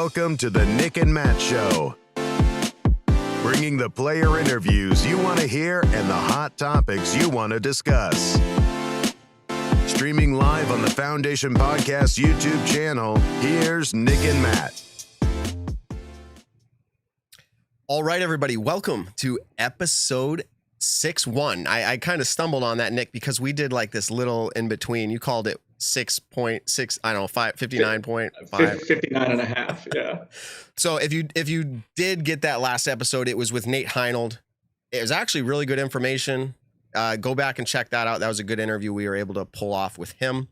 Welcome to the Nick and Matt Show. Bringing the player interviews you want to hear and the hot topics you want to discuss. Streaming live on the Foundation Podcast YouTube channel, here's Nick and Matt. All right, everybody, welcome to episode 6-1. I kind of stumbled on that, Nick, because we did like this little in between. You called it 6.6, I don't know, 59.5. 59 and a half, yeah. So if you did get that last episode, it was with Nate Heinold. It was actually really good information. Go back and check that out. That was a good interview we were able to pull off with him.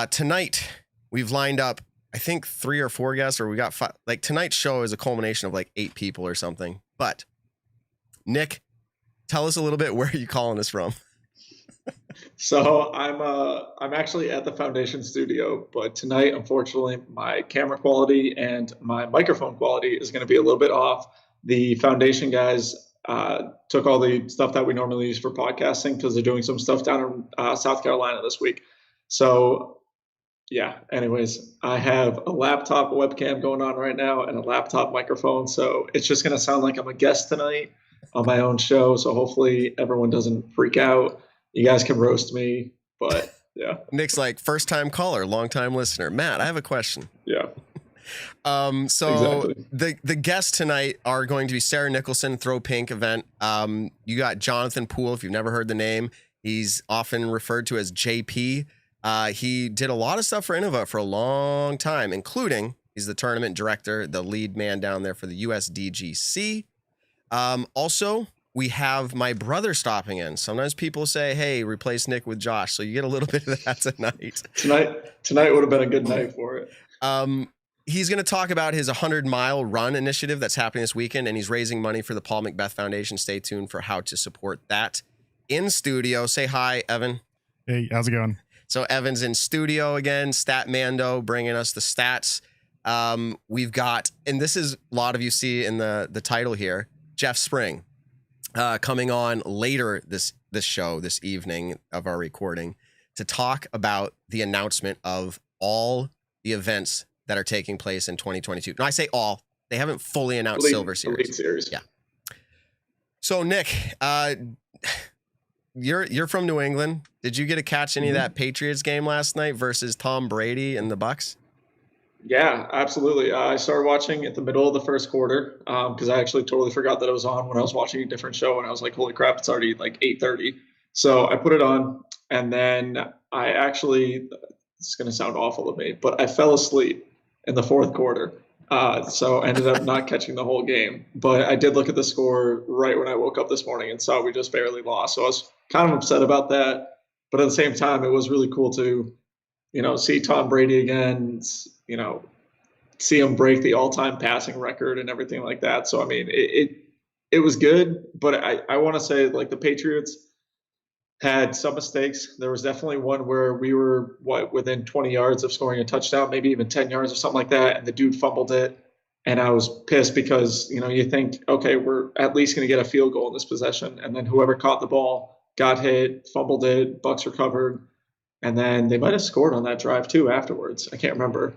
Tonight, we've lined up, I think, 3 or 4 guests, or we got 5. Like, tonight's show is a culmination of like 8 people or something. But, Nick, tell us a little bit, where are you calling us from? So I'm actually at the Foundation studio, but tonight, unfortunately, my camera quality and my microphone quality is going to be a little bit off. The Foundation guys took all the stuff that we normally use for podcasting because they're doing some stuff down in South Carolina this week. So, yeah, anyways, I have a laptop webcam going on right now and a laptop microphone. So it's just going to sound like I'm a guest tonight on my own show. So hopefully everyone doesn't freak out. You guys can roast me, but yeah. Nick's like, first time caller, long time listener. Matt, I have a question. Yeah. So exactly. the guests tonight are going to be Sara Nicholson, Throw Pink event. You got Jonathan Poole, if you've never heard the name. He's often referred to as JP. He did a lot of stuff for Innova for a long time, including he's the tournament director, the lead man down there for the USDGC. Also, we have my brother stopping in. Sometimes people say, hey, replace Nick with Josh. So you get a little bit of that tonight. Tonight would have been a good night for it. He's going to talk about his 100-mile run initiative that's happening this weekend, and he's raising money for the Paul Macbeth Foundation. Stay tuned for how to support that. In studio, say hi, Evan. Hey, how's it going? So Evan's in studio again, Statmando, bringing us the stats. We've got, and this is a lot of you see in the title here, Jeff Spring. Coming on later this show, this evening of our recording, to talk about the announcement of all the events that are taking place in 2022. And I say all, they haven't fully announced Silver Series. Elite Series. Yeah. So Nick, you're from New England. Did you get to catch any of that Patriots game last night versus Tom Brady and the Bucs? Yeah, absolutely. I started watching at the middle of the first quarter because I actually totally forgot that it was on when I was watching a different show, and I was like, holy crap, it's already like 8:30. So I put it on, and then I actually, it's going to sound awful to me, but I fell asleep in the fourth quarter. So I ended up not catching the whole game. But I did look at the score right when I woke up this morning and saw we just barely lost. So I was kind of upset about that. But at the same time, it was really cool to, see Tom Brady again, see him break the all-time passing record and everything like that. So, I mean, it was good, but I want to say, like, the Patriots had some mistakes. There was definitely one where we were, within 20 yards of scoring a touchdown, maybe even 10 yards or something like that, and the dude fumbled it. And I was pissed because, you think, okay, we're at least going to get a field goal in this possession. And then whoever caught the ball got hit, fumbled it, Bucs recovered. And then they might have scored on that drive too afterwards. I can't remember.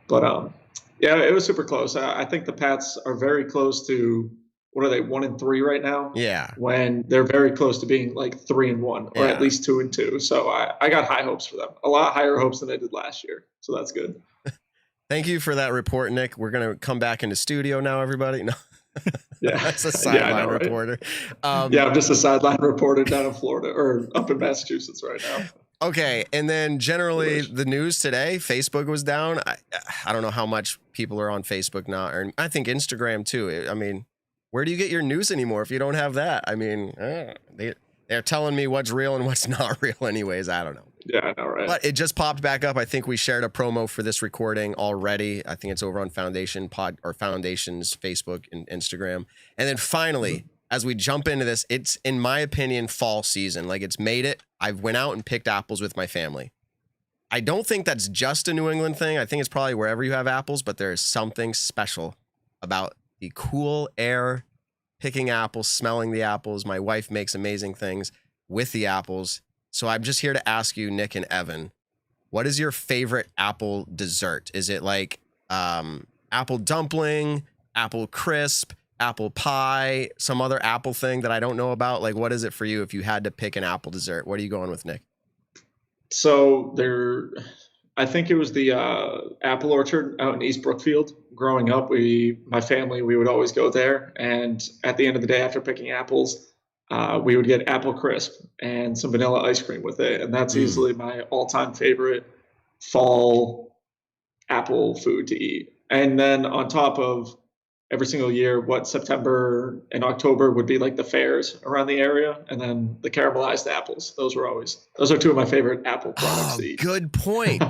But, yeah, it was super close. I think the Pats are very close to, what are they, 1-3 right now? Yeah. When they're very close to being like 3-1 or at least 2-2. So I got high hopes for them. A lot higher hopes than I did last year. So that's good. Thank you for that report, Nick. We're going to come back into studio now, everybody. No. Yeah. That's a sideline reporter. I'm just a sideline reporter down in Florida or up in Massachusetts right now. Okay, and then generally the news today, Facebook was down. I don't know how much people are on Facebook now, or I think Instagram too. I mean, where do you get your news anymore if you don't have that? I mean, they're telling me what's real and what's not real anyways. I don't know. Yeah, I know, right? But it just popped back up. I think we shared a promo for this recording already. I think it's over on Foundation's Facebook and Instagram. And then finally, as we jump into this, it's, in my opinion, fall season. Like, it's made it. I went out and picked apples with my family. I don't think that's just a New England thing. I think it's probably wherever you have apples, but there is something special about the cool air, picking apples, smelling the apples. My wife makes amazing things with the apples. So I'm just here to ask you, Nick and Evan, what is your favorite apple dessert? Is it like apple dumpling, apple crisp, apple pie, some other apple thing that I don't know about? Like, what is it for you if you had to pick an apple dessert? What are you going with, Nick? So I think it was the apple orchard out in East Brookfield. Growing up, my family, we would always go there. And at the end of the day, after picking apples, we would get apple crisp and some vanilla ice cream with it. And that's easily my all-time favorite fall apple food to eat. And then on top of every single year, September and October would be like the fairs around the area, and then the caramelized apples. Those are two of my favorite apple products to eat. Good point.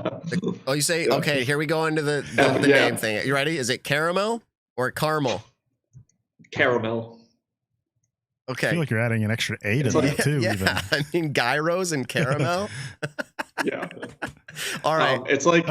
You say, okay, here we go into the name thing. You ready? Is it caramel or caramel? Caramel. Okay. I feel like you're adding an extra A to that too. Yeah, even. I mean, gyros and caramel. Yeah. All right. It's like,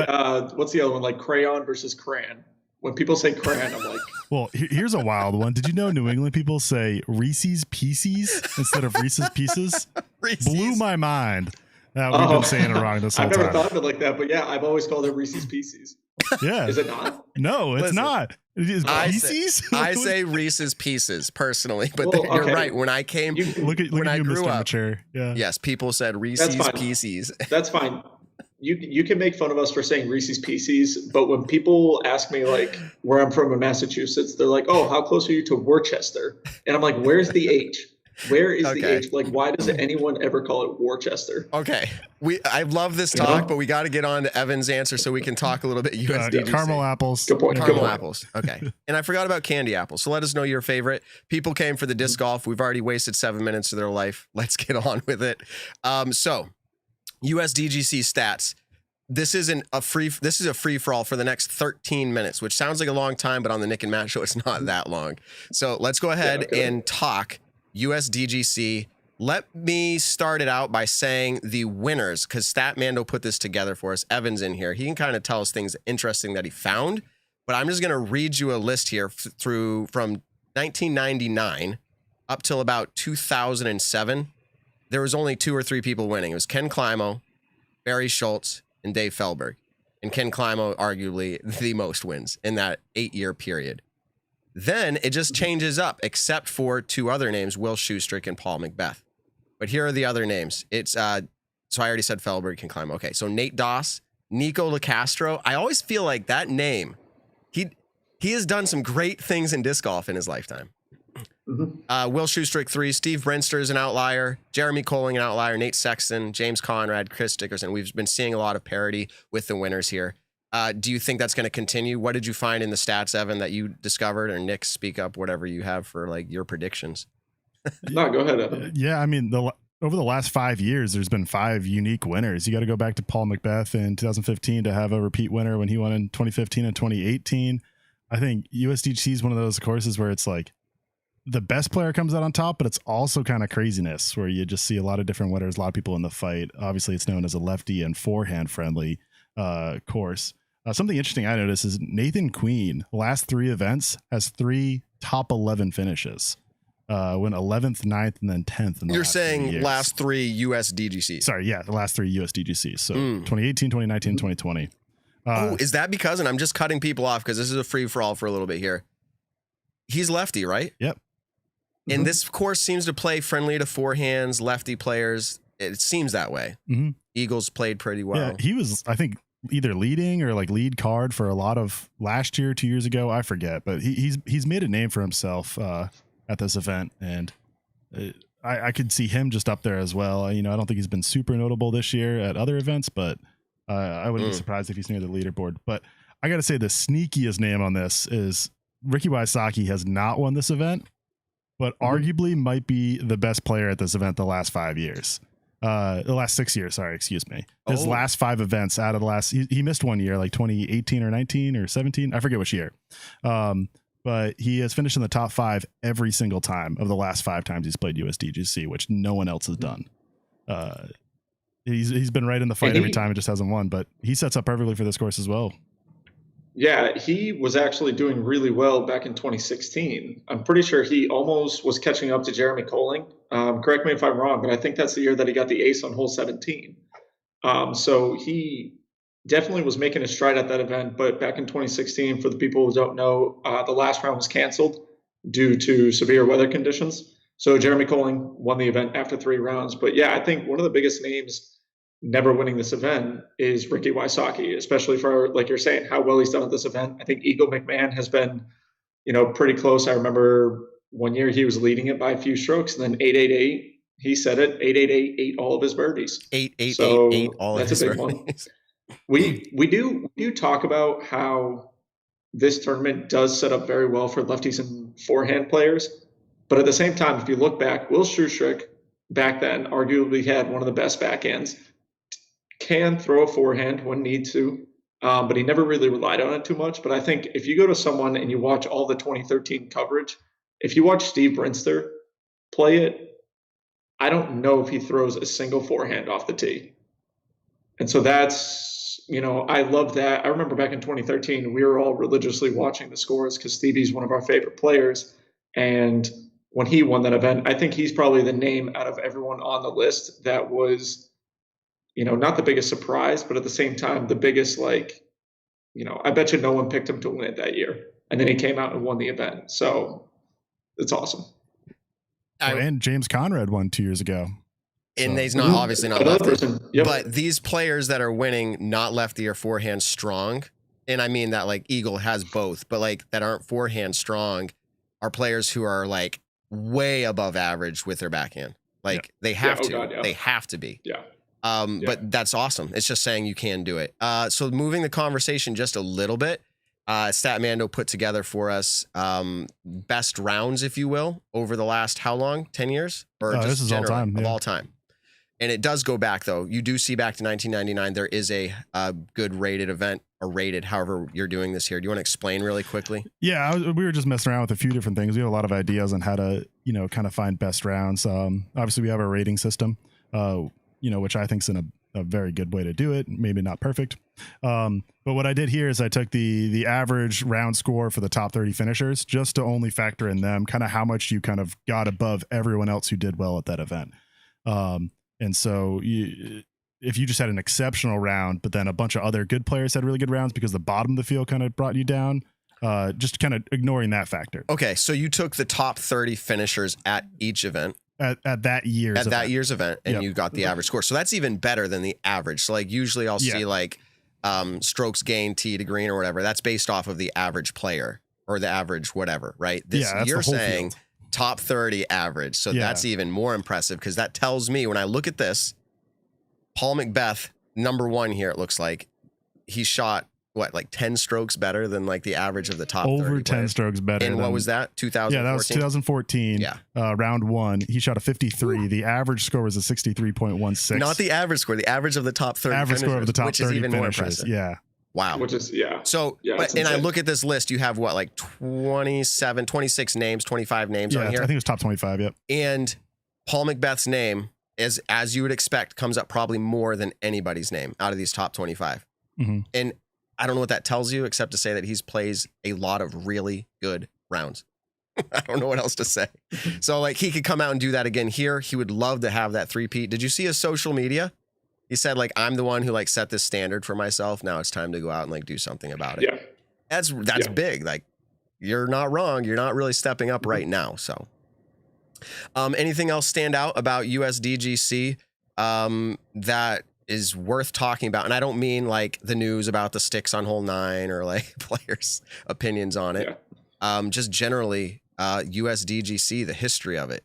what's the other one? Like crayon versus crayon. When people say crayon, I'm like... Well, here's a wild one. Did you know New England people say Reese's Pieces instead of Reese's Pieces? Reese's. Blew my mind. We've been saying it wrong this whole time. I've never thought of it like that, but yeah, I've always called it Reese's Pieces. Yeah. Is it not? No, it's not. It is Pieces? I say Reese's Pieces personally, but you're right. When I came, look at I you, grew Mr. up, Mature. Yeah. yes, people said Reese's Pieces. That's fine. You can make fun of us for saying Reese's Pieces, but when people ask me like where I'm from in Massachusetts, they're like, "Oh, how close are you to Worcester?" And I'm like, "Where's the H? Where is the H? Like, why does anyone ever call it Worcester?" Okay, I love this talk, but we got to get on to Evan's answer so we can talk a little bit USDGC. Caramel apples. Good point. Caramel apples. Okay. And I forgot about candy apples. So let us know your favorite. People came for the disc golf. We've already wasted 7 minutes of their life. Let's get on with it. So USDGC stats. This is a free for all for the next 13 minutes, which sounds like a long time, but on the Nick and Matt show, it's not that long. So let's go ahead and talk USDGC. Let me start it out by saying the winners, because Statmando put this together for us. Evan's in here. He can kind of tell us things interesting that he found, but I'm just going to read you a list here from 1999 up till about 2007. There was only 2 or 3 people winning. It was Ken Climo, Barry Schultz, and Dave Feldberg. And Ken Climo, arguably the most wins in that 8-year period. Then it just changes up, except for 2 other names, Will Schustrick and Paul Macbeth. But here are the other names. It's so I already said Feldberg, Ken Climo. Okay, so Nate Doss, Nico LaCastro. I always feel like that name, he has done some great things in disc golf in his lifetime. Will Schustrick 3, Steve Brinster is an outlier, Jeremy Colling an outlier, Nate Sexton, James Conrad, Chris Dickerson. We've been seeing a lot of parity with the winners here. Do you think that's going to continue? What did you find in the stats, Evan, that you discovered? Or Nick, speak up, whatever you have for like your predictions. No, go ahead, Evan. Yeah, I mean, over the last 5 years, there's been 5 unique winners. You got to go back to Paul Macbeth in 2015 to have a repeat winner when he won in 2015 and 2018. I think USDGC is one of those courses where it's like, the best player comes out on top, but it's also kind of craziness where you just see a lot of different winners, a lot of people in the fight. Obviously, it's known as a lefty and forehand friendly course. Something interesting I noticed is Nathan Queen, last 3 events, has 3 top 11 finishes. Went 11th, 9th, and then 10th. In the You're last saying 3 years. last 3 USDGC. Sorry, yeah, the last 3 USDGCs. So 2018, 2019, 2020. Is that because, and I'm just cutting people off because this is a free-for-all for a little bit here. He's lefty, right? Yep. And this course seems to play friendly to forehands, lefty players. It seems that way. Eagles played pretty well. Yeah, he was, I think, either leading or like lead card for a lot of last year, 2 years ago. I forget, but he's made a name for himself at this event, and I could see him just up there as well. You know, I don't think he's been super notable this year at other events, but I wouldn't be surprised if he's near the leaderboard. But I got to say the sneakiest name on this is Ricky Wysocki has not won this event, but arguably might be the best player at this event the last 5 years. The last 6 years, sorry, excuse me. His last 5 events out of the last, he missed 1 year, like 2018 or 19 or 17. I forget which year. But he has finished in the top 5 every single time of the last 5 times he's played USDGC, which no one else has done. He's been right in the fight every time, it just hasn't won, but he sets up perfectly for this course as well. Yeah, he was actually doing really well back in 2016. I'm pretty sure he almost was catching up to Jeremy Colling. Correct me if I'm wrong, but I think that's the year that he got the ace on hole 17. So he definitely was making a stride at that event. But back in 2016, for the people who don't know, the last round was canceled due to severe weather conditions. So Jeremy Colling won the event after 3 rounds. But yeah, I think one of the biggest names never winning this event is Ricky Wysocki, especially for, like you're saying, how well he's done at this event. I think Eagle McMahon has been, pretty close. I remember one year he was leading it by a few strokes, and then 888, he said it, 888 ate all of his birdies. 888 all of his that's a big birdies. one. We do talk about how this tournament does set up very well for lefties and forehand players, but at the same time, if you look back, Will Schustrick back then arguably had one of the best backhands. Can throw a forehand when need to, but he never really relied on it too much. But I think if you go to someone and you watch all the 2013 coverage, if you watch Steve Brinster play it, I don't know if he throws a single forehand off the tee. And so that's, I love that. I remember back in 2013, we were all religiously watching the scores because Stevie's one of our favorite players. And when he won that event, I think he's probably the name out of everyone on the list that was, not the biggest surprise, but at the same time, the biggest, I bet you no one picked him to win it that year. And then he came out and won the event. So it's awesome. And James Conrad won 2 years ago. And he's not obviously not lefty. Yep. But these players that are winning not lefty or forehand strong, and I mean that Eagle has both, but that aren't forehand strong are players who are way above average with their backhand. They have to. God, yeah. They have to be. Yeah. But that's awesome. It's just saying you can do it. So moving the conversation just a little bit, Statmando put together for us best rounds, if you will, over the last how long? 10 years? Or just this is all time. Of all time. And it does go back, though. You do see back to 1999. There is a good rated event, or rated, however you're doing this here. Do you want to explain really quickly? Yeah, we were just messing around with a few different things. We have a lot of ideas on how to, kind of find best rounds. Obviously, we have our rating system, which I think is a very good way to do it. Maybe not perfect. But what I did here is I took the average round score for the top 30 finishers just to only factor in them, kind of how much you kind of got above everyone else who did well at that event. And so if you just had an exceptional round, but then a bunch of other good players had really good rounds because the bottom of the field kind of brought you down, just kind of ignoring that factor. Okay. So you took the top 30 finishers at each event. At that year's event, and you got the average score. So that's even better than the average. So usually I'll see strokes gained, tee to green or whatever. That's based off of the average player or the average whatever, right? You're saying field. Top 30 average. So that's even more impressive because that tells me when I look at this, Paul McBeth, number 1 here, it looks like he shot 10 strokes better than the average of the top 30 over 10 players. Strokes better. And what was that? 2014? Yeah, that was 2014. Yeah. Round 1. He shot a 53. Ooh. The average score was a 63.16. Not the average score, the average of the top 30 average finishers, score of the top which 30 is even finishers. More impressive. Yeah. Wow. Which is, So, and I look at this list, you have 26 names, 25 names on here. I think it was top 25, yep. And Paul McBeth's name, as you would expect, comes up probably more than anybody's name out of these top 25. Mm-hmm. And I don't know what that tells you, except to say that he plays a lot of really good rounds. I don't know what else to say. So he could come out and do that again here. He would love to have that three-peat. Did you see his social media? He said I'm the one who set this standard for myself. Now it's time to go out and do something about it. Yeah. That's big. You're not wrong. You're not really stepping up right now. So anything else stand out about USDGC that is worth talking about? And I don't mean the news about the sticks on hole 9 or players' opinions on it. Yeah. Just generally USDGC, the history of it.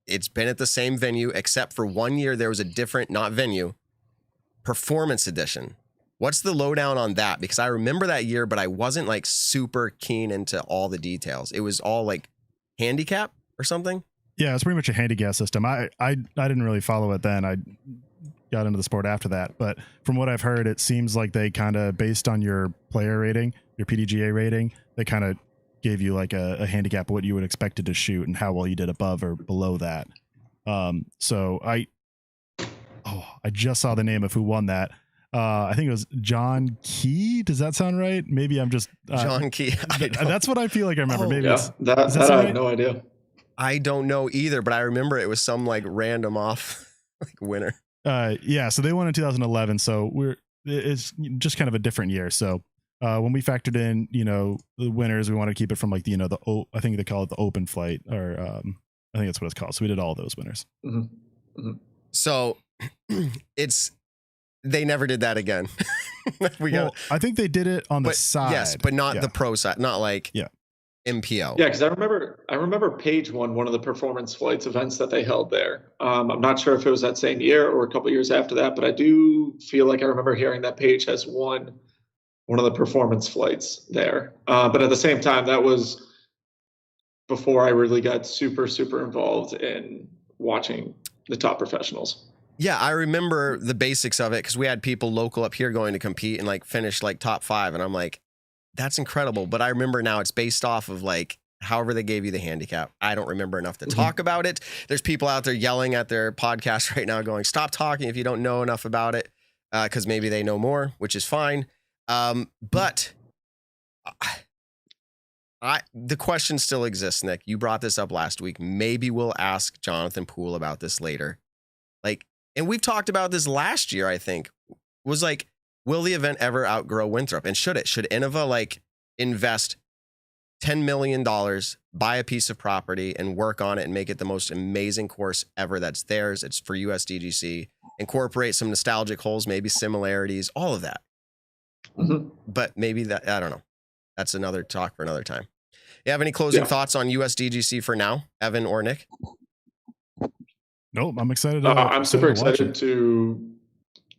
It's been at the same venue, except for 1 year there was a different, not venue, performance edition. What's the lowdown on that? Because I remember that year, but I wasn't super keen into all the details. It was all handicap or something. Yeah, it's pretty much a handicap system. I didn't really follow it then. I got into the sport after that, but from what I've heard, it seems like they kind of, based on your player rating, your PDGA rating, they kind of gave you a handicap of what you would expect it to shoot and how well you did above or below that. So I just saw the name of who won that. I think it was John Key. Does that sound right? Maybe I'm just John Key. That's what I feel like I remember. Maybe that I have no idea. I don't know either, but I remember it was some random off winner. So they won in 2011. So it's just kind of a different year. So when we factored in, the winners, we wanted to keep it from like the, I think they call it the open flight, or I think that's what it's called. So we did all those winners. Mm-hmm. Mm-hmm. So they never did that again. I think they did it on the side. Yes, but not the pro side, not like MPO. Yeah, because I remember Page won one of the performance flights events that they held there. I'm not sure if it was that same year or a couple years after that, but I do feel like I remember hearing that Page has won one of the performance flights there. But at the same time, that was before I really got super, super involved in watching the top professionals. Yeah, I remember the basics of it because we had people local up here going to compete and like finish like top 5. And I'm like, that's incredible. But I remember now it's based off of like however they gave you the handicap. I don't remember enough to talk about it. There's people out there yelling at their podcast right now going, stop talking if you don't know enough about it, because maybe they know more, which is fine. But the question still exists, Nick. You brought this up last week. Maybe we'll ask Jonathan Poole about this later. Like, and we've talked about this last year, I think, was like, will the event ever outgrow Winthrop? And should it? Should Innova like invest $10 million, buy a piece of property and work on it and make it the most amazing course ever that's theirs? It's for USDGC. Incorporate some nostalgic holes, maybe similarities, all of that. Mm-hmm. But maybe that, I don't know. That's another talk for another time. You have any closing thoughts on USDGC for now, Evan or Nick? Nope, I'm excited. I'm super excited to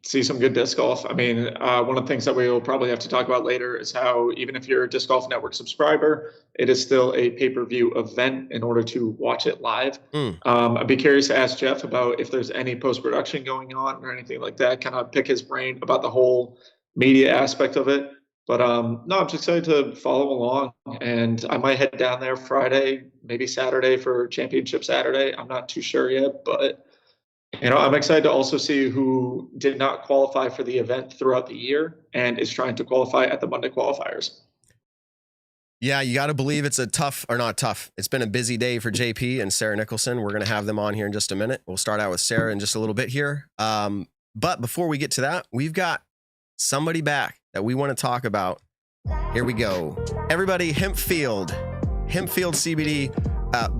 see some good disc golf. I mean, one of the things that we will probably have to talk about later is how even if you're a Disc Golf Network subscriber, it is still a pay-per-view event in order to watch it live. I'd be curious to ask Jeff about if there's any post-production going on or anything like that, kind of pick his brain about the whole media aspect of it. But no, I'm just excited to follow along, and I might head down there Friday, maybe Saturday for Championship Saturday. I'm not too sure yet, but I'm excited to also see who did not qualify for the event throughout the year and is trying to qualify at the Monday qualifiers. Yeah, you got to believe it's it's been a busy day for JP and Sara Nicholson. We're going to have them on here in just a minute. We'll start out with Sara in just a little bit here. But before we get to that, we've got somebody back that we want to talk about. Here we go. Everybody, Hempfield CBD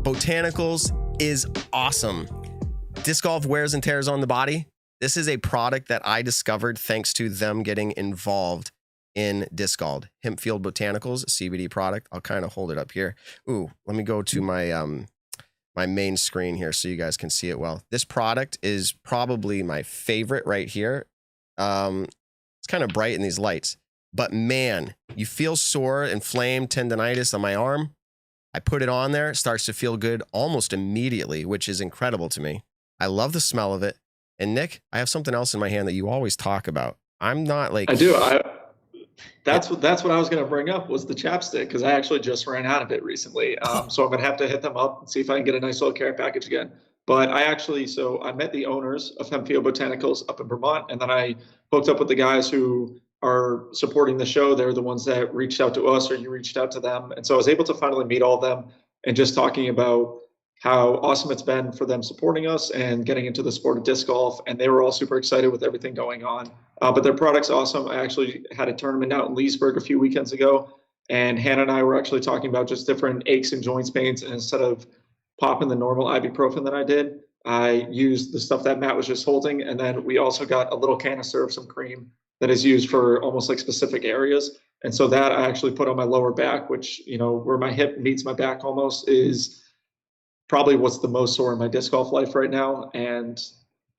Botanicals is awesome. Disc golf wears and tears on the body. This is a product that I discovered thanks to them getting involved in disc golf. Hempfield Botanicals, CBD product. I'll kind of hold it up here. Ooh, let me go to my my main screen here so you guys can see it well. This product is probably my favorite right here. It's kind of bright in these lights, but man, you feel sore, inflamed, tendonitis on my arm. I put it on there. It starts to feel good almost immediately, which is incredible to me. I love the smell of it. And Nick, I have something else in my hand that you always talk about. I'm not like... I do. That's what I was going to bring up was the chapstick, because I actually just ran out of it recently. So I'm going to have to hit them up and see if I can get a nice little care package again. But I met the owners of Hempfield Botanicals up in Vermont, and then I hooked up with the guys who are supporting the show. They're the ones that reached out to us, or you reached out to them. And so I was able to finally meet all of them and just talking about how awesome it's been for them supporting us and getting into the sport of disc golf. And they were all super excited with everything going on. But their product's awesome. I actually had a tournament out in Leesburg a few weekends ago, and Hannah and I were actually talking about just different aches and joints pains. And instead of popping the normal ibuprofen that I did, I used the stuff that Matt was just holding. And then we also got a little canister of some cream that is used for almost like specific areas. And so that I actually put on my lower back, which, where my hip meets my back almost, is probably what's the most sore in my disc golf life right now. And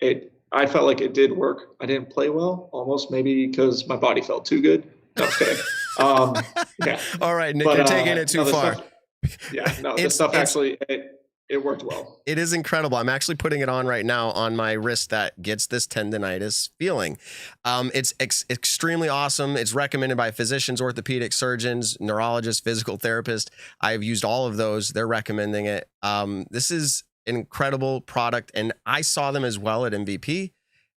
I felt like it did work. I didn't play well, almost maybe because my body felt too good. No, I'm kidding. Yeah. All right, Nick, you're taking it too far. The stuff actually, it worked well. It is incredible. I'm actually putting it on right now on my wrist that gets this tendonitis feeling. It's extremely awesome. It's recommended by physicians, orthopedic surgeons, neurologists, physical therapists. I've used all of those. They're recommending it. This is an incredible product, and I saw them as well at MVP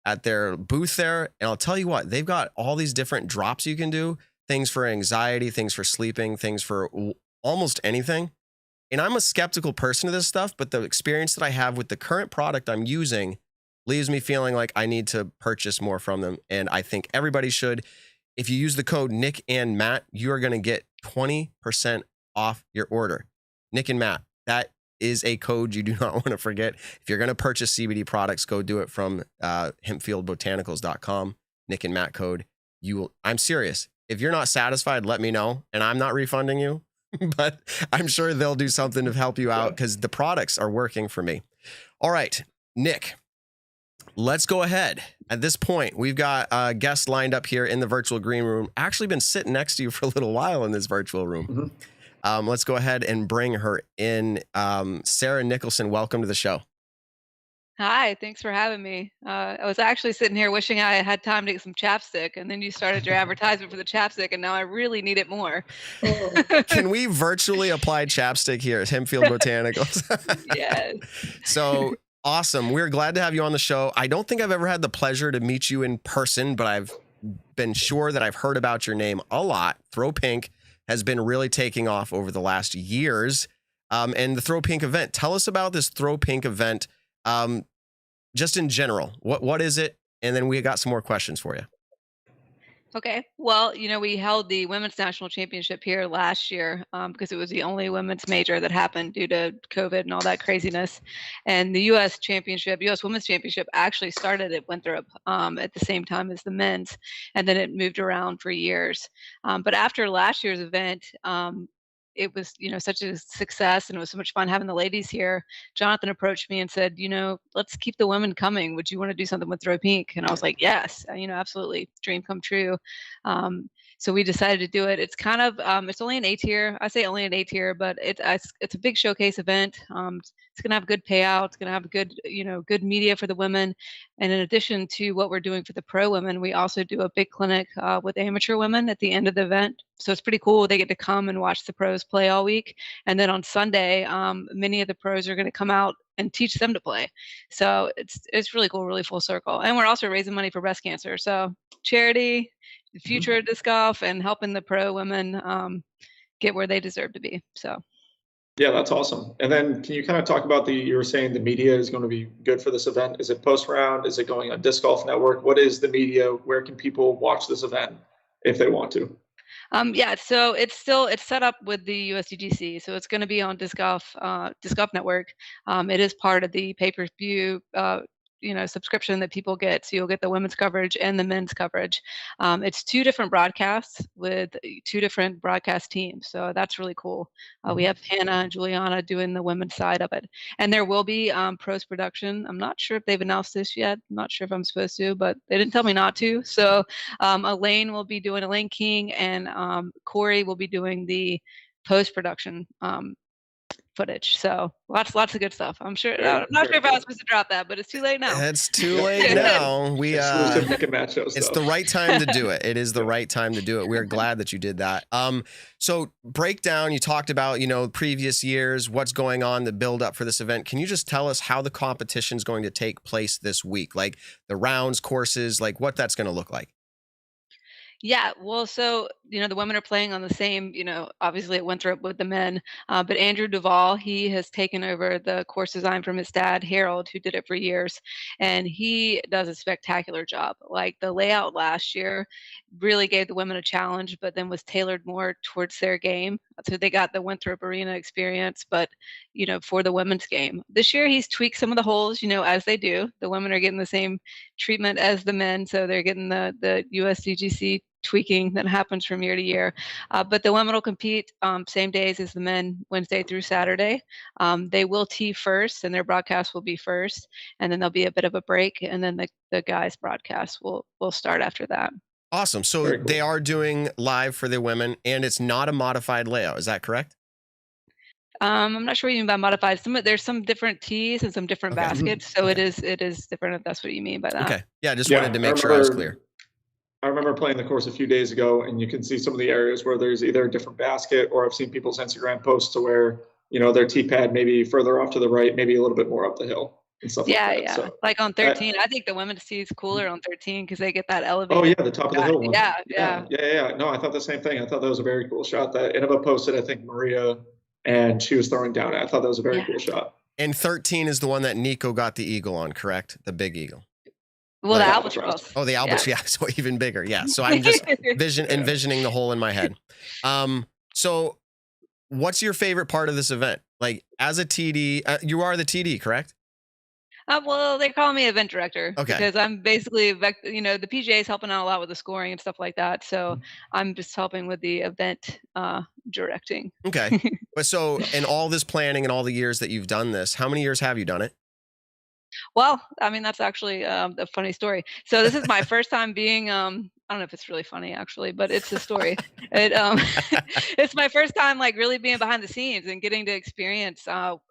at their booth there. And I'll tell you what, they've got all these different drops you can do, things for anxiety, things for sleeping, things for almost anything. And I'm a skeptical person of this stuff, but the experience that I have with the current product I'm using, leaves me feeling like I need to purchase more from them. And I think everybody should. If you use the code Nick and Matt, you are going to get 20% off your order. Nick and Matt, that is a code you do not want to forget. If you're going to purchase CBD products, go do it from hempfieldbotanicals.com. Nick and Matt code. I'm serious. If you're not satisfied, let me know, and I'm not refunding you, but I'm sure they'll do something to help you out because the products are working for me. All right, Nick, let's go ahead. At this point, we've got a guest lined up here in the virtual green room. Actually been sitting next to you for a little while in this virtual room. Let's go ahead and bring her in. Sara Nicholson, welcome to the show. Hi, thanks for having me. I was actually sitting here wishing I had time to get some chapstick, and then you started your advertisement for the chapstick, and now I really need it more. Can we virtually apply chapstick here at Hempfield Botanicals? Yes. So awesome. We're glad to have you on the show. I don't think I've ever had the pleasure to meet you in person, but I've been sure that I've heard about your name a lot. Throw Pink has been really taking off over the last years. And the Throw Pink event. Tell us about this Throw Pink event. Just in general, what is it? And then we got some more questions for you. Okay. Well, we held the women's national championship here last year because it was the only women's major that happened due to COVID and all that craziness. And the U.S. women's championship actually started at Winthrop at the same time as the men's, and then it moved around for years. But after last year's event, it was, such a success, and it was so much fun having the ladies here. Jonathan approached me and said, let's keep the women coming. Would you want to do something with Throw Pink? And I was like, yes, absolutely. Dream come true. So we decided to do it. It's kind of, it's only an A tier. I say only an A tier, but it's a big showcase event. It's going to have good payout. It's going to have good media for the women. And in addition to what we're doing for the pro women, we also do a big clinic with amateur women at the end of the event. So it's pretty cool. They get to come and watch the pros play all week. And then on Sunday, many of the pros are going to come out and teach them to play. So it's really cool, really full circle. And we're also raising money for breast cancer. So charity, the future of disc golf, and helping the pro women get where they deserve to be. So. Yeah, that's awesome. And then can you kind of talk about you were saying the media is going to be good for this event? Is it post round? Is it going on Disc Golf Network? What is the media? Where can people watch this event if they want to? Yeah, so it's set up with the USDGC, so it's going to be on Disc Golf Network. It is part of the pay-per-view subscription that people get. So you'll get the women's coverage and the men's coverage. It's two different broadcasts with two different broadcast teams. So that's really cool. We have Hannah and Juliana doing the women's side of it. And there will be pros production. I'm not sure if they've announced this yet. I'm not sure if I'm supposed to, but they didn't tell me not to. So Elaine will be doing Elaine King, and Corey will be doing the post-production footage. So lots of good stuff. I'm sure. I'm not sure if I was supposed to drop that, but it's too late now. It's too late now. It's the right time to do it. It is the right time to do it. We're glad that you did that. So breakdown, you talked about, previous years, what's going on, the build up for this event. Can you just tell us how the competition is going to take place this week? Like the rounds, courses, like what that's going to look like? Yeah, well, so, the women are playing on the same, obviously it Winthrop with the men, but Andrew Duvall, he has taken over the course design from his dad, Harold, who did it for years, and he does a spectacular job. Like the layout last year really gave the women a challenge, but then was tailored more towards their game. So they got the Winthrop Arena experience, but, for the women's game. This year he's tweaked some of the holes, as they do. The women are getting the same treatment as the men, so they're getting the USDGC tweaking that happens from year to year. But the women will compete same days as the men, Wednesday through Saturday. They will tee first, and their broadcast will be first, and then there'll be a bit of a break, and then the guys' broadcast will start after that. Awesome. So they are doing live for the women, and it's not a modified layout. Is that correct? I'm not sure what you mean by modified. There's some different tees and some different baskets, so it is different if that's what you mean by that. Okay. Yeah, just wanted to make sure I was clear. I remember playing the course a few days ago, and you can see some of the areas where there's either a different basket, or I've seen people's Instagram posts to where, their tee pad maybe further off to the right, maybe a little bit more up the hill and stuff like that. Yeah. So, like on 13, I think the women's tee is cooler on 13 because they get that elevated. Oh yeah, the top of the hill one. Yeah. No, I thought the same thing. I thought that was a very cool shot that Innova posted, I think Maria, and she was throwing down it. I thought that was a very cool shot. And 13 is the one that Nico got the eagle on, correct? The big eagle. Well, the Like albatross. Oh, the albatross. Yeah. So even bigger. Yeah. So I'm just envisioning the hole in my head. So what's your favorite part of this event? Like as a TD, you are the TD, correct? Well, they call me event director Okay. because I'm basically, the PGA is helping out a lot with the scoring and stuff like that. So I'm just helping with the event directing. Okay. But so in all this planning and all the years that you've done this, how many years have you done it? Well, I mean, that's actually a funny story. So this is my first time being, I don't know if it's really funny actually, but it's a story. It's my first time like really being behind the scenes and getting to experience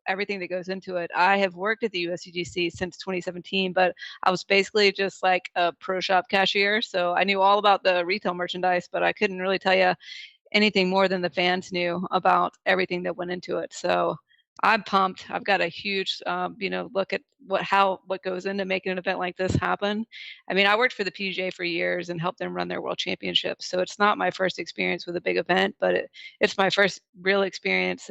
everything that goes into it. I have worked at the USDGC since 2017, but I was basically just like a pro shop cashier. So I knew all about the retail merchandise, but I couldn't really tell you anything more than the fans knew about everything that went into it. So I'm pumped. I've got a huge, look at what goes into making an event like this happen. I mean, I worked for the PGA for years and helped them run their World Championships. So it's not my first experience with a big event, but it's my first real experience,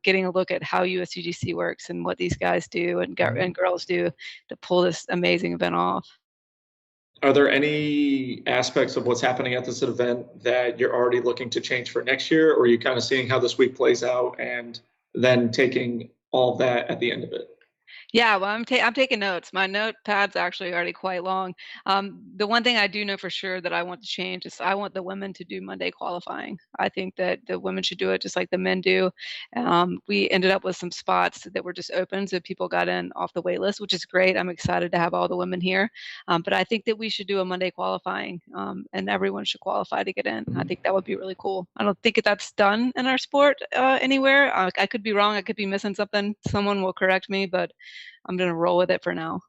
getting a look at how USDGC works and what these guys do and girls do to pull this amazing event off. Are there any aspects of what's happening at this event that you're already looking to change for next year, or are you kind of seeing how this week plays out and then taking all of that at the end of it? Yeah, well, I'm taking notes. My notepad's actually already quite long. The one thing I do know for sure that I want to change is I want the women to do Monday qualifying. I think that the women should do it just like the men do. We ended up with some spots that were just open, so people got in off the wait list, which is great. I'm excited to have all the women here. But I think that we should do a Monday qualifying, and everyone should qualify to get in. I think that would be really cool. I don't think that's done in our sport anywhere. I could be wrong. I could be missing something. Someone will correct me, but I'm going to roll with it for now.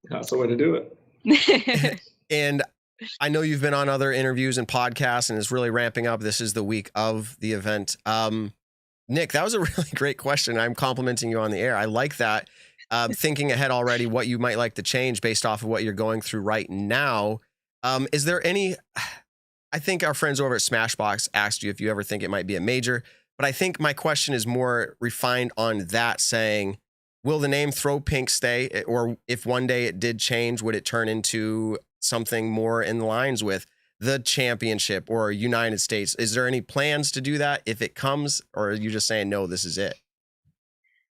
That's the way to do it. And I know you've been on other interviews and podcasts and it's really ramping up. This is the week of the event. Nick, that was a really great question. I'm complimenting you on the air. I like that. Thinking ahead already, what you might like to change based off of what you're going through right now. Is there any, I think our friends over at Smashbox asked you if you ever think it might be a major, but I think my question is more refined on that, saying, will the name Throw Pink stay? Or if one day it did change, would it turn into something more in lines with the championship or United States? Is there any plans to do that if it comes, or are you just saying, no, this is it?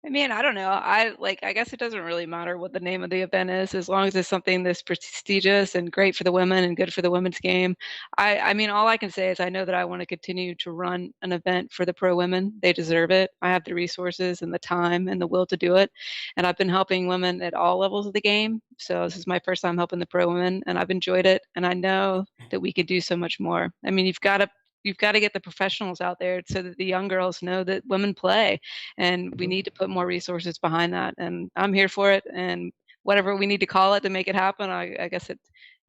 I mean, I don't know. I guess it doesn't really matter what the name of the event is, as long as it's something that's prestigious and great for the women and good for the women's game. I mean, all I can say is I know that I want to continue to run an event for the pro women. They deserve it. I have the resources and the time and the will to do it. And I've been helping women at all levels of the game. So this is my first time helping the pro women, and I've enjoyed it. And I know that we could do so much more. I mean, you've got to get the professionals out there so that the young girls know that women play, and we need to put more resources behind that. And I'm here for it. And whatever we need to call it to make it happen, I guess the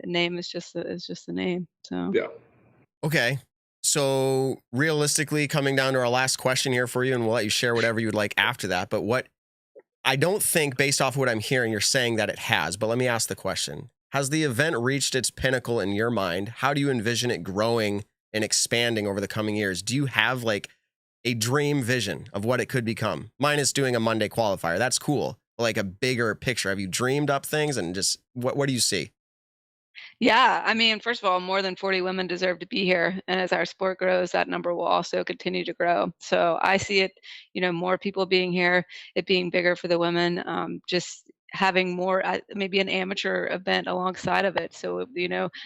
name is just the name. So yeah. Okay. So realistically, coming down to our last question here for you, and we'll let you share whatever you would like after that. But what I don't think, based off of what I'm hearing, you're saying that it has. But let me ask the question: has the event reached its pinnacle in your mind? How do you envision it growing and expanding over the coming years? Do you have like a dream vision of what it could become? Mine is doing a Monday qualifier. That's cool. Like a bigger picture. Have you dreamed up things, and just what do you see? yeah, I mean, first of all, more than 40 women deserve to be here. And as our sport grows, that number will also continue to grow. So I see it, more people being here, it being bigger for the women, just having more, maybe an amateur event alongside of it. So,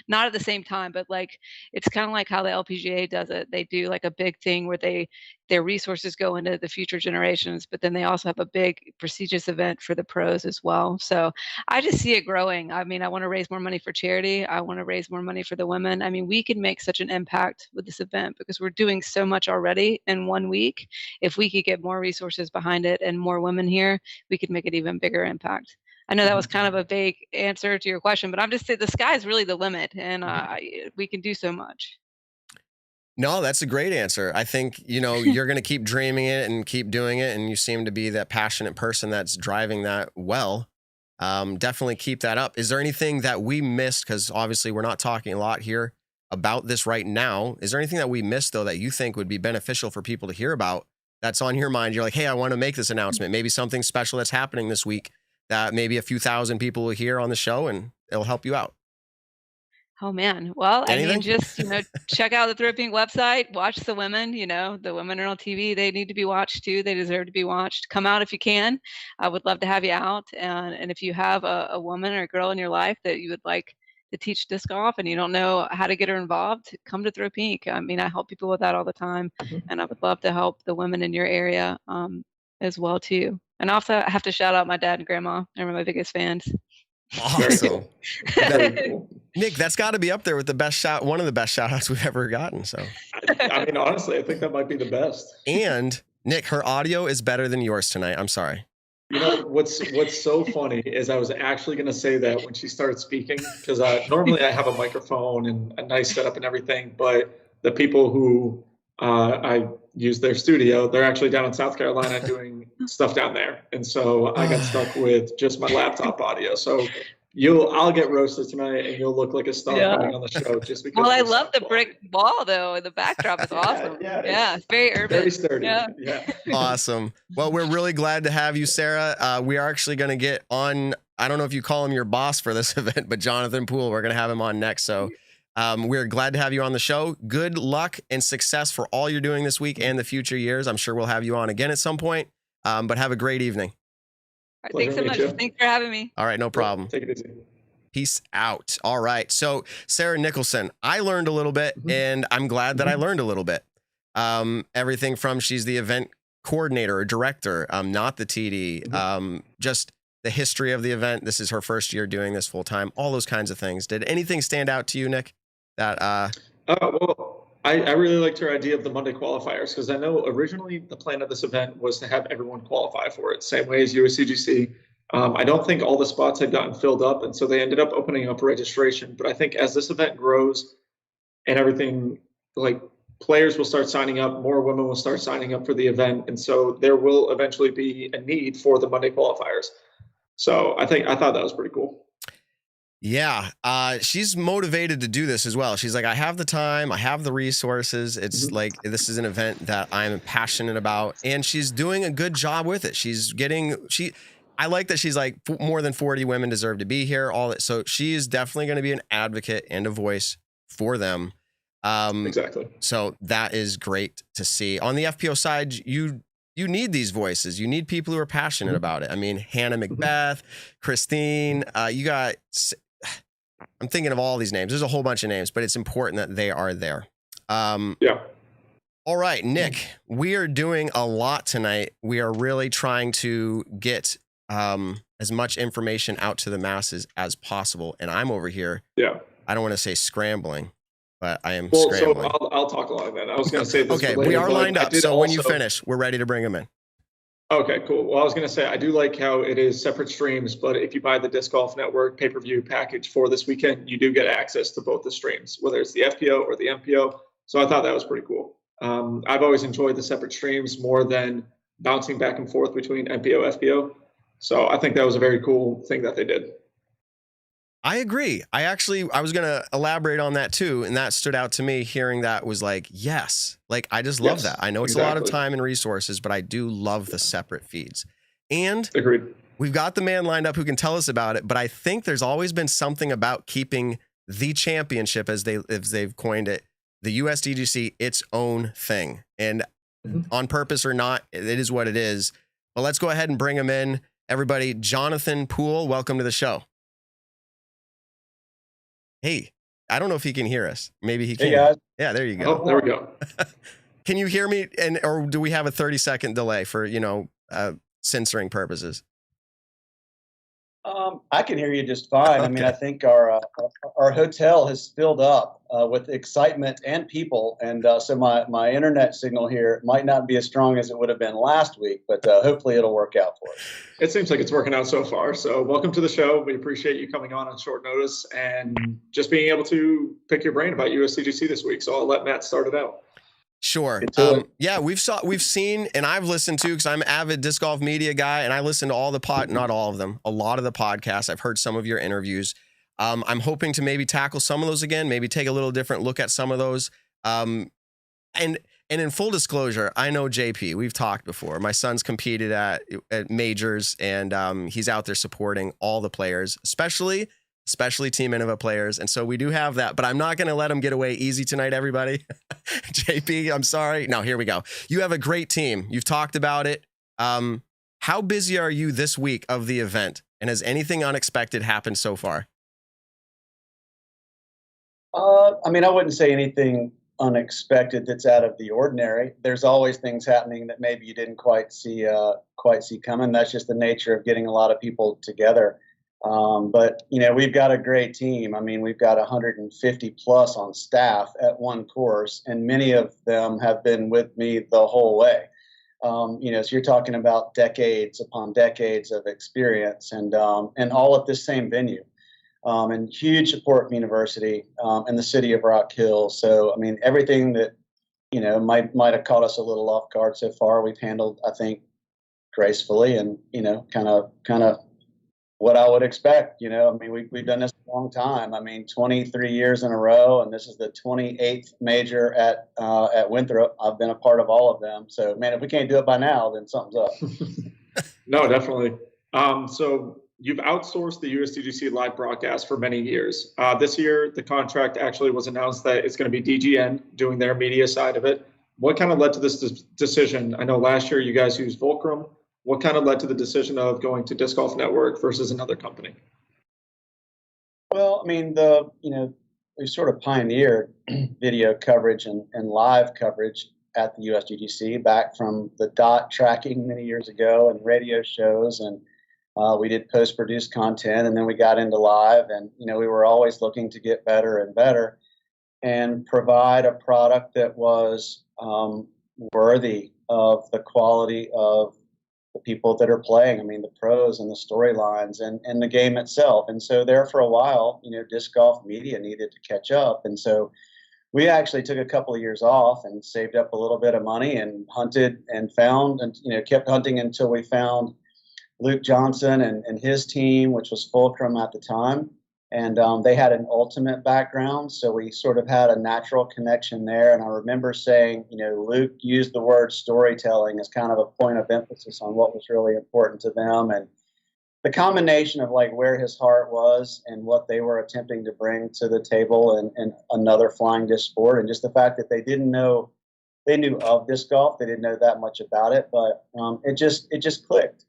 not at the same time, but like, it's kind of like how the LPGA does it. They do like a big thing where their resources go into the future generations, but then they also have a big prestigious event for the pros as well. So I just see it growing. I mean, I want to raise more money for charity. I want to raise more money for the women. I mean, we can make such an impact with this event because we're doing so much already in 1 week. If we could get more resources behind it and more women here, we could make an even bigger impact. I know that was kind of a vague answer to your question, but I'm just saying the sky is really the limit, and we can do so much. No, that's a great answer. I think, you're going to keep dreaming it and keep doing it. And you seem to be that passionate person that's driving that well. Definitely keep that up. Is there anything that we missed? Because obviously we're not talking a lot here about this right now. Is there anything that we missed, though, that you think would be beneficial for people to hear about that's on your mind. You're like, hey, I want to make this announcement. Maybe something special that's happening this week that maybe a few thousand people will hear on the show, and it'll help you out. Oh man. Well, I Anything? mean, just, check out the Thrift Pink website, watch the women, the women are on TV. They need to be watched too. They deserve to be watched. Come out if you can. I would love to have you out. And if you have a woman or a girl in your life that you would like to teach disc golf and you don't know how to get her involved, come to Thrift Pink. I mean, I help people with that all the time, and I would love to help the women in your area as well too. And also I have to shout out my dad and grandma. They're my biggest fans. Awesome. Very cool. Nick, that's got to be up there with one of the best shout outs we've ever gotten. So, I mean, honestly, I think that might be the best. And Nick, her audio is better than yours tonight. I'm sorry. What's so funny is I was actually going to say that when she started speaking, because normally I have a microphone and a nice setup and everything, but the people who I use their studio, they're actually down in South Carolina doing stuff down there. And so I got stuck with just my laptop audio. So I'll get roasted tonight and you'll look like a star coming on the show just because. Well, I love the brick wall though. The backdrop is awesome. Yeah, it's very urban. Very sturdy. Yeah. Awesome. Well, we're really glad to have you, Sara. We are actually going to get on, I don't know if you call him your boss for this event, but Jonathan Poole, we're going to have him on next. So we're glad to have you on the show. Good luck and success for all you're doing this week and the future years. I'm sure we'll have you on again at some point, but have a great evening. All right, thanks so much. Thanks for having me. All right, no problem. Take it easy. Peace out. All right. So Sara Nicholson, I learned a little bit and I'm glad that I learned a little bit. Everything from she's the event coordinator or director, not the TD, just the history of the event. This is her first year doing this full time, all those kinds of things. Did anything stand out to you, Nick? Well, I really liked her idea of the Monday qualifiers because I know originally the plan of this event was to have everyone qualify for it, same way as USDGC. I don't think all the spots had gotten filled up, and so they ended up opening up registration. But I think as this event grows and everything, like players will start signing up, more women will start signing up for the event, and so there will eventually be a need for the Monday qualifiers. So I thought that was pretty cool. Yeah, she's motivated to do this as well. She's like, I have the time, I have the resources. It's like, this is an event that I'm passionate about, and she's doing a good job with it. I like that she's like, more than 40 women deserve to be here. All that, so she is definitely going to be an advocate and a voice for them. Exactly. So that is great to see. On the FPO side, you need these voices. You need people who are passionate about it. I mean, Hannah Macbeth, Christine, I'm thinking of all these names. There's a whole bunch of names, but it's important that they are there. Yeah. All right, Nick, we are doing a lot tonight. We are really trying to get as much information out to the masses as possible. And I'm over here. Yeah. I don't want to say scrambling, but I am scrambling. So I'll talk along that. I was going to say this. Okay, we are lined up. So when you finish, we're ready to bring them in. Okay, cool. Well, I was going to say, I do like how it is separate streams, but if you buy the Disc Golf Network pay-per-view package for this weekend, you do get access to both the streams, whether it's the FPO or the MPO. So I thought that was pretty cool. I've always enjoyed the separate streams more than bouncing back and forth between MPO, FPO. So I think that was a very cool thing that they did. I agree. I was going to elaborate on that too. And that stood out to me. Hearing that was like, yes, like I just love that. I know it's a lot of time and resources, but I do love the separate feeds. And agreed. We've got the man lined up who can tell us about it. But I think there's always been something about keeping the championship, as they've coined it, the USDGC, its own thing. And on purpose or not, it is what it is. But let's go ahead and bring him in. Everybody, Jonathan Poole, welcome to the show. Hey, I don't know if he can hear us. Maybe he can. Hey guys. Yeah, there you go. Oh, there we go. Can you hear me? Or do we have a 30-second delay for, censoring purposes? I can hear you just fine. Okay. I mean, I think our hotel has filled up with excitement and people, and so my internet signal here might not be as strong as it would have been last week, but hopefully it'll work out for us. It seems like it's working out so far. So welcome to the show. We appreciate you coming on short notice and just being able to pick your brain about USDGC this week. So I'll let Matt start it out. Sure. Yeah, we've seen, and I've listened to, because I'm an avid disc golf media guy, and I listen to all the not all of them, a lot of the podcasts. I've heard some of your interviews. I'm hoping to maybe tackle some of those again, maybe take a little different look at some of those. And And in full disclosure, I know JP. We've talked before. My son's competed at majors, and he's out there supporting all the players, especially Team Innova players. And so we do have that, but I'm not going to let him get away easy tonight, everybody. JP, I'm sorry. No, here we go. You have a great team. You've talked about it. How busy are you this week of the event? And has anything unexpected happened so far? I mean, I wouldn't say anything unexpected that's out of the ordinary. There's always things happening that maybe you didn't quite see coming. That's just the nature of getting a lot of people together. But we've got a great team. I mean, we've got 150 plus on staff at one course, and many of them have been with me the whole way. So you're talking about decades upon decades of experience, and all at this same venue. And huge support from university and the city of Rock Hill. So, I mean, everything that, might have caught us a little off guard so far, we've handled, I think, gracefully and, kind of what I would expect. I mean, we've done this a long time. I mean, 23 years in a row, and this is the 28th major at Winthrop. I've been a part of all of them. So, man, if we can't do it by now, then something's up. No, definitely. So you've outsourced the USDGC live broadcast for many years. This year, the contract actually was announced that it's going to be DGN doing their media side of it. What kind of led to this decision? I know last year you guys used Fulcrum. What kind of led to the decision of going to Disc Golf Network versus another company? Well, I mean, we sort of pioneered video coverage and live coverage at the USDGC back from the dot tracking many years ago and radio shows, and we did post-produced content, and then we got into live, and we were always looking to get better and better and provide a product that was worthy of the quality of the people that are playing. I mean, the pros and the storylines and the game itself. And so there for a while, disc golf media needed to catch up. And so we actually took a couple of years off and saved up a little bit of money and hunted and found and, kept hunting until we found Luke Johnson and his team, which was Fulcrum at the time. And they had an ultimate background, so we sort of had a natural connection there. And I remember saying, Luke used the word storytelling as kind of a point of emphasis on what was really important to them. And the combination of like where his heart was and what they were attempting to bring to the table and another flying disc sport, and just the fact that they knew of disc golf, they didn't know that much about it, but it just clicked.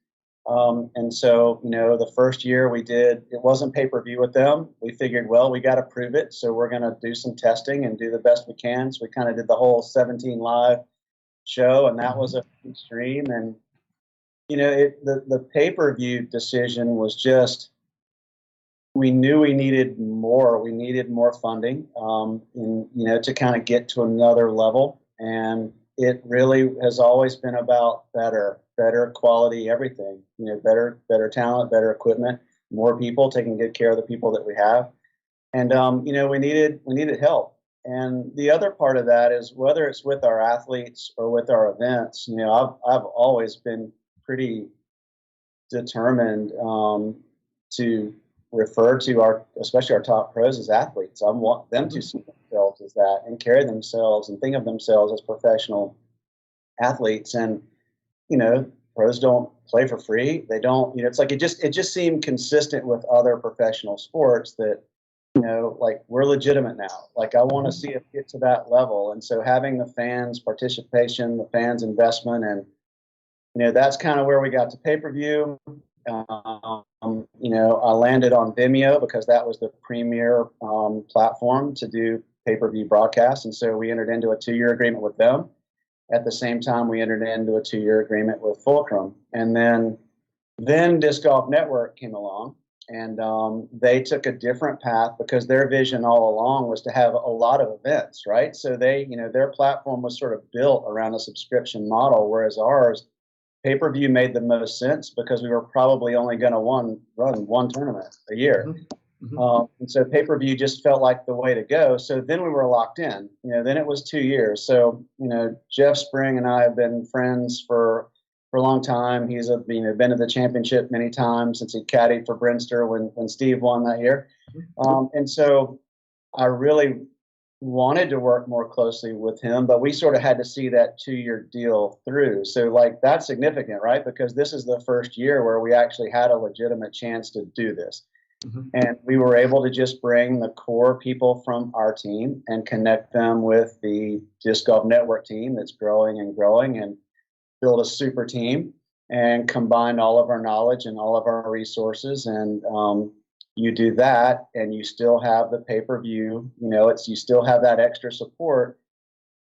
And so, the first year it wasn't pay-per-view with them. We figured, well, we got to prove it. So we're going to do some testing and do the best we can. So we kind of did the whole 17 live show, and that was a stream. And, the pay-per-view decision was just, we knew we needed more. We needed more funding, to kind of get to another level. And it really has always been about better quality, everything, better talent, better equipment, more people, taking good care of the people that we have. And, we needed help. And the other part of that is whether it's with our athletes or with our events, I've always been pretty determined to refer to especially our top pros as athletes. I want them to see themselves as that and carry themselves and think of themselves as professional athletes. And, pros don't play for free. They don't, it's like, it just seemed consistent with other professional sports that, like we're legitimate now. Like I want to see it get to that level. And so having the fans' participation, the fans' investment, and, that's kind of where we got to pay-per-view. I landed on Vimeo because that was the premier platform to do pay-per-view broadcasts. And so we entered into a 2-year agreement with them. At the same time, we entered into a 2-year agreement with Fulcrum. And then Disc Golf Network came along, and they took a different path because their vision all along was to have a lot of events, right? So their platform was sort of built around a subscription model, whereas ours, pay-per-view made the most sense because we were probably only going to run one tournament a year. Mm-hmm. And so pay-per-view just felt like the way to go. So then we were locked in, then it was 2 years. So, Jeff Spring and I have been friends for a long time. He's been to the championship many times since he caddied for Brinster when Steve won that year. And so I really wanted to work more closely with him, but we sort of had to see that 2-year deal through. So like that's significant, right? Because this is the first year where we actually had a legitimate chance to do this. And we were able to just bring the core people from our team and connect them with the Disc Golf Network team that's growing and build a super team and combine all of our knowledge and all of our resources. And you do that and you still have the pay-per-view, you still have that extra support.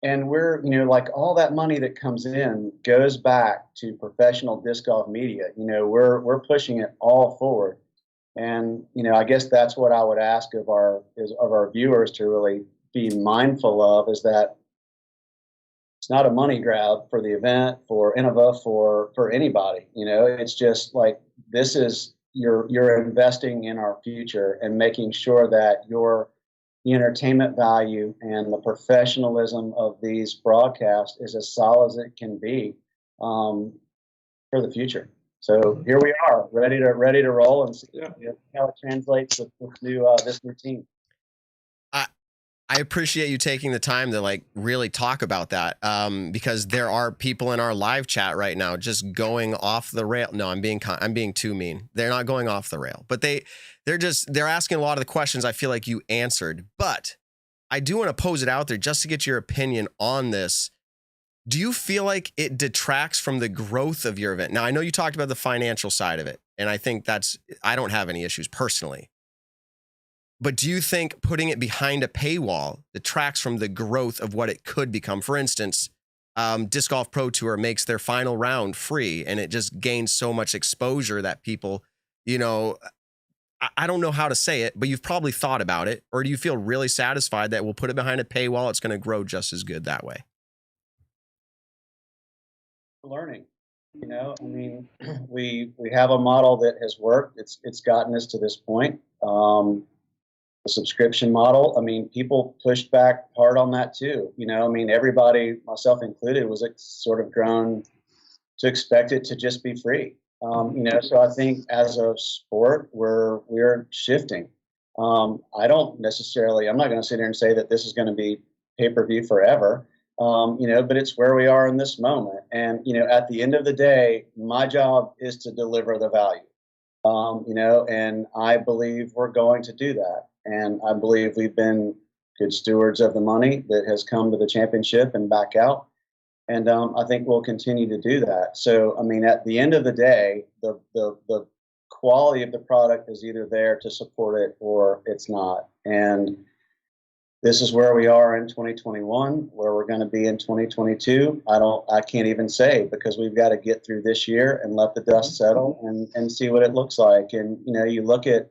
And we're, like all that money that comes in goes back to professional disc golf media. We're pushing it all forward. And, I guess that's what I would ask of our viewers to really be mindful of, is that it's not a money grab for the event, for Innova, for anybody. It's just like, this is, you're investing in our future and making sure that the entertainment value and the professionalism of these broadcasts is as solid as it can be for the future. So here we are, ready to roll and see how it translates with this new team. I appreciate you taking the time to like really talk about that, because there are people in our live chat right now just going off the rail. No, I'm being too mean. They're not going off the rail, but they're asking a lot of the questions I feel like you answered. But I do want to pose it out there just to get your opinion on this. Do you feel like it detracts from the growth of your event? Now, I know you talked about the financial side of it, and I think I don't have any issues personally. But do you think putting it behind a paywall detracts from the growth of what it could become? For instance, Disc Golf Pro Tour makes their final round free, and it just gains so much exposure that people, I don't know how to say it, but you've probably thought about it. Or do you feel really satisfied that we'll put it behind a paywall? It's going to grow just as good that way. Learning, we have a model that has worked. It's gotten us to this point. The subscription model, people pushed back hard on that too. Everybody, myself included, was sort of grown to expect it to just be free. So I think as a sport, we're shifting. I'm not going to sit here and say that this is going to be pay-per-view forever. But it's where we are in this moment. And, at the end of the day, my job is to deliver the value, and I believe we're going to do that. And I believe we've been good stewards of the money that has come to the championship and back out. And I think we'll continue to do that. So, at the end of the day, the quality of the product is either there to support it or it's not. And this is where we are in 2021, where we're going to be in 2022. I can't even say, because we've got to get through this year and let the dust settle and see what it looks like. And, you look at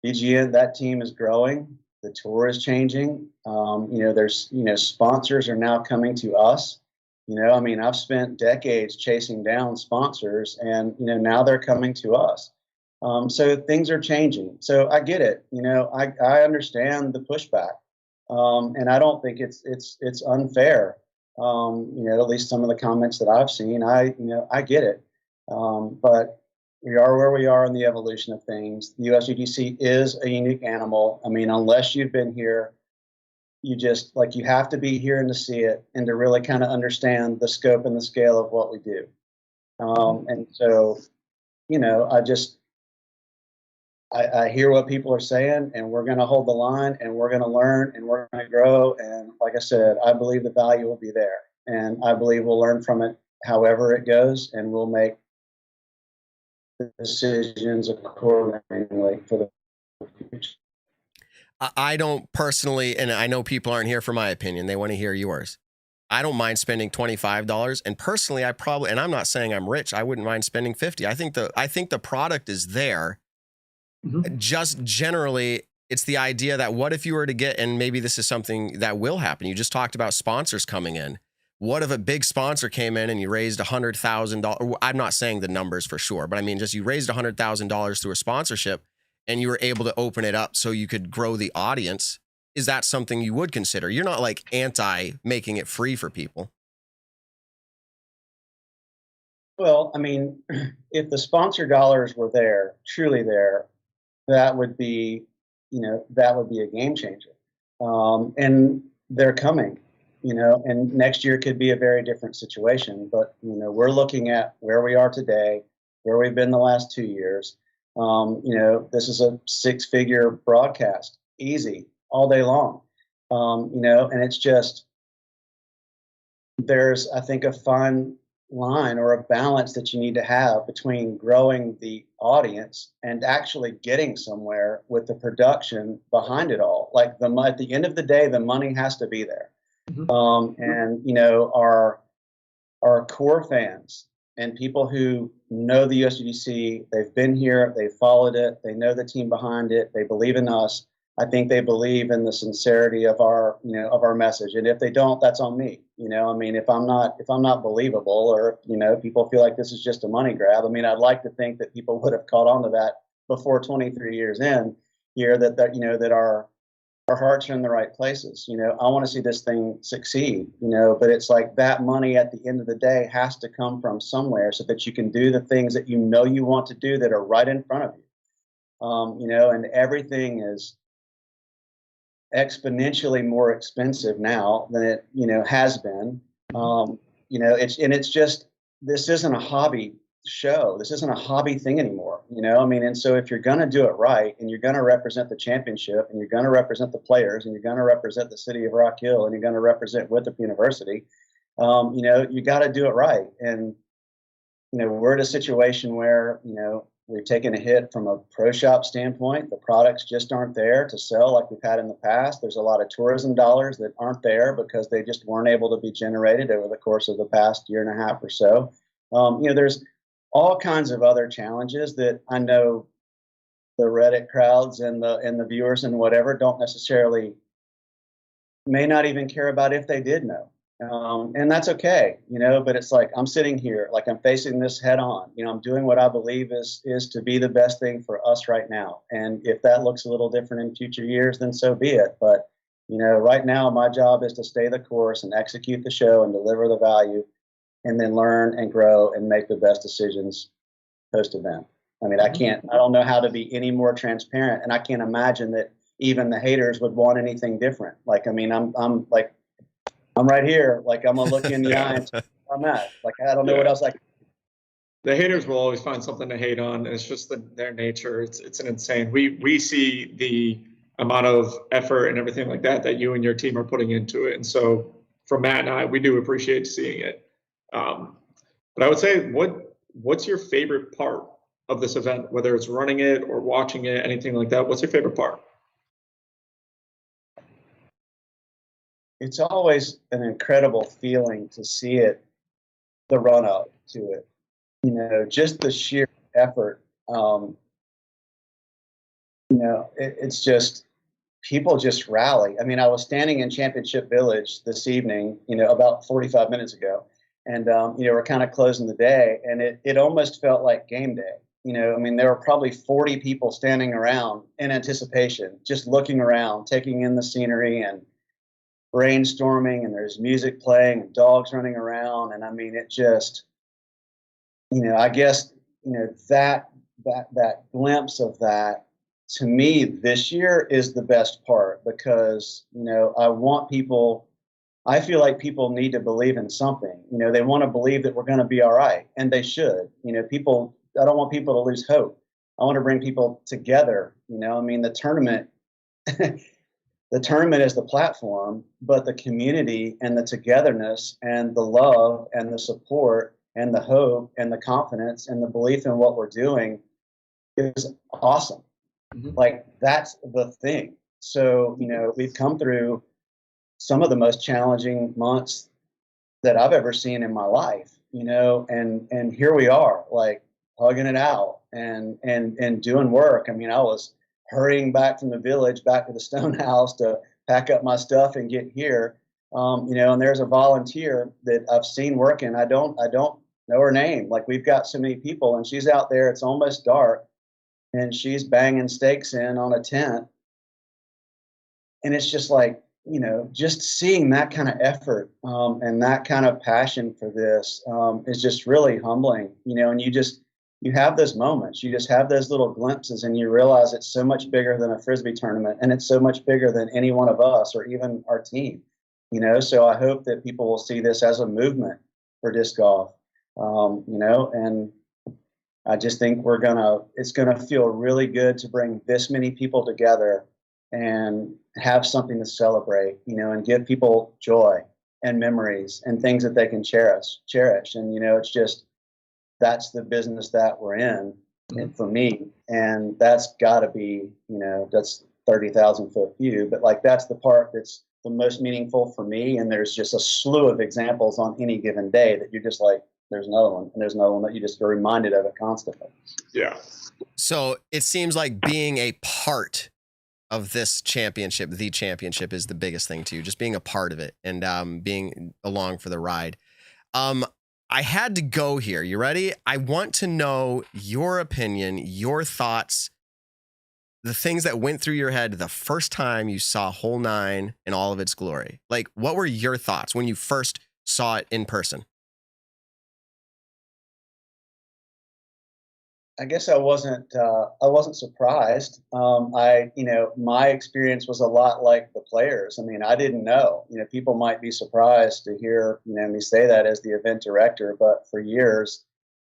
BGN, that team is growing. The tour is changing. There's, sponsors are now coming to us. I've spent decades chasing down sponsors, and, now they're coming to us. So things are changing. So I get it. I understand the pushback, and I don't think it's unfair. At least some of the comments that I've seen, I get it. But we are where we are in the evolution of things. The USDGC is a unique animal. Unless you've been here, you have to be here and to see it and to really kind of understand the scope and the scale of what we do. And so, I hear what people are saying, and we're going to hold the line, and we're going to learn, and we're going to grow. And like I said, I believe the value will be there, and I believe we'll learn from it however it goes, and we'll make decisions accordingly for the future. I don't personally, and I know people aren't here for my opinion. They want to hear yours. I don't mind spending $25, and personally, and I'm not saying I'm rich, I wouldn't mind spending $50. I think the product is there. Mm-hmm. Just generally, it's the idea that what if you were to get, and maybe this is something that will happen. You just talked about sponsors coming in. What if a big sponsor came in and you raised $100,000? I'm not saying the numbers for sure, but just you raised $100,000 through a sponsorship and you were able to open it up so you could grow the audience. Is that something you would consider? You're not like anti making it free for people. Well, if the sponsor dollars were there, truly there, that would be a game changer. and they're coming, and next year could be a very different situation. But, we're looking at where we are today, where we've been the last 2 years. This is a 6-figure broadcast, easy, all day long. And it's just, there's, I think, a fine line or a balance that you need to have between growing the audience and actually getting somewhere with the production behind it all. Like at the end of the day, the money has to be there. And our core fans and people who know the USDGC, they've been here, they've followed it, they know the team behind it, they believe in us. I think they believe in the sincerity of our message. And if they don't, that's on me. If I'm not believable, or, people feel like this is just a money grab. I'd like to think that people would have caught on to that before 23 years in here, that our hearts are in the right places. I want to see this thing succeed, but it's like that money at the end of the day has to come from somewhere so that you can do the things that you want to do that are right in front of you. And everything is exponentially more expensive now than it has been. It's just, this isn't a hobby show, this isn't a hobby thing anymore, and so if you're going to do it right, and you're going to represent the championship, and you're going to represent the players, and you're going to represent the city of Rock Hill, and you're going to represent Winthrop University, you got to do it right. And we're in a situation where we've taken a hit from a pro shop standpoint. The products just aren't there to sell like we've had in the past. There's a lot of tourism dollars that aren't there because they just weren't able to be generated over the course of the past year and a half or so. There's all kinds of other challenges that I know the Reddit crowds and the viewers and whatever may not even care about if they did know. And that's okay, but it's like, I'm sitting here, like I'm facing this head on, I'm doing what I believe is to be the best thing for us right now. And if that looks a little different in future years, then so be it. But, right now my job is to stay the course and execute the show and deliver the value, and then learn and grow and make the best decisions post event. I don't know how to be any more transparent, and I can't imagine that even the haters would want anything different. I'm right here. Like, I'm gonna look you in the eye and tell you where I'm at. Like, I don't know what else The haters will always find something to hate on. And it's just their nature. It's an insane. We see the amount of effort and everything like that you and your team are putting into it. And so from Matt and I, we do appreciate seeing it. But I would say, what's your favorite part of this event, whether it's running it or watching it, anything like that? What's your favorite part? It's always an incredible feeling to see it, the run up to it, just the sheer effort. It's just, people just rally. I was standing in Championship Village this evening, about 45 minutes ago, and, we're kind of closing the day, and it almost felt like game day. There were probably 40 people standing around in anticipation, just looking around, taking in the scenery and brainstorming, and there's music playing and dogs running around. And it just, I guess, that glimpse of that, to me, this year is the best part, because, I feel like people need to believe in something. They want to believe that we're going to be all right, and they should. I don't want people to lose hope. I want to bring people together. The tournament, the tournament is the platform, but the community and the togetherness and the love and the support and the hope and the confidence and the belief in what we're doing is awesome. Like, that's the thing. So, we've come through some of the most challenging months that I've ever seen in my life, and here we are, like, hugging it out and doing work. I was hurrying back from the village back to the Stone House to pack up my stuff and get here. And there's a volunteer that I've seen working. I don't know her name. Like, we've got so many people, and she's out there. It's almost dark, and she's banging stakes in on a tent. And it's just like, just seeing that kind of effort and that kind of passion for this is just really humbling, and you have those moments. You just have those little glimpses, and you realize it's so much bigger than a Frisbee tournament, and it's so much bigger than any one of us or even our team. So I hope that people will see this as a movement for disc golf. And I just think it's gonna feel really good to bring this many people together and have something to celebrate, and give people joy and memories and things that they can cherish. And, it's just, that's the business that we're in, and for me. And that's gotta be, that's 30,000 foot view, but like, that's the part that's the most meaningful for me. And there's just a slew of examples on any given day that you're just like, there's another one, and there's another one that you just are reminded of it constantly. Yeah. So it seems like being a part of this championship, the championship, is the biggest thing to you, just being a part of it and being along for the ride. I had to go here. You ready? I want to know your opinion, your thoughts, the things that went through your head the first time you saw Hole 9 in all of its glory. Like, what were your thoughts when you first saw it in person? I guess I wasn't surprised. My experience was a lot like the players. I mean, I didn't know. People might be surprised to hear me say that as the event director, but for years,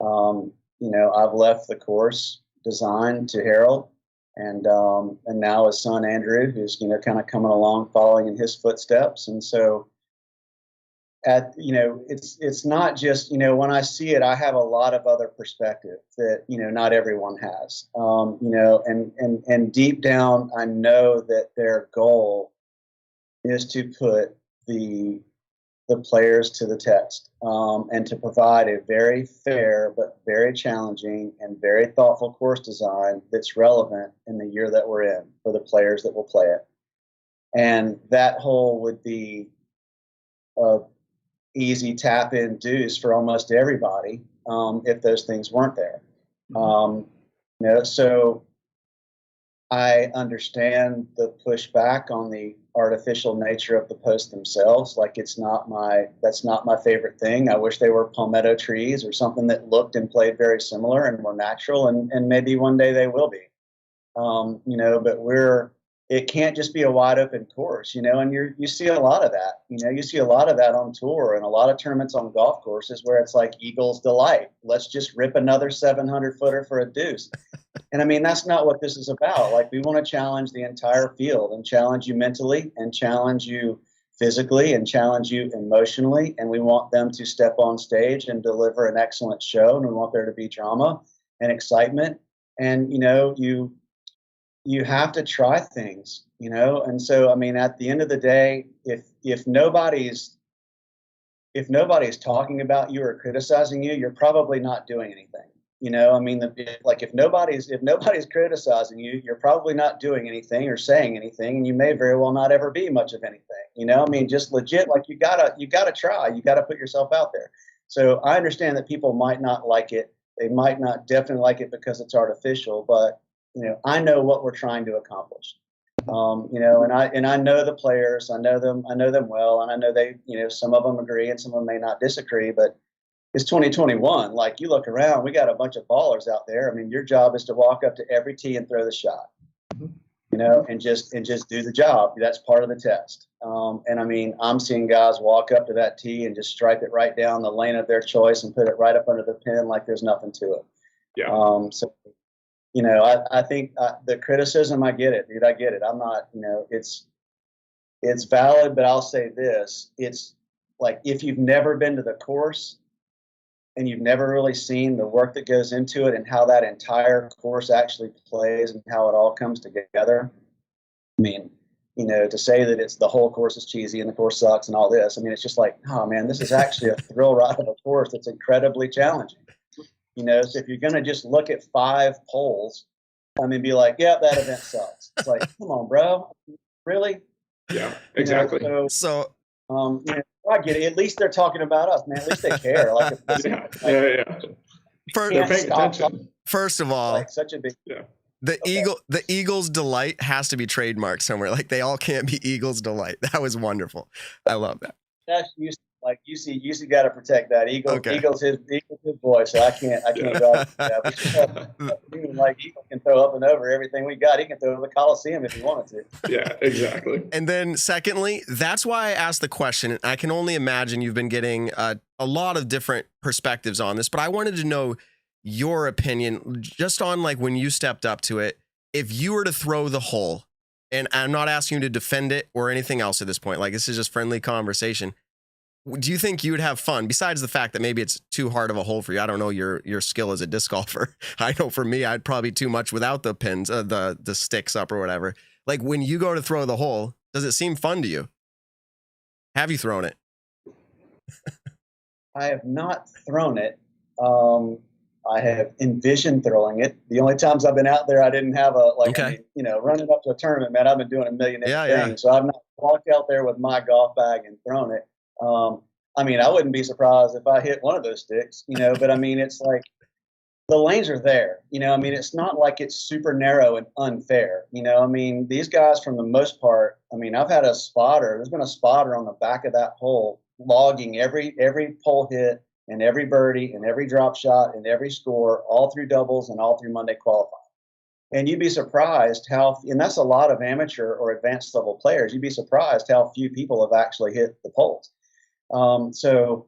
I've left the course design to Harold, and now his son Andrew, who's kind of coming along, following in his footsteps, and so. It's not just, when I see it, I have a lot of other perspective that, not everyone has, and deep down, I know that their goal is to put the players to the test, and to provide a very fair, but very challenging and very thoughtful course design that's relevant in the year that we're in for the players that will play it. And that hole would be easy tap in deuce for almost everybody, if those things weren't there. So I understand the pushback on the artificial nature of the posts themselves. Like, that's not my favorite thing. I wish they were palmetto trees or something that looked and played very similar and were natural, and maybe one day they will be. But it can't just be a wide open course, and you see a lot of that. You see a lot of that on tour and a lot of tournaments on golf courses where it's like Eagles delight. Let's just rip another 700 footer for a deuce. And I mean, that's not what this is about. Like, we want to challenge the entire field and challenge you mentally and challenge you physically and challenge you emotionally. And we want them to step on stage and deliver an excellent show. And we want there to be drama and excitement. And, you have to try things, and so, I mean, at the end of the day, if nobody's talking about you or criticizing you, you're probably not doing anything. I mean, if nobody's criticizing you, you're probably not doing anything or saying anything, and you may very well not ever be much of anything. I mean, just legit, like, you gotta try, you gotta put yourself out there. So I understand that people might not like it. They might not definitely like it because it's artificial, but I know what we're trying to accomplish, and I know the players, I know them well. And I know they, some of them agree and some of them may not disagree, but it's 2021. Like, you look around, we got a bunch of ballers out there. I mean, your job is to walk up to every tee and throw the shot, and just do the job. That's part of the test. And I mean, I'm seeing guys walk up to that tee and just stripe it right down the lane of their choice and put it right up under the pin like there's nothing to it. Yeah. So, I think the criticism, I get it, dude. I get it. I'm not, it's valid, but I'll say this. It's like, if you've never been to the course and you've never really seen the work that goes into it and how that entire course actually plays and how it all comes together, I mean, to say that it's the whole course is cheesy and the course sucks and all this, I mean, it's just like, oh man, this is actually a thrill ride of a course that's incredibly challenging. So if you're going to just look at 5 polls, I mean, be like, yeah, that event sucks. It's like, come on, bro. Really? Yeah, exactly. So I get it. At least they're talking about us, man. At least they care. Like, Yeah. They're paying attention. First of all, like, such a big. Yeah. The Eagles delight has to be trademarked somewhere. Like, they all can't be Eagles delight. That was wonderful. I love that. That's used Like UC got to protect that. Eagle's his boy, so I can't go out that. Like Eagle can throw up and over everything we got. He can throw to the Coliseum if he wanted to. Yeah, exactly. And then secondly, that's why I asked the question. I can only imagine you've been getting a lot of different perspectives on this, but I wanted to know your opinion just on like when you stepped up to it. If you were to throw the hole, and I'm not asking you to defend it or anything else at this point, like this is just friendly conversation. Do you think you would have fun besides the fact that maybe it's too hard of a hole for you? I don't know your skill as a disc golfer. I know for me, I'd probably too much without the pins, the sticks up or whatever. Like when you go to throw the hole, does it seem fun to you? Have you thrown it? I have not thrown it. I have envisioned throwing it. The only times I've been out there, I didn't have running up to a tournament, man, I've been doing a million different things. So I've not walked out there with my golf bag and thrown it. I mean, I wouldn't be surprised if I hit one of those sticks, but I mean, it's like the lanes are there, I mean, it's not like it's super narrow and unfair, I mean, these guys for the most part, I mean, I've had there's been a spotter on the back of that hole logging every pole hit and every birdie and every drop shot and every score all through doubles and all through Monday qualifying. And you'd be surprised and that's a lot of amateur or advanced level players, you'd be surprised how few people have actually hit the poles. So,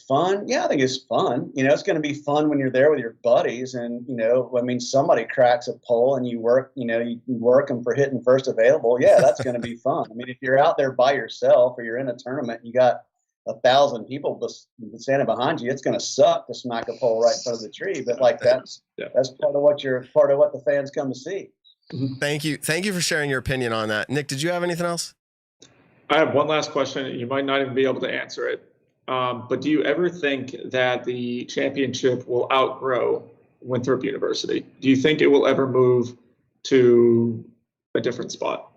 fun. Yeah, I think it's fun. It's going to be fun when you're there with your buddies and, I mean, somebody cracks a pole and you work them for hitting first available. Yeah, that's going to be fun. I mean, if you're out there by yourself or you're in a tournament, you got 1,000 people standing behind you, it's going to suck to smack a pole right in front of the tree. But like, that's part of what the fans come to see. Thank you. Thank you for sharing your opinion on that. Nick, did you have anything else? I have one last question. You might not even be able to answer it. But do you ever think that the championship will outgrow Winthrop University? Do you think it will ever move to a different spot?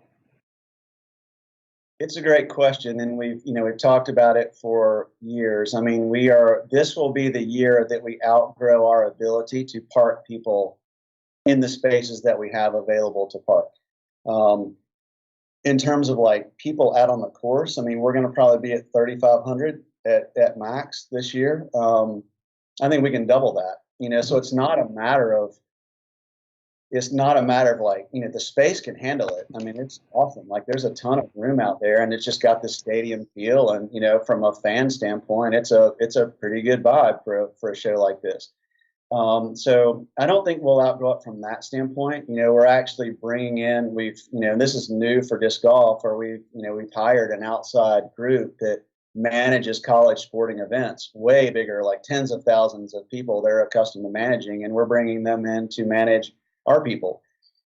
It's a great question, and we've talked about it for years. I mean, this will be the year that we outgrow our ability to park people in the spaces that we have available to park. In terms of like people out on the course, I mean, we're going to probably be at 3,500 at max this year. I think we can double that, so it's not a matter of like, the space can handle it. I mean, it's awesome. Like there's a ton of room out there and it's just got this stadium feel. And, from a fan standpoint, it's a pretty good vibe for a show like this. So I don't think we'll outgrow it from that standpoint. We're actually bringing in, this is new for disc golf, or we've hired an outside group that manages college sporting events, way bigger, like tens of thousands of people they're accustomed to managing. And we're bringing them in to manage our people.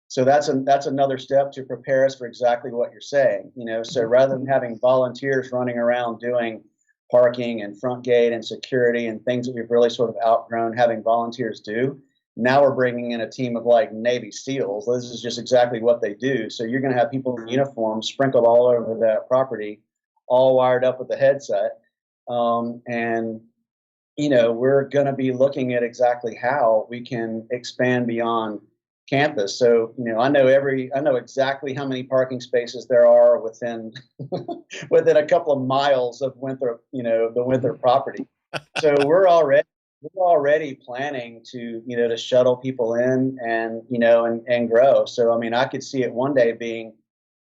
So that's another step to prepare us for exactly what you're saying. So rather than having volunteers running around doing parking and front gate and security and things that we've really sort of outgrown having volunteers do, now we're bringing in a team of like Navy SEALs. This is just exactly what they do. So you're going to have people in uniforms sprinkled all over that property, all wired up with a headset. And we're going to be looking at exactly how we can expand beyond campus. So, I know exactly how many parking spaces there are within a couple of miles of Winthrop, the Winthrop property. So we're already planning to, to shuttle people in and, and grow. So, I mean, I could see it one day being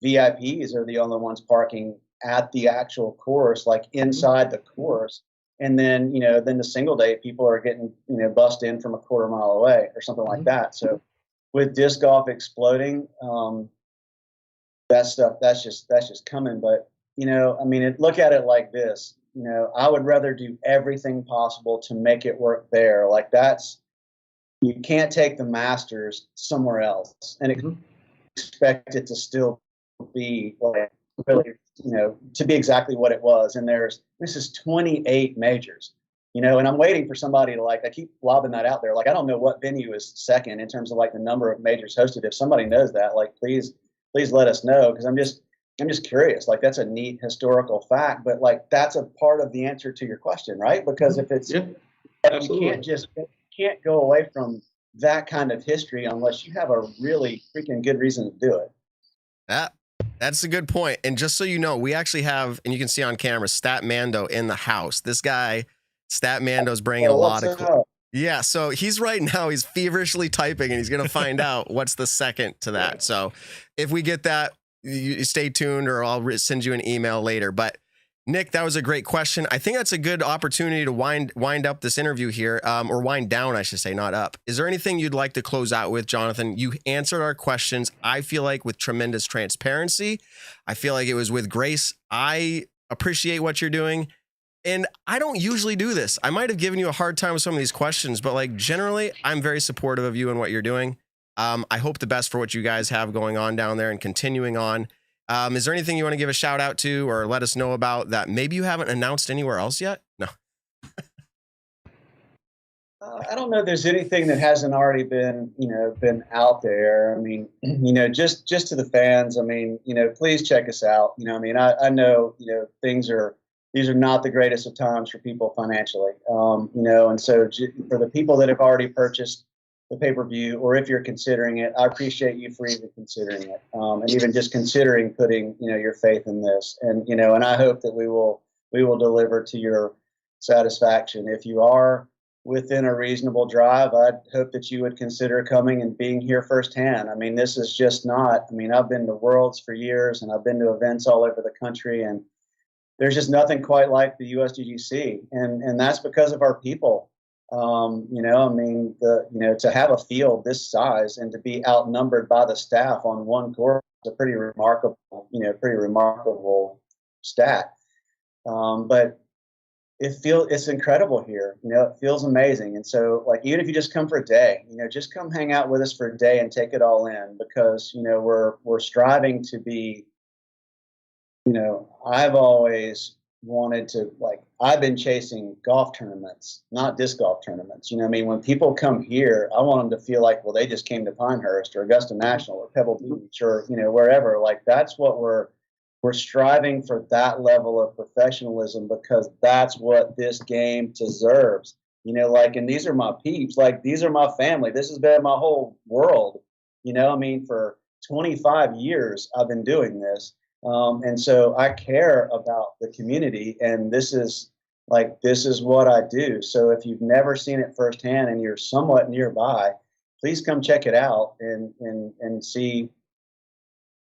VIPs are the only ones parking at the actual course, like inside the course. And then, then the single day people are getting, bussed in from a quarter mile away or something like that. So with disc golf exploding, that's just coming. But, I mean, look at it like this, I would rather do everything possible to make it work there. Like you can't take the Masters somewhere else and expect it to still be like really, to be exactly what it was. And this is 28 majors. And I'm waiting for somebody to I keep lobbing that out there. Like, I don't know what venue is second in terms of like the number of majors hosted. If somebody knows that, please let us know. Cause I'm just curious. Like, that's a neat historical fact, but that's a part of the answer to your question, right? Because if it's, you can't go away from that kind of history unless you have a really freaking good reason to do it. That's a good point. And just so you know, we actually have, and you can see on camera, Stat Mando in the house. This guy, Stat Mando's bringing a lot of. Yeah, so he's right now, he's feverishly typing, and he's going to find out what's the second to that. So if we get that, you stay tuned, or I'll send you an email later. But Nick, that was a great question. I think that's a good opportunity to wind up this interview here, or wind down, I should say, not up. Is there anything you'd like to close out with, Jonathan? You answered our questions, I feel like, with tremendous transparency. I feel like it was with grace. I appreciate what you're doing. And I don't usually do this. I might have given you a hard time with some of these questions, but like generally, I'm very supportive of you and what you're doing. I hope the best for what you guys have going on down there and continuing on. Is there anything you want to give a shout out to or let us know about that maybe you haven't announced anywhere else yet? No. I don't know if there's anything that hasn't already been out there. I mean, just to the fans, I mean, please check us out. I know, these are not the greatest of times for people financially, and so for the people that have already purchased the pay-per-view, or if you're considering it, I appreciate you for even considering it, and even just considering putting, your faith in this. And, and I hope that we will deliver to your satisfaction. If you are within a reasonable drive, I'd hope that you would consider coming and being here firsthand. I mean, this is just not, I've been to Worlds for years, and I've been to events all over the country, and there's just nothing quite like the USDGC, and that's because of our people. To have a field this size and to be outnumbered by the staff on one course is a pretty remarkable stat. But it's incredible here. It feels amazing. And so, like, even if you just come for a day, just come hang out with us for a day and take it all in, because we're striving to be. I've always wanted to, I've been chasing golf tournaments, not disc golf tournaments. When people come here, I want them to feel like, well, they just came to Pinehurst or Augusta National or Pebble Beach or, wherever. Like, that's what we're striving for, that level of professionalism, because that's what this game deserves. And these are my peeps, these are my family. This has been my whole world. For 25 years, I've been doing this. And so I care about the community, and this is what I do. So if you've never seen it firsthand and you're somewhat nearby, please come check it out and see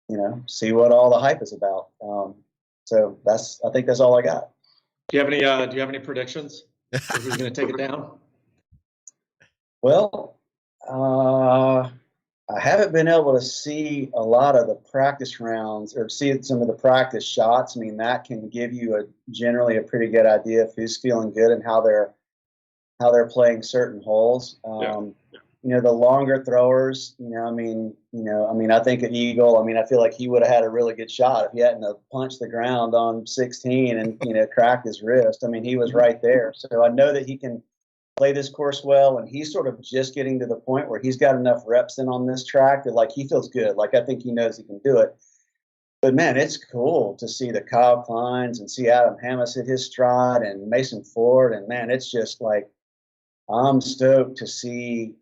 what all the hype is about. So I think that's all I got. Do you have any predictions? Who's going to take it down? Well, I haven't been able to see a lot of the practice rounds or see some of the practice shots. That can give you generally a pretty good idea of who's feeling good and how they're playing certain holes. The longer throwers, I think at Eagle, I feel like he would have had a really good shot if he hadn't have punched the ground on 16 and cracked his wrist. He was right there. So I know that he can play this course well, and he's sort of just getting to the point where he's got enough reps in on this track that he feels good. I think he knows he can do it. But man, it's cool to see the Kyle Kleins and see Adam Hammes hit his stride and Mason Ford, and man, it's just I'm stoked to see.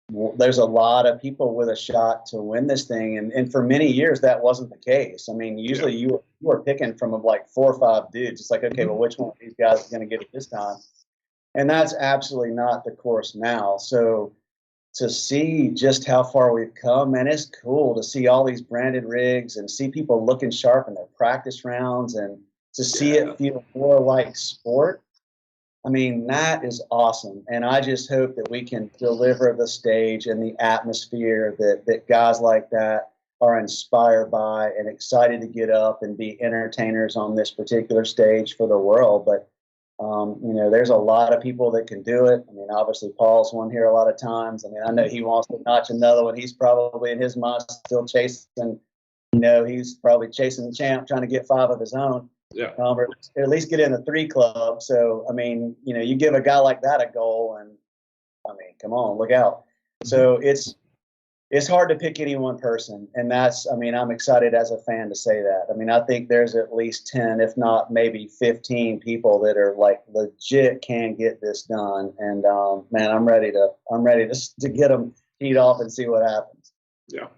There's a lot of people with a shot to win this thing, and for many years that wasn't the case. Usually you were picking from 4 or 5 dudes. It's okay, well, which one of these guys is going to get it this time? And that's absolutely not the course now. So to see just how far we've come, man, it's cool to see all these branded rigs and see people looking sharp in their practice rounds, and to see it feel more like sport. That is awesome. And I just hope that we can deliver the stage and the atmosphere that guys like that are inspired by and excited to get up and be entertainers on this particular stage for the world. But there's a lot of people that can do it. Obviously Paul's won here a lot of times. I know he wants to notch another one. He's probably in his mind still chasing, he's probably chasing the champ, trying to get 5 of his own. Yeah. Or at least get in the 3 club. So, you give a guy like that a goal, and come on, look out. So it's hard to pick any one person. And that's, I'm excited as a fan to say that. I think there's at least 10, if not maybe 15 people that are legit can get this done. And, man, I'm ready to get them teed off and see what happens. Yeah.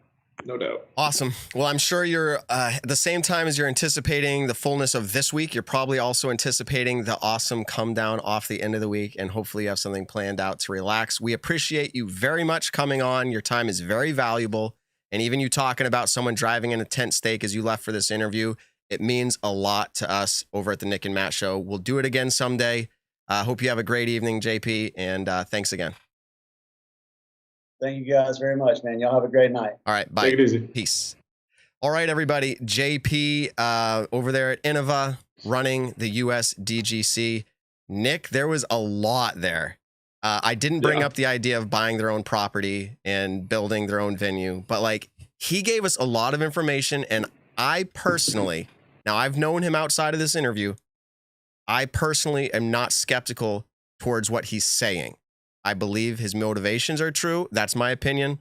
no doubt. Awesome. Well, I'm sure you're at the same time as you're anticipating the fullness of this week, you're probably also anticipating the awesome come down off the end of the week, and hopefully you have something planned out to relax. We appreciate you very much coming on. Your time is very valuable. And even you talking about someone driving in a tent stake as you left for this interview, it means a lot to us over at the Nick and Matt Show. We'll do it again someday. Hope you have a great evening, JP, and thanks again. Thank you guys very much, man. Y'all have a great night. All right, bye. Take it easy. Peace. All right, everybody. JP over there at Innova running the USDGC. Nick, there was a lot there. I didn't bring up the idea of buying their own property and building their own venue, but like he gave us a lot of information. And I personally, now I've known him outside of this interview, I personally am not skeptical towards what he's saying. I believe his motivations are true. That's my opinion.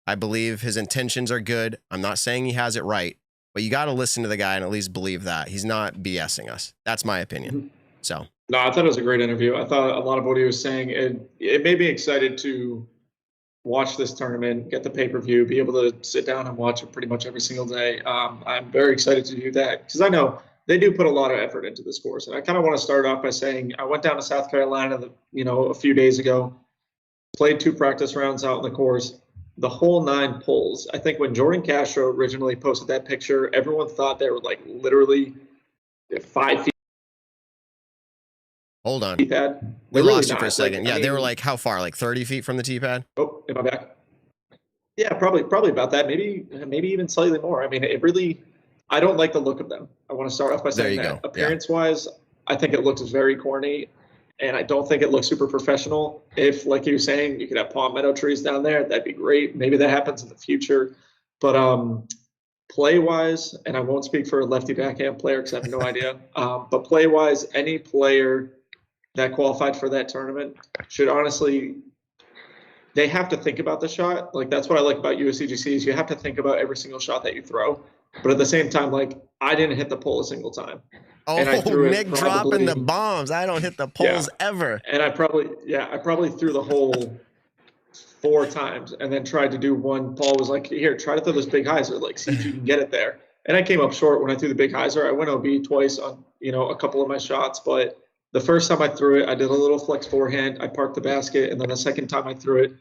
I believe his intentions are good. I'm not saying he has it right, but you got to listen to the guy and at least believe that. He's not BSing us. That's my opinion. So. No, I thought it was a great interview. I thought a lot of what he was saying, it made me excited to watch this tournament, get the pay-per-view, be able to sit down and watch it pretty much every single day. I'm very excited to do that because I know they do put a lot of effort into this course. And I kind of want to start off by saying I went down to South Carolina, a few days ago, played 2 practice rounds out on the course, the whole 9 poles. I think when Jordan Castro originally posted that picture, everyone thought they were like literally 5 feet. Hold on. T-pad. We Really lost you not. for a second. Like, They were like, how far? Like 30 feet from the T-pad? Oh, am I back? Yeah, probably about that. Maybe even slightly more. I mean, I don't like the look of them. I want to start off by saying that. Appearance-wise, I think it looks very corny, and I don't think it looks super professional. If, like you were saying, you could have palmetto trees down there, that'd be great. Maybe that happens in the future. But play-wise, and I won't speak for a lefty backhand player because I have no idea, but play-wise, any player that qualified for that tournament should honestly, they have to think about the shot. Like, that's what I like about USDGC is you have to think about every single shot that you throw. But at the same time, like, I didn't hit the pole a single time. Oh, and I threw Nick dropping the bombs. I don't hit the poles ever. And I probably threw the hole 4 times and then tried to do one. Paul was like, here, try to throw this big hyzer, like, see if you can get it there. And I came up short when I threw the big hyzer. I went OB twice on, a couple of my shots, but the first time I threw it, I did a little flex forehand. I parked the basket, and then the second time I threw it,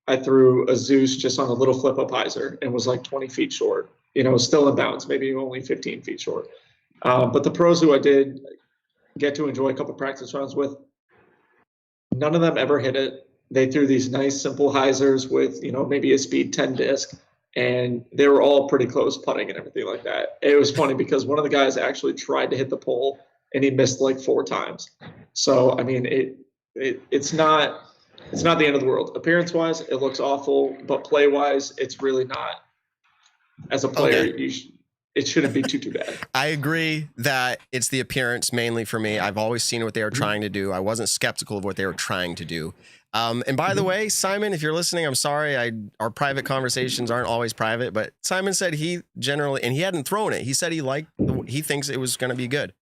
I threw a Zeus just on a little flip up hyzer and was like 20 feet short. Still in bounds, maybe only 15 feet short. But the pros who I did get to enjoy a couple practice rounds with, none of them ever hit it. They threw these nice simple hyzers with maybe a speed 10 disc, and they were all pretty close putting and everything like that. It was funny because one of the guys actually tried to hit the pole and he missed like 4 times. So I mean, it's not the end of the world. Appearance-wise, it looks awful, but play-wise, it's really not. As a player, it shouldn't be too bad. I agree that it's the appearance mainly for me. I've always seen what they were trying to do. I wasn't skeptical of what they were trying to do. And by the way, Simon, if you're listening, I'm sorry. Our private conversations aren't always private, but Simon said he generally, and he hadn't thrown it. He said he thinks it was going to be good.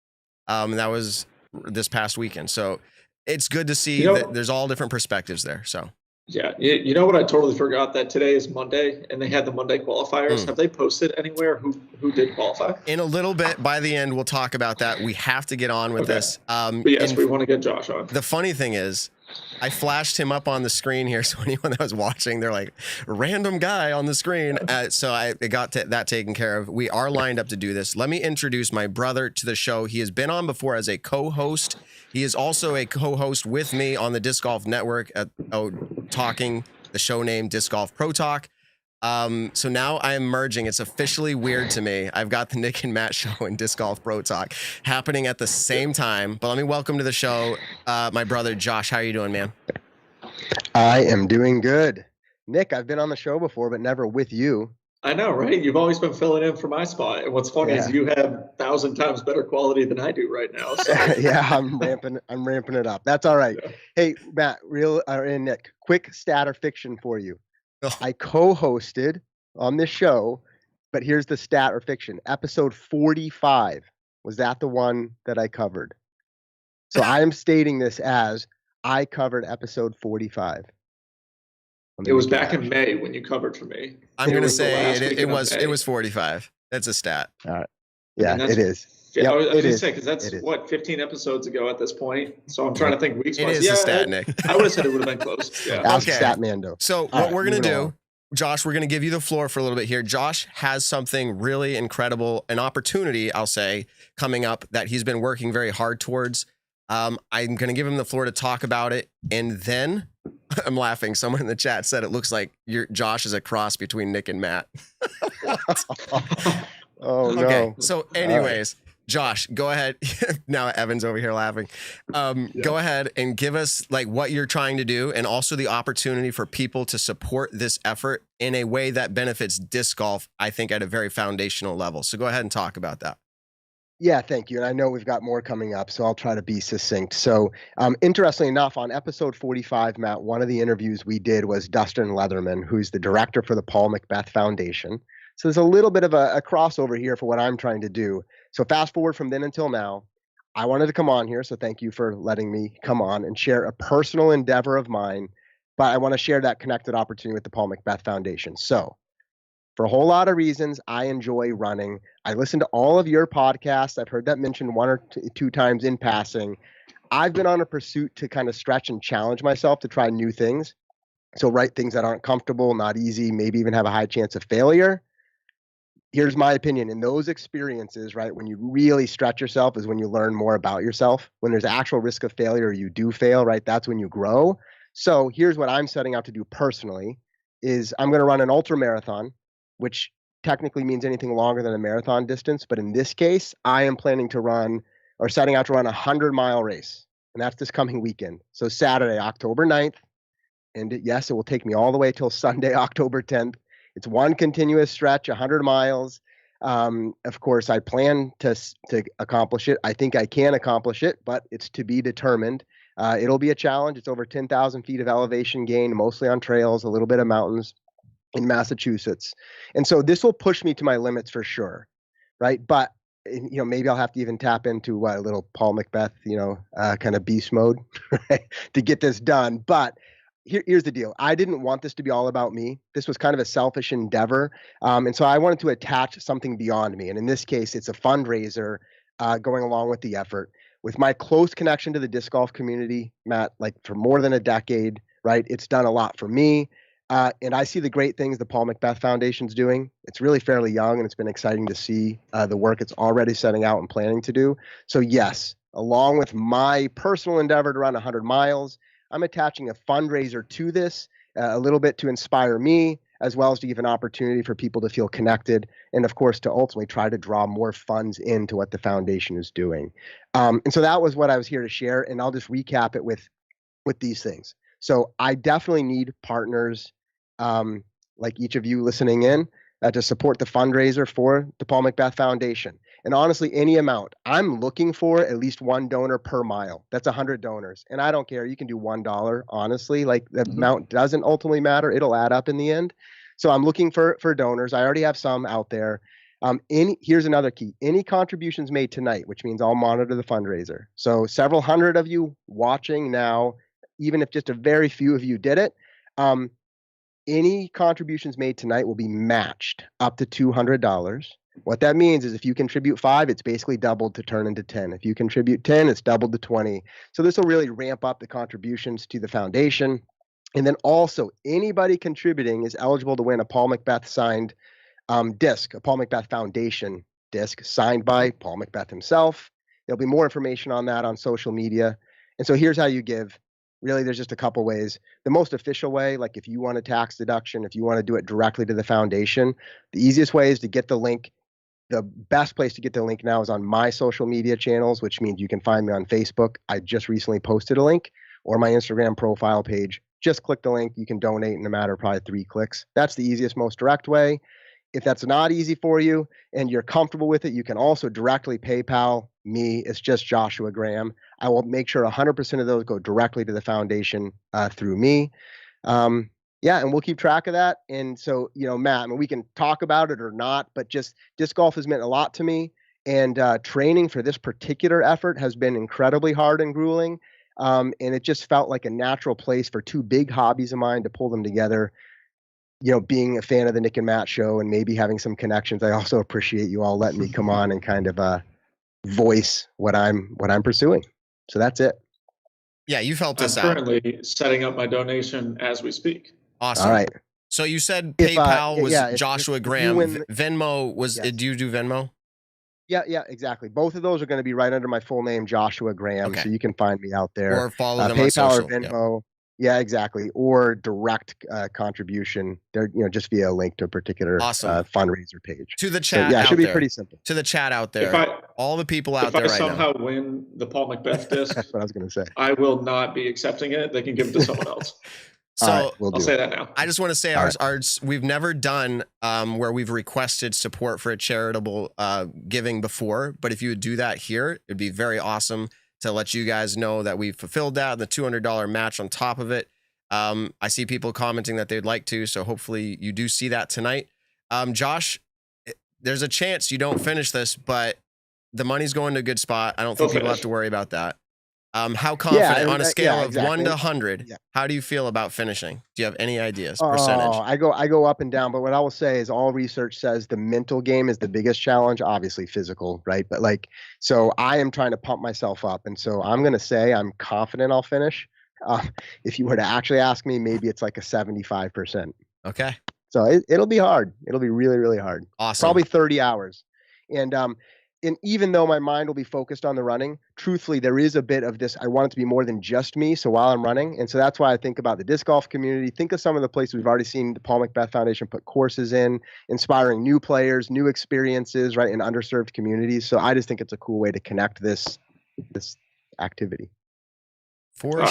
That was this past weekend. So it's good to see that there's all different perspectives there. So. Yeah. You know what? I totally forgot that today is Monday and they had the Monday qualifiers. Have they posted anywhere who did qualify? In a little bit, by the end, we'll talk about that. We have to get on with this. But yes, we want to get Josh on. The funny thing is, I flashed him up on the screen here. So anyone that was watching, they're like, random guy on the screen. So I got that taken care of. We are lined up to do this. Let me introduce my brother to the show. He has been on before as a co-host. He is also a co-host with me on the Disc Golf Network talking the show name Disc Golf Pro Talk. So now I am merging. It's officially weird to me. I've got the Nick and Matt Show and Disc Golf Pro Talk happening at the same time. But let me welcome to the show my brother Josh. How are you doing, man? I am doing good. Nick, I've been on the show before, but never with you. I know, right? You've always been filling in for my spot. And what's funny is you have 1,000 times better quality than I do right now. So. Yeah, I'm ramping it up. That's all right. Yeah. Hey, Matt, and Nick, quick stat or fiction for you. Oh. I co-hosted on this show, but here's the stat or fiction. Episode 45. Was that the one that I covered? So I am stating this as I covered episode 45. It was back in May when you covered for me. I'm going to say it was 45. That's a stat. All right. Yeah, it is. Yeah, I was going to say, because that's what, 15 episodes ago at this point. So I'm trying to think weeks. It is a stat, Nick. I would have said it would have been close. Yeah. Ask Statmando. So what we're going to do, Josh, we're going to give you the floor for a little bit here. Josh has something really incredible, an opportunity, I'll say, coming up that he's been working very hard towards. I'm going to give him the floor to talk about it. And then I'm laughing. Someone in the chat said it looks like Josh is a cross between Nick and Matt. Oh, no. Okay. So anyways, Josh, go ahead. Now Evan's over here laughing. Go ahead and give us like what you're trying to do and also the opportunity for people to support this effort in a way that benefits disc golf, I think, at a very foundational level. So go ahead and talk about that. Yeah, thank you. And I know we've got more coming up, so I'll try to be succinct. So interestingly enough, on episode 45, Matt, one of the interviews we did was Dustin Leatherman, who's the director for the Paul Macbeth Foundation. So there's a little bit of a crossover here for what I'm trying to do. So fast forward from then until now, I wanted to come on here, so thank you for letting me come on and share a personal endeavor of mine, but I want to share that connected opportunity with the Paul Macbeth Foundation. So for a whole lot of reasons, I enjoy running. I listen to all of your podcasts. I've heard that mentioned one or two times in passing. I've been on a pursuit to kind of stretch and challenge myself to try new things. So write things that aren't comfortable, not easy, maybe even have a high chance of failure. Here's my opinion. In those experiences, right, when you really stretch yourself is when you learn more about yourself. When there's actual risk of failure, you do fail, right? That's when you grow. So here's what I'm setting out to do personally is I'm going to run an ultra marathon, which technically means anything longer than a marathon distance. But in this case, I am planning to run or setting out to run a 100-mile race. And that's this coming weekend. So Saturday, October 9th. And yes, it will take me all the way till Sunday, October 10th. It's one continuous stretch, 100 miles. Of course, I plan to accomplish it. I think I can accomplish it, but it's to be determined. It'll be a challenge. It's over 10,000 feet of elevation gain, mostly on trails, a little bit of mountains in Massachusetts. And so this will push me to my limits for sure, right? But maybe I'll have to even tap into a little Paul Macbeth, kind of beast mode right, to get this done. But here's the deal. I didn't want this to be all about me. This was kind of a selfish endeavor. And so I wanted to attach something beyond me. And in this case, it's a fundraiser going along with the effort. With my close connection to the disc golf community, Matt, like for more than a decade, right? It's done a lot for me. And I see the great things the Paul Macbeth Foundation's doing. It's really fairly young, and it's been exciting to see the work it's already setting out and planning to do. So yes, along with my personal endeavor to run 100 miles, I'm attaching a fundraiser to this, a little bit to inspire me, as well as to give an opportunity for people to feel connected, and of course to ultimately try to draw more funds into what the foundation is doing. And so that was what I was here to share, and I'll just recap it with these things. So I definitely need partners like each of you listening in to support the fundraiser for the Paul Macbeth Foundation. And honestly, any amount. I'm looking for at least one donor per mile. That's 100 donors. And I don't care. You can do $1, honestly. Like the amount doesn't ultimately matter. It'll add up in the end. So I'm looking for donors. I already have some out there. Here's another key. Any contributions made tonight, which means I'll monitor the fundraiser. So several hundred of you watching now, even if just a very few of you did it, any contributions made tonight will be matched up to $200. What that means is if you contribute 5, it's basically doubled to turn into 10. If you contribute 10, it's doubled to 20. So this will really ramp up the contributions to the foundation. And then also anybody contributing is eligible to win a Paul Macbeth signed disc, a Paul Macbeth Foundation disc signed by Paul Macbeth himself. There'll be more information on that on social media. And so here's how you give. Really, there's just a couple ways. The most official way, like if you want a tax deduction, if you want to do it directly to the foundation, the easiest way is to get the link. The best place to get the link now is on my social media channels, which means you can find me on Facebook. I just recently posted a link, or my Instagram profile page. Just click the link. You can donate in a matter of probably 3 clicks. That's the easiest, most direct way. If that's not easy for you and you're comfortable with it, you can also directly PayPal me. It's just Joshua Graham. I will make sure 100% of those go directly to the foundation through me. And we'll keep track of that. And so, Matt, I mean, we can talk about it or not, but just disc golf has meant a lot to me. And training for this particular effort has been incredibly hard and grueling. And it just felt like a natural place for two big hobbies of mine to pull them together. You know, being a fan of the Nick and Matt show and maybe having some connections. I also appreciate you all letting me come on and kind of voice what I'm pursuing. So that's it. Yeah, you've helped us I'm out. currently setting up my donation as we speak. Awesome. All right. So you said If, PayPal was yeah, if Joshua you Graham. win- Venmo was. Yes. Do you do Venmo? Yeah, exactly. Both of those are going to be right under my full name, Joshua Graham. Okay. So you can find me out there. Or follow them on PayPal social. or Venmo. Yeah, exactly. Or direct contribution. There, just via a link to a particular Awesome. Fundraiser page. To the chat. So, yeah, it out should be there. pretty simple. To the chat out there. All the people out there If I right somehow now. win the Paul Macbeth disc, That's what I was going to say. I will not be accepting it. They can give it to someone else. So right, I'll say that now. I just want to say ours we've never done where we've requested support for a charitable giving before, but if you would do that here, it'd be very awesome to let you guys know that we've fulfilled that, the $200 match on top of it. I see people commenting that they'd like to, so hopefully you do see that tonight. Josh, there's a chance you don't finish this, but the money's going to a good spot. I don't think people have to worry about that. How confident on a scale of 1 to 100? Yeah. How do you feel about finishing? Do you have any ideas? Percentage? I go up and down, but what I will say is all research says the mental game is the biggest challenge, obviously physical, right? But so I am trying to pump myself up. And so I'm going to say I'm confident I'll finish. If you were to actually ask me, maybe it's like a 75%. Okay. So it'll be hard. It'll be really, really hard. Awesome. Probably 30 hours. And even though my mind will be focused on the running, truthfully, there is a bit of this. I want it to be more than just me. So while I'm running, and so that's why I think about the disc golf community. Think of some of the places we've already seen the Paul Macbeth Foundation put courses in, inspiring new players, new experiences, right, in underserved communities. So I just think it's a cool way to connect this activity. For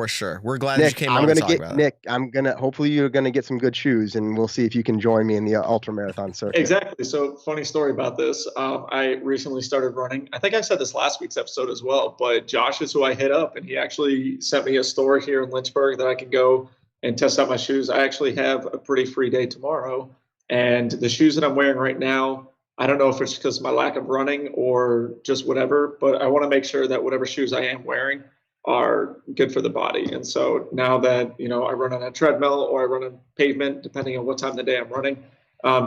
sure. We're glad Nick, you came on to talk about it. Nick, hopefully you're gonna get some good shoes, and we'll see if you can join me in the ultra marathon circuit. Exactly. So funny story about this. I recently started running. I think I said this last week's episode as well, but Josh is who I hit up, and he actually sent me a store here in Lynchburg that I can go and test out my shoes. I actually have a pretty free day tomorrow, and the shoes that I'm wearing right now, I don't know if it's because of my lack of running or just whatever, but I want to make sure that whatever shoes I am wearing are good for the body. And so now that, I run on a treadmill or I run on pavement, depending on what time of the day I'm running,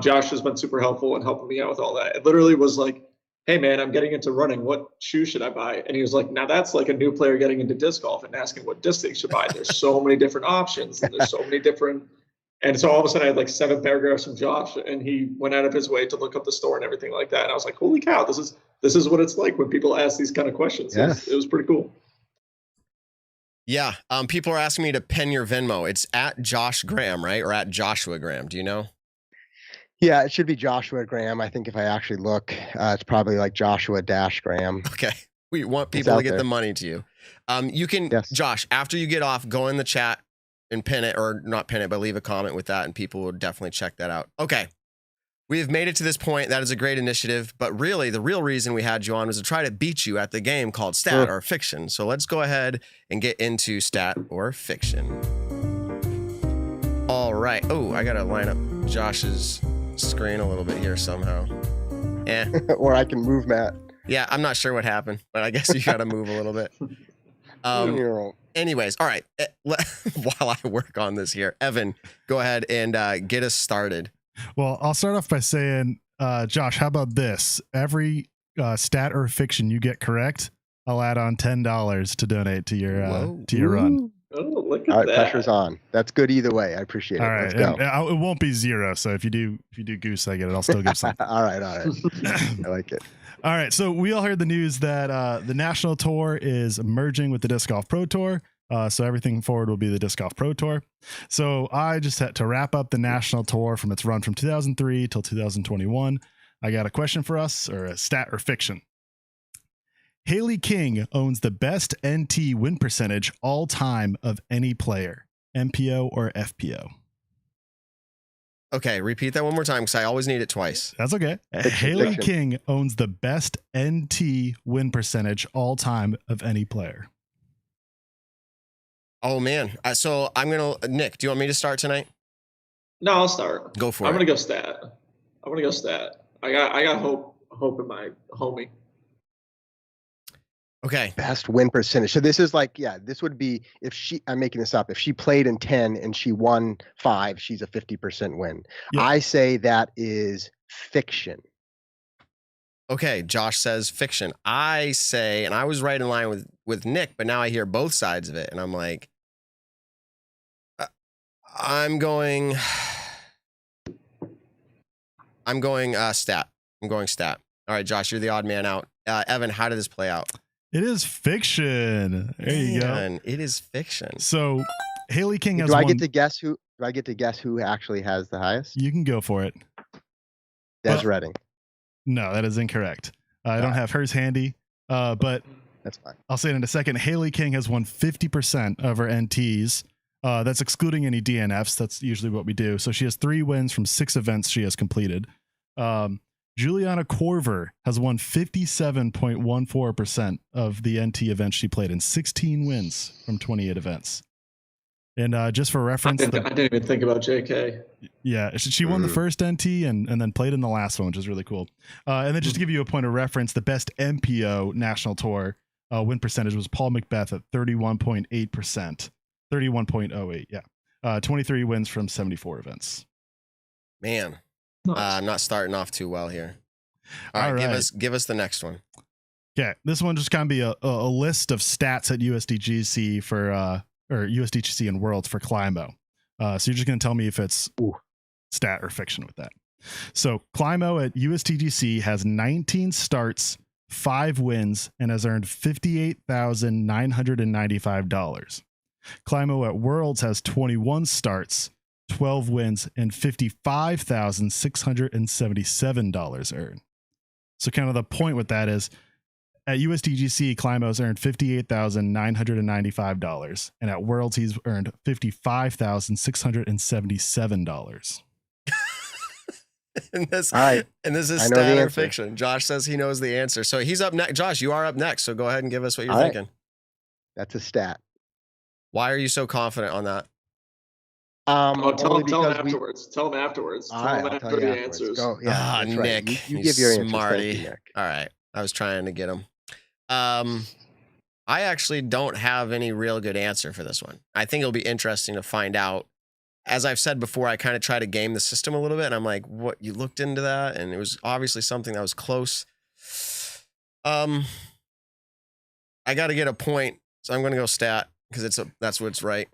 Josh has been super helpful in helping me out with all that. It literally was like, hey man, I'm getting into running. What shoes should I buy? And he was like, now that's like a new player getting into disc golf and asking what disc they should buy. There's so many different options and there's so many different. And so all of a sudden I had like 7 paragraphs from Josh, and he went out of his way to look up the store and everything like that. And I was like, holy cow, this is what it's like when people ask these kind of questions. Yes. It was pretty cool. Yeah. People are asking me to pen your Venmo. It's at Josh Graham, right? Or at Joshua Graham. Do you know? Yeah, it should be Joshua Graham. I think if I actually look, it's probably like Joshua-Graham. Okay. We want people to get the money to you. You can, Josh, after you get off, go in the chat and pin it, or not pin it, but leave a comment with that, and people will definitely check that out. Okay. We have made it to this point. That is a great initiative, but really the real reason we had you on was to try to beat you at the game called Stat or Fiction. So let's go ahead and get into Stat or Fiction. All right. Oh, I got to line up Josh's screen a little bit here somehow. Or I can move Matt. Yeah, I'm not sure what happened, but I guess you got to move a little bit. Anyways, all right. While I work on this here, Evan, go ahead and get us started. Well, I'll start off by saying, Josh, how about this? Every stat or fiction you get correct, I'll add on $10 to donate to your run. Oh, look at all right, that. Pressure's on. That's good either way. I appreciate it. All right, let's go. It won't be 0. So if you do goose, I get it. I'll still give something. all right. I like it. All right. So we all heard the news that the National Tour is merging with the Disc Golf Pro Tour. So everything forward will be the Disc Golf Pro Tour. So I just had to wrap up the National Tour from its run from 2003 till 2021. I got a question for us, or a stat or fiction. Haley King owns the best NT win percentage all time of any player, MPO or FPO. Okay, repeat that one more time because I always need it twice. That's okay. Haley King owns the best NT win percentage all time of any player. Oh man. So I'm going to, Nick, do you want me to start tonight? No, I'll start. Go for it. I'm going to go stat. I got hope in my homie. Okay. Best win percentage. So this is like, yeah, this would be I'm making this up. If she played in 10 and she won 5, she's a 50% win. Yep. I say that is fiction. Okay, Josh says fiction. I say, and I was right in line with Nick, but now I hear both sides of it, and I'm like, I'm going stat. I'm going stat. All right, Josh, you're the odd man out. Evan, how did this play out? It is fiction. There you go. Man, it is fiction. So Haley King has Do I one. get to guess who? Do I get to guess who actually has the highest? You can go for it. Des Well, Redding. No, that is incorrect. I don't have hers handy, but That's fine. I'll say it in a second. Haley King has won 50% of her NTs. That's excluding any DNFs. That's usually what we do. So she has 3 wins from 6 events she has completed. Juliana Corver has won 57.14% of the NT events she played in 16 wins from 28 events. And just for reference, I didn't even think about JK. yeah, she won the first NT and then played in the last one, which is really cool. And then just to give you a point of reference, the best MPO National Tour win percentage was Paul Macbeth at 31.8%. 31.08, yeah. 23 wins from 74 events. Man, Nice. I'm not starting off too well here. All right, give us the next one. Okay, this one just kind of be a list of stats at USDGC for or USDGC and Worlds for Climo. So you're just going to tell me if it's stat or fiction with that. So Climo at USDGC has 19 starts, 5 wins, and has earned $58,995. Climo at Worlds has 21 starts, 12 wins, and $55,677 earned. So kind of the point with that is at USDGC, Climo's earned $58,995, and at Worlds, he's earned $55,677. And this, All right. and this is I know the stat or answer. fiction. Josh says he knows the answer. So he's up next. Josh, you are up next. So go ahead and give us what you're All right. thinking. That's a stat. Why are you so confident on that? Oh, tell only him because afterwards. Tell him afterwards. All Tell right, him I'll tell after you the afterwards. answers. Go. Yeah, that's right. Nick, You you give your answers. smarty. Thank you, Nick. All right. I was trying to get him. I actually don't have any real good answer for this one. I think it'll be interesting to find out. As I've said before, I kind of try to game the system a little bit, and I'm like, what, you looked into that? And it was obviously something that was close. I got to get a point, so I'm going to go stat because that's what's right.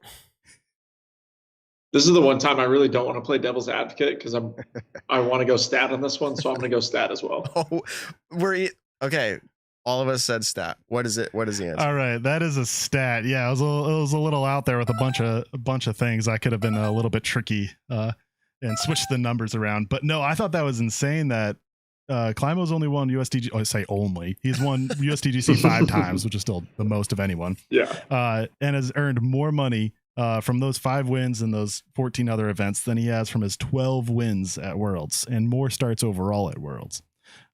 This is the one time I really don't want to play devil's advocate because I want to go stat on this one, so I'm going to go stat as well. Oh, okay. All of us said stat. What is it? What is the answer? All right, that is a stat. Yeah, it was a little out there with a bunch of things. I could have been a little bit tricky and switched the numbers around. But no, I thought that was insane that Climo's only won USDGC. Oh, I say only. He's won USDGC 5 times, which is still the most of anyone. Yeah. And has earned more money from those 5 wins and those 14 other events than he has from his 12 wins at Worlds, and more starts overall at Worlds.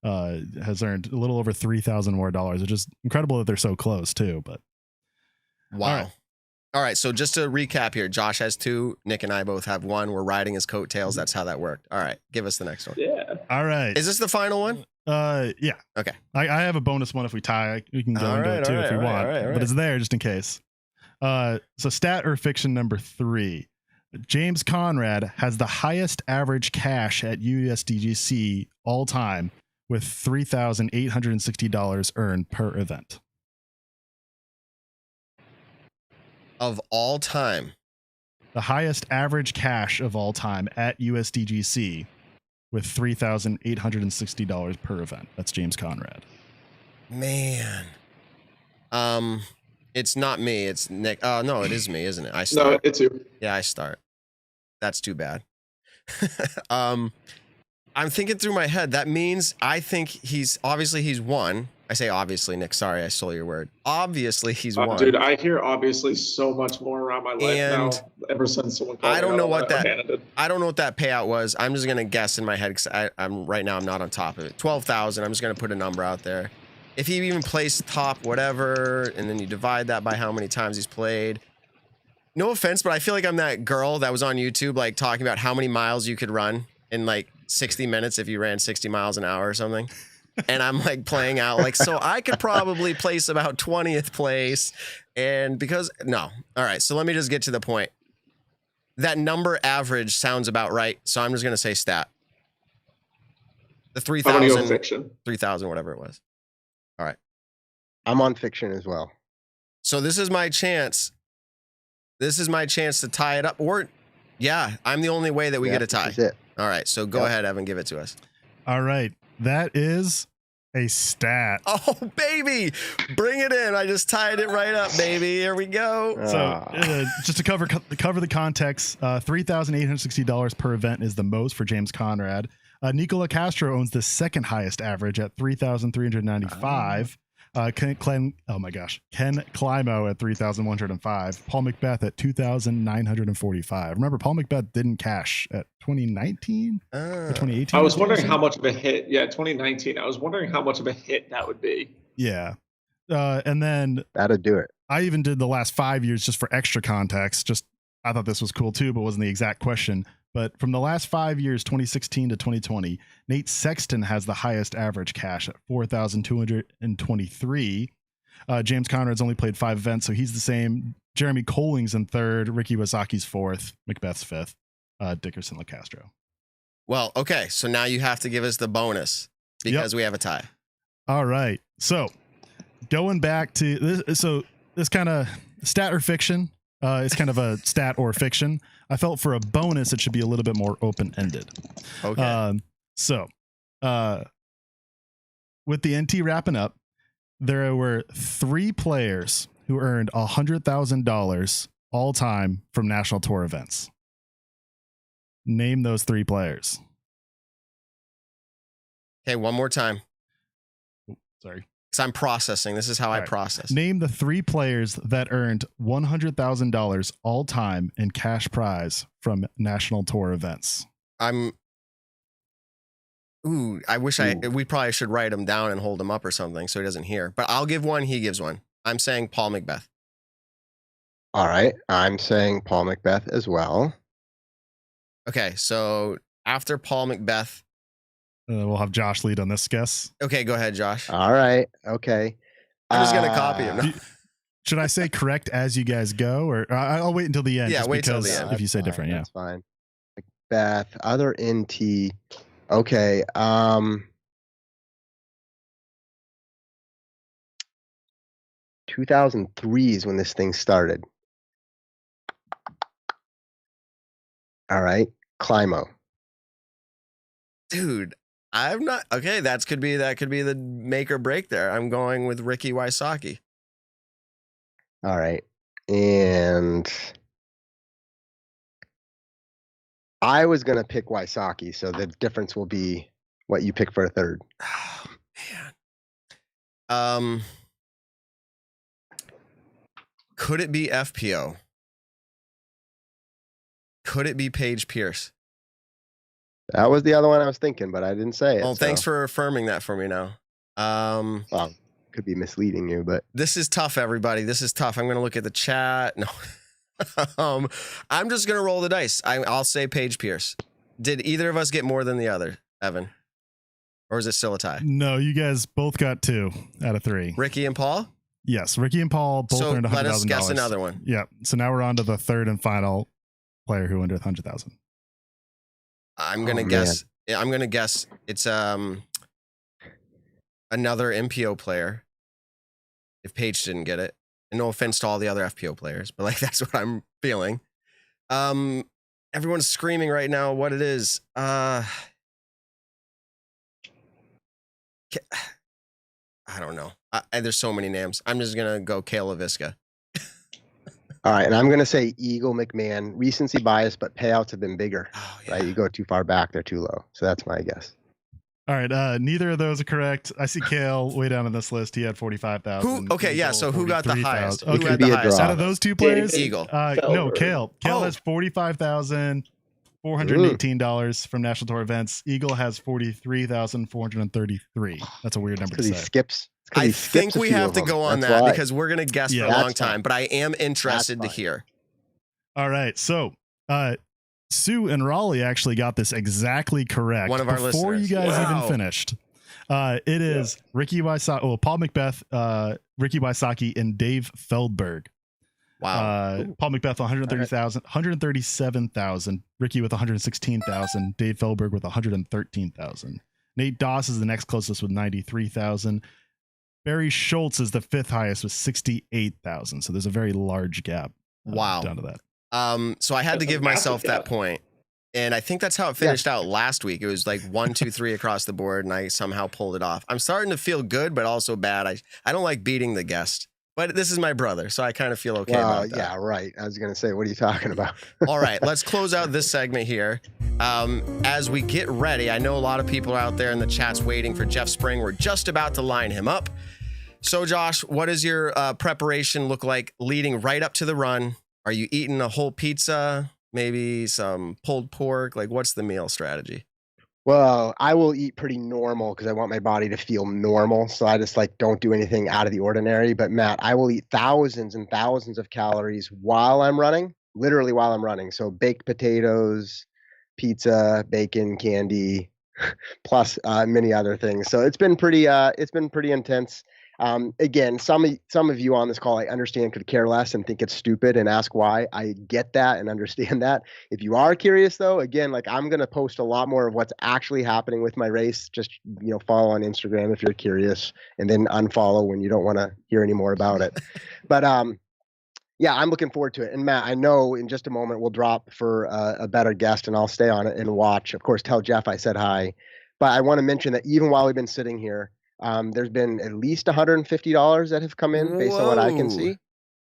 Has earned a little over $3,000 more, which is incredible that they're so close too. But wow. All right. So just to recap here, Josh has 2. Nick and I both have 1. We're riding his coattails. That's how that worked. All right. Give us the next one. Yeah. all right, Is this the final one? yeah. Okay. I have a bonus one if we tie. We can go All into right, it too all if we right, all want, right, all but right. it's there just in case. So stat or fiction number 3. James Conrad has the highest average cash at USDGC all time with $3,860 earned per event. Of all time. The highest average cash of all time at USDGC with $3,860 per event. That's James Conrad. Man. It's not me. It's Nick. No, it is me, isn't it? I No, start. it's you. Yeah, I start. That's too bad. I'm thinking through my head. That means I think he's won. I say obviously, Nick. Sorry, I stole your word. Obviously, he's won. Dude, I hear obviously so much more around my life And now ever since someone called I don't me know out what on that. I don't know what that payout was. I'm just gonna guess in my head because I'm right now. I'm not on top of it. 12,000. I'm just gonna put a number out there. If he even placed top, whatever, and then you divide that by how many times he's played. No offense, but I feel like I'm that girl that was on YouTube, like talking about how many miles you could run in like 60 minutes if you ran 60 miles an hour or something. And I'm like playing out like, so I could probably place about 20th place. And because, no. All right. So let me just get to the point. That number average sounds about right. So I'm just going to say stat. The 3,000, fiction. 3,000, whatever it was. All right. I'm on fiction as well. So this is my chance. This is my chance to tie it up. Or, yeah, I'm the only way that we get a tie. This is it. All right. So go ahead, Evan. Give it to us. All right. That is a stat. Oh, baby. Bring it in. I just tied it right up, baby. Here we go. So just to cover the context, $3,860 per event is the most for James Conrad. Nicola Castro owns the second highest average at $3,395. Ken Climo at $3,105. Paul McBeth at $2,945. Remember, Paul McBeth didn't cash at 2019 or 2018. I was wondering how much of a hit. Yeah, 2019. I was wondering how much of a hit that would be. Yeah. And then that'll do it. I even did the last 5 years just for extra context. Just I thought this was cool too, but wasn't the exact question. But from the last 5 years, 2016 to 2020, Nate Sexton has the highest average cash at $4,223. James Conrad's only played 5 events, so he's the same. Jeremy Colling's in third, Ricky Wasaki's fourth, McBeth's fifth, Dickerson LaCastro. Well, okay. So now you have to give us the bonus because we have a tie. All right. So going back to this, so this kind of stat or fiction. It's kind of a stat or fiction. I felt for a bonus, it should be a little bit more open-ended. Okay. So with the NT wrapping up, there were 3 players who earned $100,000 all time from national tour events. Name those 3 players. Okay, one more time. Sorry. Because I'm processing. This is how I process. Name the 3 players that earned $100,000 all time in cash prize from national tour events. I wish we probably should write him down and hold him up or something so he doesn't hear. But I'll give one, he gives one. I'm saying Paul McBeth. All right. I'm saying Paul McBeth as well. Okay, so after Paul McBeth. We'll have Josh lead on this guess. Okay, go ahead, Josh. All right. Okay. I'm just going to copy him. Should I say correct as you guys go, or I'll wait until the end? Yeah, wait till the end. If you say different, That's fine. McBeth, other NT. Okay. 2003 is when this thing started. All right. Climo. Dude, I'm not okay. That could be the make or break there. I'm going with Ricky Wysocki. All right. And I was gonna pick Wysocki, so the difference will be what you pick for a third. Oh man. Could it be FPO? Could it be Paige Pierce? That was the other one I was thinking, but I didn't say it. Well, thanks for affirming that for me now. Well, could be misleading you, but this is tough, everybody. This is tough. I'm going to look at the chat. No, I'm just going to roll the dice. I'll say Paige Pierce. Did either of us get more than the other, Evan? Or is it still a tie? No, you guys both got 2 out of 3. Ricky and Paul? Yes, Ricky and Paul both earned $100,000. Let us guess another one. Yeah. So now we're on to the third and final player who earned $100,000. I'm gonna guess. Yeah, I'm gonna guess it's another MPO player. If Paige didn't get it, and no offense to all the other FPO players, but like that's what I'm feeling. Everyone's screaming right now what it is. I don't know. There's so many names. I'm just gonna go Kayla Viska. all right, and I'm going to say Eagle McMahon. Recency bias, but payouts have been bigger. Oh, yeah. Right? You go too far back, they're too low. So that's my guess. All right, neither of those are correct. I see Kale way down on this list. He had 45,000. Okay, yeah. So who got the highest? Okay. Who had the highest Out of those 2 players? Eagle. No, Kale. Kale has $45,418 from national tour events. Eagle has $43,433. That's a weird number to say. He skips. I think we have to go on that because we're going to guess for a long time, but I am interested to hear. All right. So, Sue and Raleigh actually got this exactly correct One of our before listeners. you guys even finished. It is Ricky Wysocki, Paul Macbeth, Ricky Wysocki, and Dave Feldberg. Wow. Paul Macbeth 137,000. Ricky with 116,000. Dave Feldberg with 113,000. Nate Doss is the next closest with 93,000. Barry Schultz is the fifth highest with 68,000. So there's a very large gap. Wow. Down to that. So I had to give myself that point. And I think that's how it finished out last week. It was like 1, 2, 3 across the board, and I somehow pulled it off. I'm starting to feel good, but also bad. I don't like beating the guest, but this is my brother, so I kind of feel okay about that. Yeah, right. I was going to say, what are you talking about? All right, let's close out this segment here. As we get ready, I know a lot of people are out there in the chats waiting for Jeff Spring. We're just about to line him up. So, Josh, what does your preparation look like leading right up to the run? Are you eating a whole pizza? Maybe some pulled pork? Like, what's the meal strategy? Well, I will eat pretty normal because I want my body to feel normal. So I just don't do anything out of the ordinary. But Matt, I will eat thousands and thousands of calories while I'm running, literally while I'm running. So baked potatoes, pizza, bacon, candy, plus many other things. So it's been pretty intense. Again, some of you on this call, I understand, could care less and think it's stupid and ask why. I get that and understand that. If you are curious, though, again, I'm going to post a lot more of what's actually happening with my race. Just, follow on Instagram if you're curious, and then unfollow when you don't want to hear any more about it. But yeah, I'm looking forward to it. And Matt, I know in just a moment we'll drop for a better guest, and I'll stay on it and watch. Of course, tell Jeff I said hi. But I want to mention that even while we've been sitting here, there's been at least $150 that have come in based on what I can see.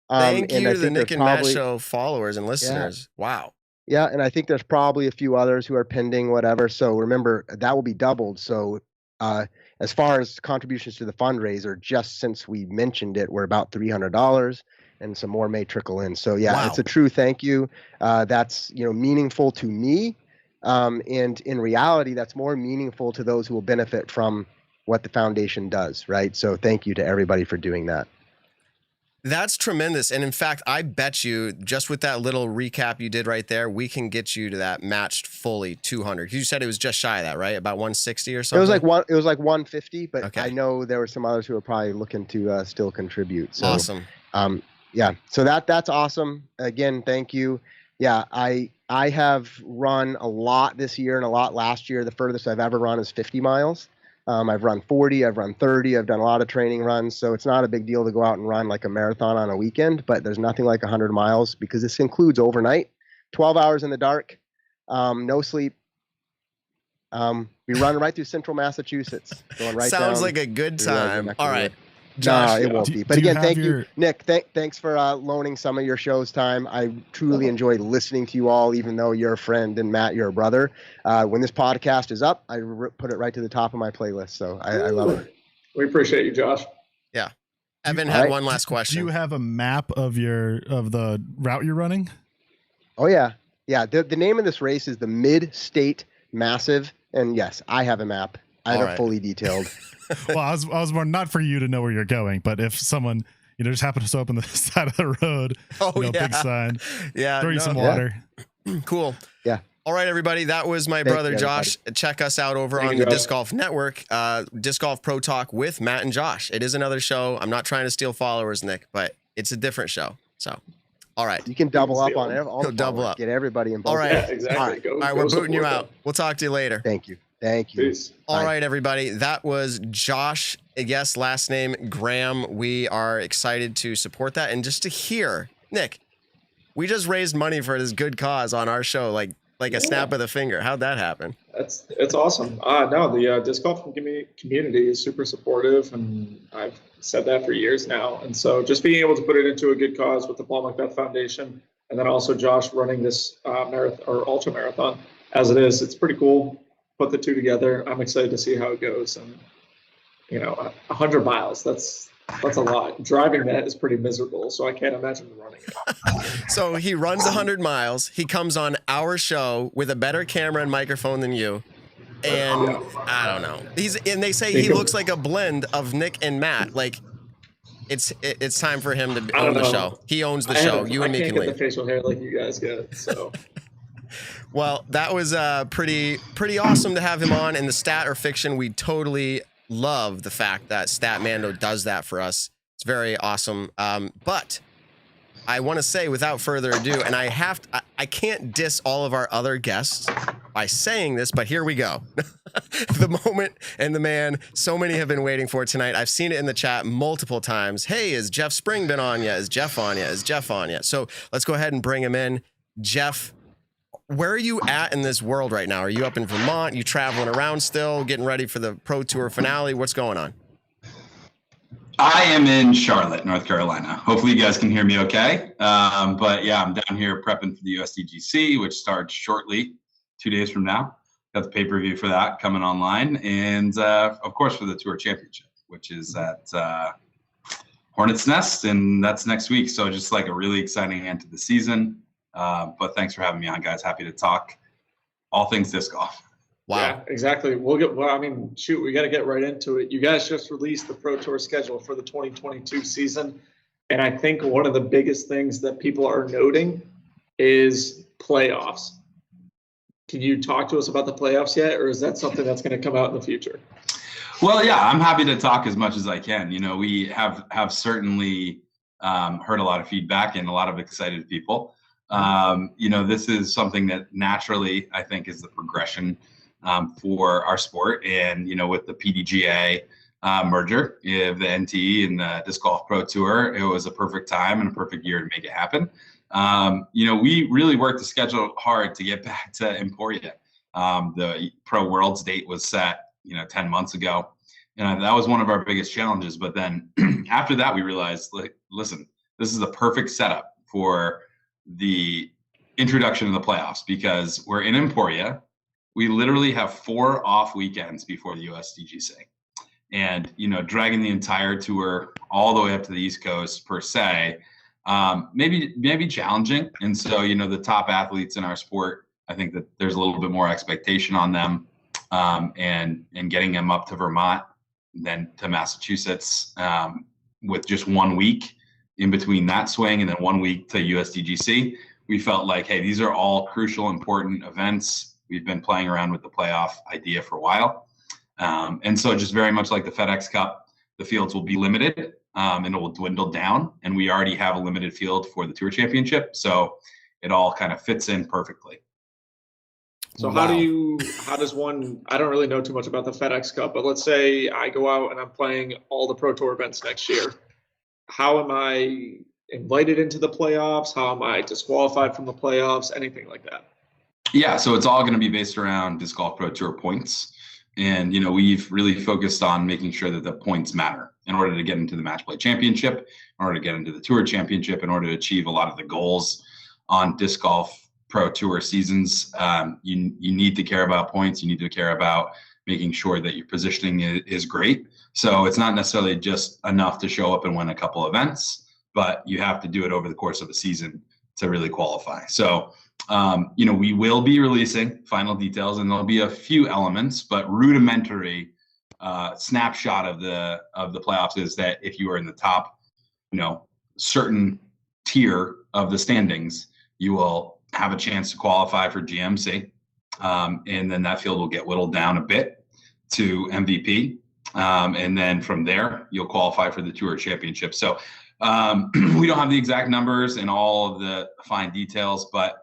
Thank you to the Nick and Matt Show followers and listeners. Yeah. Wow. Yeah, and I think there's probably a few others who are pending, whatever. So remember, that will be doubled. So as far as contributions to the fundraiser, just since we mentioned it, we're about $300, and some more may trickle in. So yeah, It's a true thank you. That's meaningful to me, and in reality, that's more meaningful to those who will benefit from what the foundation does, right? So thank you to everybody for doing that. That's tremendous. And in fact, I bet you just with that little recap you did right there, we can get you to that matched fully 200. You said it was just shy of that, right? About 160 or something? It was like 150, but okay. I know there were some others who are probably looking to still contribute. So, awesome. Yeah. So that's awesome. Again, thank you. Yeah, I have run a lot this year and a lot last year. The furthest I've ever run is 50 miles. I've run 40, I've run 30, I've done a lot of training runs. So it's not a big deal to go out and run like a marathon on a weekend, but there's nothing like 100 miles because this includes overnight, 12 hours in the dark, no sleep. We run right through central Massachusetts. Going right Sounds down like a good time. All right. Josh, no, it won't be. But again, thank you, Nick. Thanks for loaning some of your show's time. I truly enjoy listening to you all, even though you're a friend, and Matt, you're a brother. When this podcast is up, I put it right to the top of my playlist. So I love it. We appreciate you, Josh. Yeah. Evan had one last question. Do you have a map of the route you're running? Oh yeah. Yeah. The name of this race is the Mid-State Massive. And yes, I have a map. I have it fully detailed. Well, I was more not for you to know where you're going, but if someone just happens to open the side of the road, big sign, throw you some water. Cool. Yeah. All right, everybody. That was my brother Josh. Check us out over on the Disc Golf Network, Disc Golf Pro Talk with Matt and Josh. It is another show. I'm not trying to steal followers, Nick, but it's a different show. So, all right. You can double up on all the double up. Get everybody involved. All right. Yeah, exactly. All right, we're booting you out. We'll talk to you later. Thank you. Thank you. Peace. All right, everybody. That was Josh. Yes, last name Graham. We are excited to support that. And just to hear, Nick, we just raised money for this good cause on our show, like a snap of the finger. How'd that happen? It's awesome. No, the disc golf community is super supportive, and I've said that for years now. And so just being able to put it into a good cause with the Paul Macbeth Foundation, and then also Josh running this marathon or ultra marathon as it is, it's pretty cool. Put the two together. I'm excited to see how it goes. And 100 miles, that's a lot. Driving that is pretty miserable, so I can't imagine running it. So he runs 100 miles. He comes on our show with a better camera and microphone than you. And I don't know. And they say he looks like a blend of Nick and Matt. Like it's time for him to own the show. He owns the show. You and me can leave. I can't get the facial hair like you guys get, so. Well, that was pretty awesome to have him on. And the stat or fiction we totally love the fact that Statmando does that for us. It's very awesome. But I want to say, without further ado, and I can't diss all of our other guests by saying this, but here we go. The moment and the man so many have been waiting for tonight. I've seen it in the chat multiple times. Hey, is Jeff Spring been on yet? Is Jeff on yet? Is Jeff on yet? So let's go ahead and bring him in. Jeff, where are you at in this world right now? Are you up in Vermont? You traveling around still, getting ready for the Pro Tour finale? What's going on? I am in Charlotte, North Carolina. Hopefully you guys can hear me okay. But yeah, I'm down here prepping for the USDGC, which starts shortly, 2 days from now. Got the pay-per-view for that coming online. And of course for the Tour Championship, which is at Hornets Nest, and that's next week. So just like a really exciting end to the season. But thanks for having me on, guys. Happy to talk all things disc golf. Wow. Yeah, exactly. We got to get right into it. You guys just released the Pro Tour schedule for the 2022 season. And I think one of the biggest things that people are noting is playoffs. Can you talk to us about the playoffs yet, or is that something that's going to come out in the future? Well, yeah, I'm happy to talk as much as I can. You know, we have certainly heard a lot of feedback and a lot of excited people. You know, this is something that naturally I think is the progression for our sport. And, you know, with the PDGA merger of the NT and the Disc Golf Pro Tour, it was a perfect time and a perfect year to make it happen. You know, we really worked the schedule hard to get back to Emporia. The Pro Worlds date was set, 10 months ago. And that was one of our biggest challenges. But then after that, we realized, like, listen, this is a perfect setup for the introduction of the playoffs, because we're in Emporia. We literally have 4 off weekends before the USDGC. And, dragging the entire tour all the way up to the East Coast per se, maybe challenging. And so, the top athletes in our sport, I think that there's a little bit more expectation on them, and getting them up to Vermont, then to Massachusetts, with just 1 week in between that swing and then 1 week to USDGC. We felt like, hey, these are all crucial, important events. We've been playing around with the playoff idea for a while. And so just very much like the FedEx Cup, the fields will be limited, and it will dwindle down. And we already have a limited field for the Tour Championship. So it all kind of fits in perfectly. So Wow. how does one, I don't really know too much about the FedEx Cup, but let's say I go out and I'm playing all the Pro Tour events next year. How am I invited into the playoffs? How am I disqualified from the playoffs? Anything like that? Yeah, so it's all going to be based around Disc Golf Pro Tour points. And, we've really focused on making sure that the points matter in order to get into the Match Play Championship, in order to get into the Tour Championship, in order to achieve a lot of the goals on Disc Golf Pro Tour seasons. You need to care about points. You need to care about making sure that your positioning is great. So it's not necessarily just enough to show up and win a couple events, but you have to do it over the course of a season to really qualify. So, we will be releasing final details, and there'll be a few elements, but rudimentary snapshot of the playoffs is that if you are in the top, certain tier of the standings, you will have a chance to qualify for GMC, and then that field will get whittled down a bit to MVP, and then from there you'll qualify for the Tour Championship. So we don't have the exact numbers and all of the fine details, but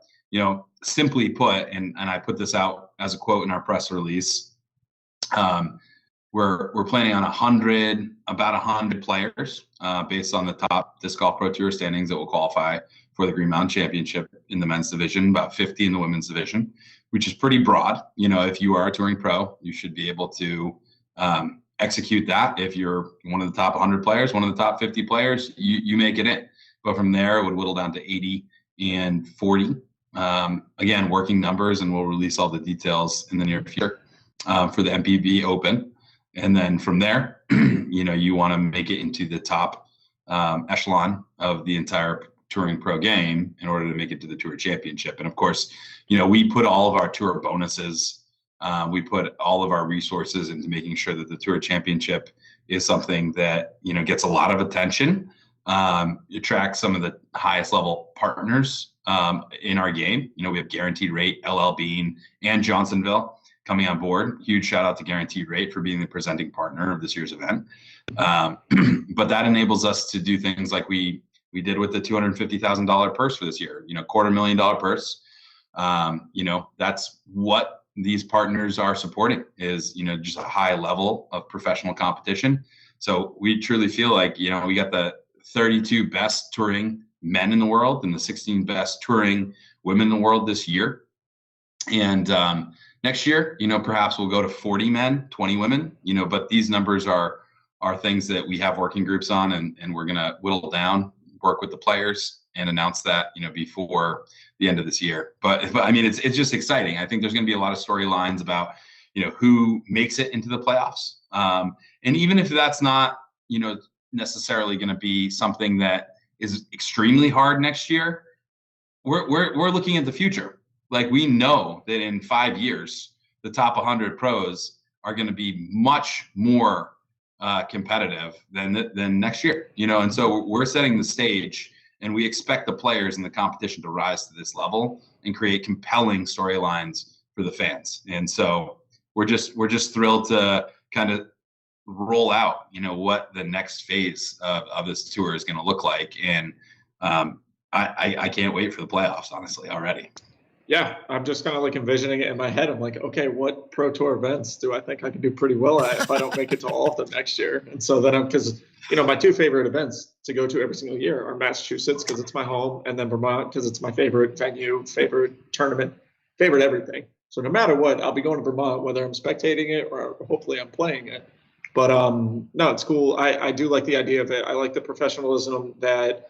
simply put, and I put this out as a quote in our press release, we're planning on about 100 players based on the top Disc Golf Pro Tour standings that will qualify for the Green Mountain Championship in the men's division, about 50 in the women's division, which is pretty broad. If you are a touring pro, you should be able to execute that. If you're one of the top 100 players, one of the top 50 players, you make it in. But from there, it would whittle down to 80 and 40. Again, working numbers, and we'll release all the details in the near future for the MVP Open. And then from there, you want to make it into the top echelon of the entire touring pro game in order to make it to the Tour Championship. And of course, we put all of our tour bonuses, we put all of our resources into making sure that the Tour Championship is something that, gets a lot of attention. It attracts some of the highest level partners in our game. We have Guaranteed Rate, LL Bean, and Johnsonville coming on board. Huge shout out to Guaranteed Rate for being the presenting partner of this year's event. But that enables us to do things like we did with the $250,000 purse for this year, $250,000 purse. That's what these partners are supporting is, just a high level of professional competition. So we truly feel like, we got the 32 best touring men in the world and the 16 best touring women in the world this year. And next year, perhaps we'll go to 40 men, 20 women, but these numbers are things that we have working groups on, and we're going to whittle down, work with the players and announce that, before the end of this year. But I mean, it's just exciting. I think there's going to be a lot of storylines about, who makes it into the playoffs. And even if that's not, necessarily going to be something that is extremely hard next year, we're looking at the future. Like, we know that in 5 years, the top 100 pros are going to be much more competitive than next year, and so we're setting the stage, and we expect the players in the competition to rise to this level and create compelling storylines for the fans. And so we're just thrilled to kind of roll out, what the next phase of this tour is going to look like. And I can't wait for the playoffs, honestly, already. Yeah, I'm just kind of like envisioning it in my head. I'm like, okay, what Pro Tour events do I think I can do pretty well at if I don't make it to all of them next year? And so then because, my two favorite events to go to every single year are Massachusetts because it's my home, and then Vermont because it's my favorite venue, favorite tournament, favorite everything. So no matter what, I'll be going to Vermont, whether I'm spectating it or hopefully I'm playing it. But no, it's cool. I do like the idea of it. I like the professionalism that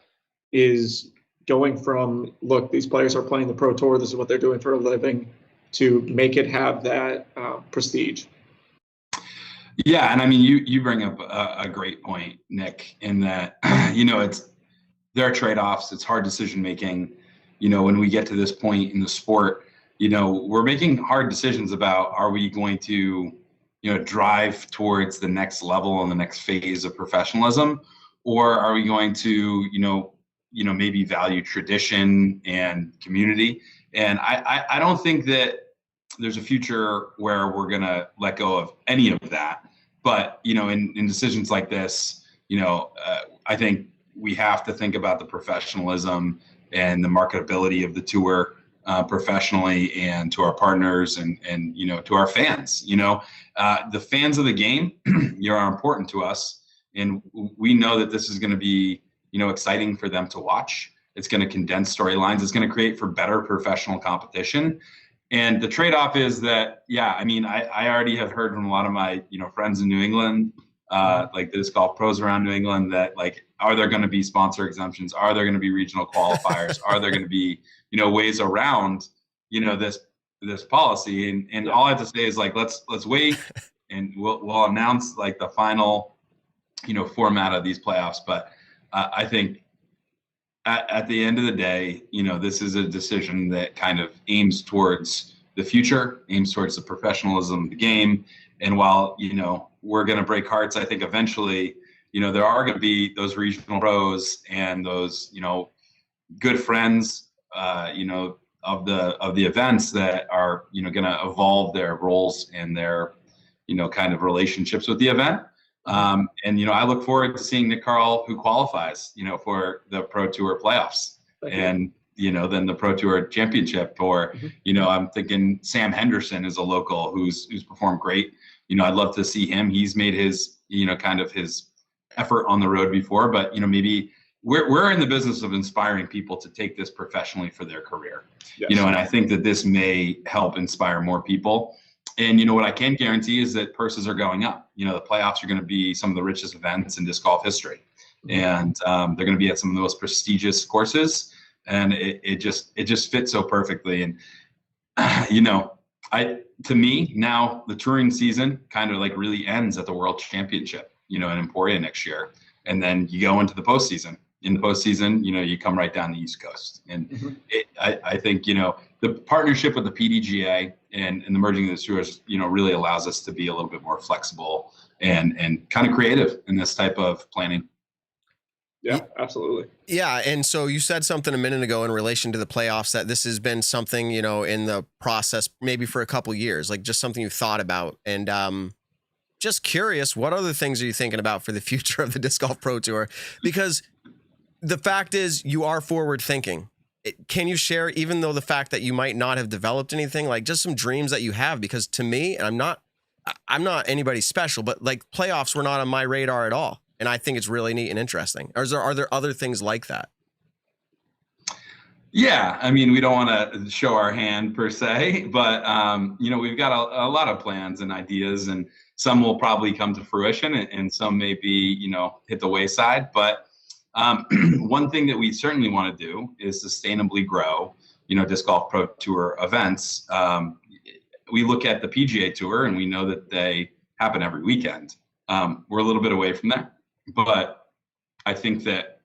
is going from, look, these players are playing the Pro Tour, this is what they're doing for a living, to make it have that prestige. Yeah, and I mean, you bring up a great point, Nick, in that, there are trade-offs, it's hard decision making. When we get to this point in the sport, we're making hard decisions about, are we going to, drive towards the next level and the next phase of professionalism, or are we going to, maybe value tradition and community? And I don't think that there's a future where we're going to let go of any of that. But, in decisions like this, I think we have to think about the professionalism and the marketability of the tour professionally and to our partners and to our fans. The fans of the game are important to us. And we know that this is going to be exciting for them to watch. It's going to condense storylines. It's going to create for better professional competition. And the trade-off is that, I already have heard from a lot of my, friends in New England, like the disc golf pros around New England, that are there going to be sponsor exemptions? Are there going to be regional qualifiers? Are there going to be, ways around, this policy? And all I have to say is let's wait, and we'll announce the final, format of these playoffs. But I think at the end of the day, this is a decision that kind of aims towards the future, aims towards the professionalism of the game. And while, we're going to break hearts, I think eventually, there are going to be those regional pros and those, good friends, of the events that are, going to evolve their roles and their, kind of relationships with the event. And, I look forward to seeing Nick Carl, who qualifies, for the Pro Tour playoffs and, then the Pro Tour championship, or, I'm thinking Sam Henderson is a local who's performed great. I'd love to see him. He's made his, kind of his effort on the road before, but, maybe we're in the business of inspiring people to take this professionally for their career, and I think that this may help inspire more people. And, what I can guarantee is that purses are going up. The playoffs are going to be some of the richest events in disc golf history. And they're going to be at some of the most prestigious courses. And it just fits so perfectly. And, to me, now the touring season kind of really ends at the World Championship, in Emporia next year. And then you go into the postseason. In the postseason, you come right down the East Coast. And I think, the partnership with the PDGA and the merging of the tours, really allows us to be a little bit more flexible and kind of creative in this type of planning. Yeah, absolutely. Yeah, and so you said something a minute ago in relation to the playoffs that this has been something, you know, in the process maybe for a couple years, like just something you thought about. And just curious, what other things are you thinking about for the future of the Disc Golf Pro Tour? Because the fact is, you are forward thinking. Can you share, even though the fact that you might not have developed anything, like just some dreams that you have? Because to me, and I'm not anybody special, but like playoffs were not on my radar at all. And I think it's really neat and interesting. Are there other things like that? Yeah, I mean, we don't want to show our hand per se, but you know, we've got a lot of plans and ideas, and some will probably come to fruition, and some may be, you know, hit the wayside. But one thing that we certainly want to do is sustainably grow, you know, Disc Golf Pro Tour events. We look at the PGA Tour, and we know that they happen every weekend. We're a little bit away from that. But I think that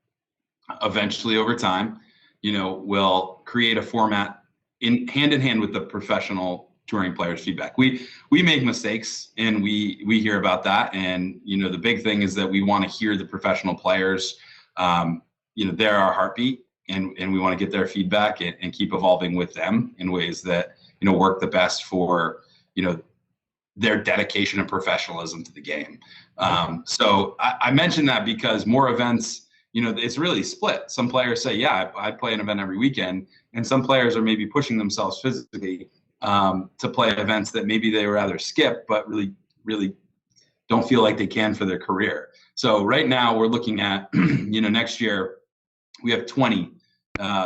eventually over time, you know, we'll create a format in hand with the professional touring players' feedback. We make mistakes, and we hear about that. And, you know, the big thing is that we want to hear the professional players. You know, they're our heartbeat, and we want to get their feedback and keep evolving with them in ways that, you know, work the best for, you know, their dedication and professionalism to the game. So I mentioned that because more events, you know, it's really split. Some players say, yeah, I play an event every weekend. And some players are maybe pushing themselves physically to play events that maybe they would rather skip, but really don't feel like they can for their career. So right now we're looking at, you know, next year we have 20,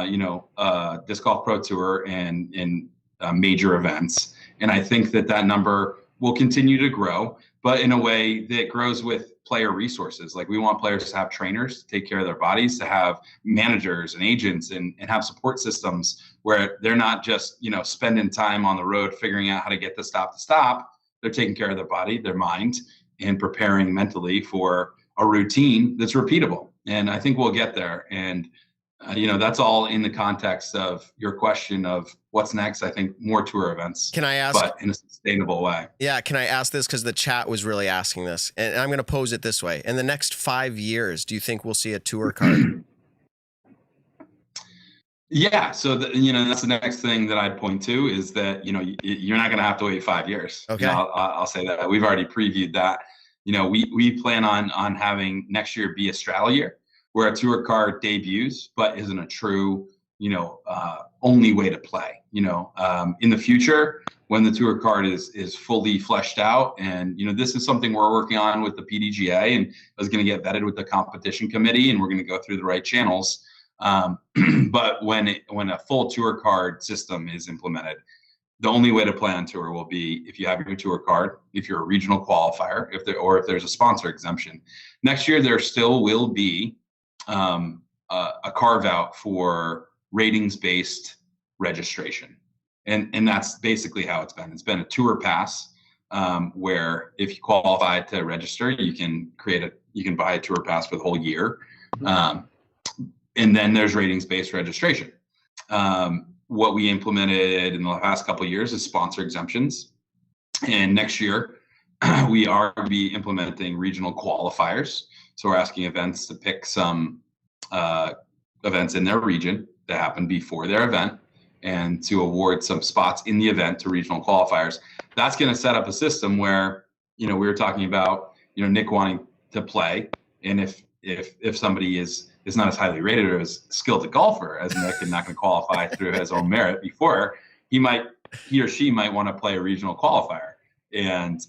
you know, Disc Golf Pro Tour and major events. And I think that number will continue to grow, but in a way that grows with player resources. Like, we want players to have trainers to take care of their bodies, to have managers and agents and have support systems where they're not just, you know, spending time on the road figuring out how to get the stop to stop. They're taking care of their body, their mind, and preparing mentally for a routine that's repeatable. And I think we'll get there. And you know, that's all in the context of your question of what's next. I think more tour events. Can I ask, but in a sustainable way? Yeah. Can I ask this? Because the chat was really asking this, and I'm going to pose it this way. In the next 5 years, do you think we'll see a tour card? Yeah. So, you know, that's the next thing that I'd point to is that, you know, you're not going to have to wait 5 years. Okay. You know, I'll say that. We've already previewed that. You know, we plan on having next year be a straddle year, where a tour card debuts, but isn't a true, you know, only way to play. You know, in the future, when the tour card is fully fleshed out, and, you know, this is something we're working on with the PDGA, and is going to get vetted with the competition committee, and we're going to go through the right channels. But when a full tour card system is implemented, the only way to play on tour will be if you have your tour card, if you're a regional qualifier, if there's a sponsor exemption. Next year, there still will be a carve out for ratings-based registration. And that's basically how it's been. It's been a tour pass where if you qualify to register, you can buy a tour pass for the whole year. And then there's ratings-based registration. What we implemented in the past couple of years is sponsor exemptions. And next year, we are going to be implementing regional qualifiers. So we're asking events to pick some events in their region that happen before their event, and to award some spots in the event to regional qualifiers. That's going to set up a system where, you know, we were talking about, you know, Nick wanting to play, and if somebody is not as highly rated or as skilled a golfer as Nick and not going to qualify through his own merit before, he or she might want to play a regional qualifier. And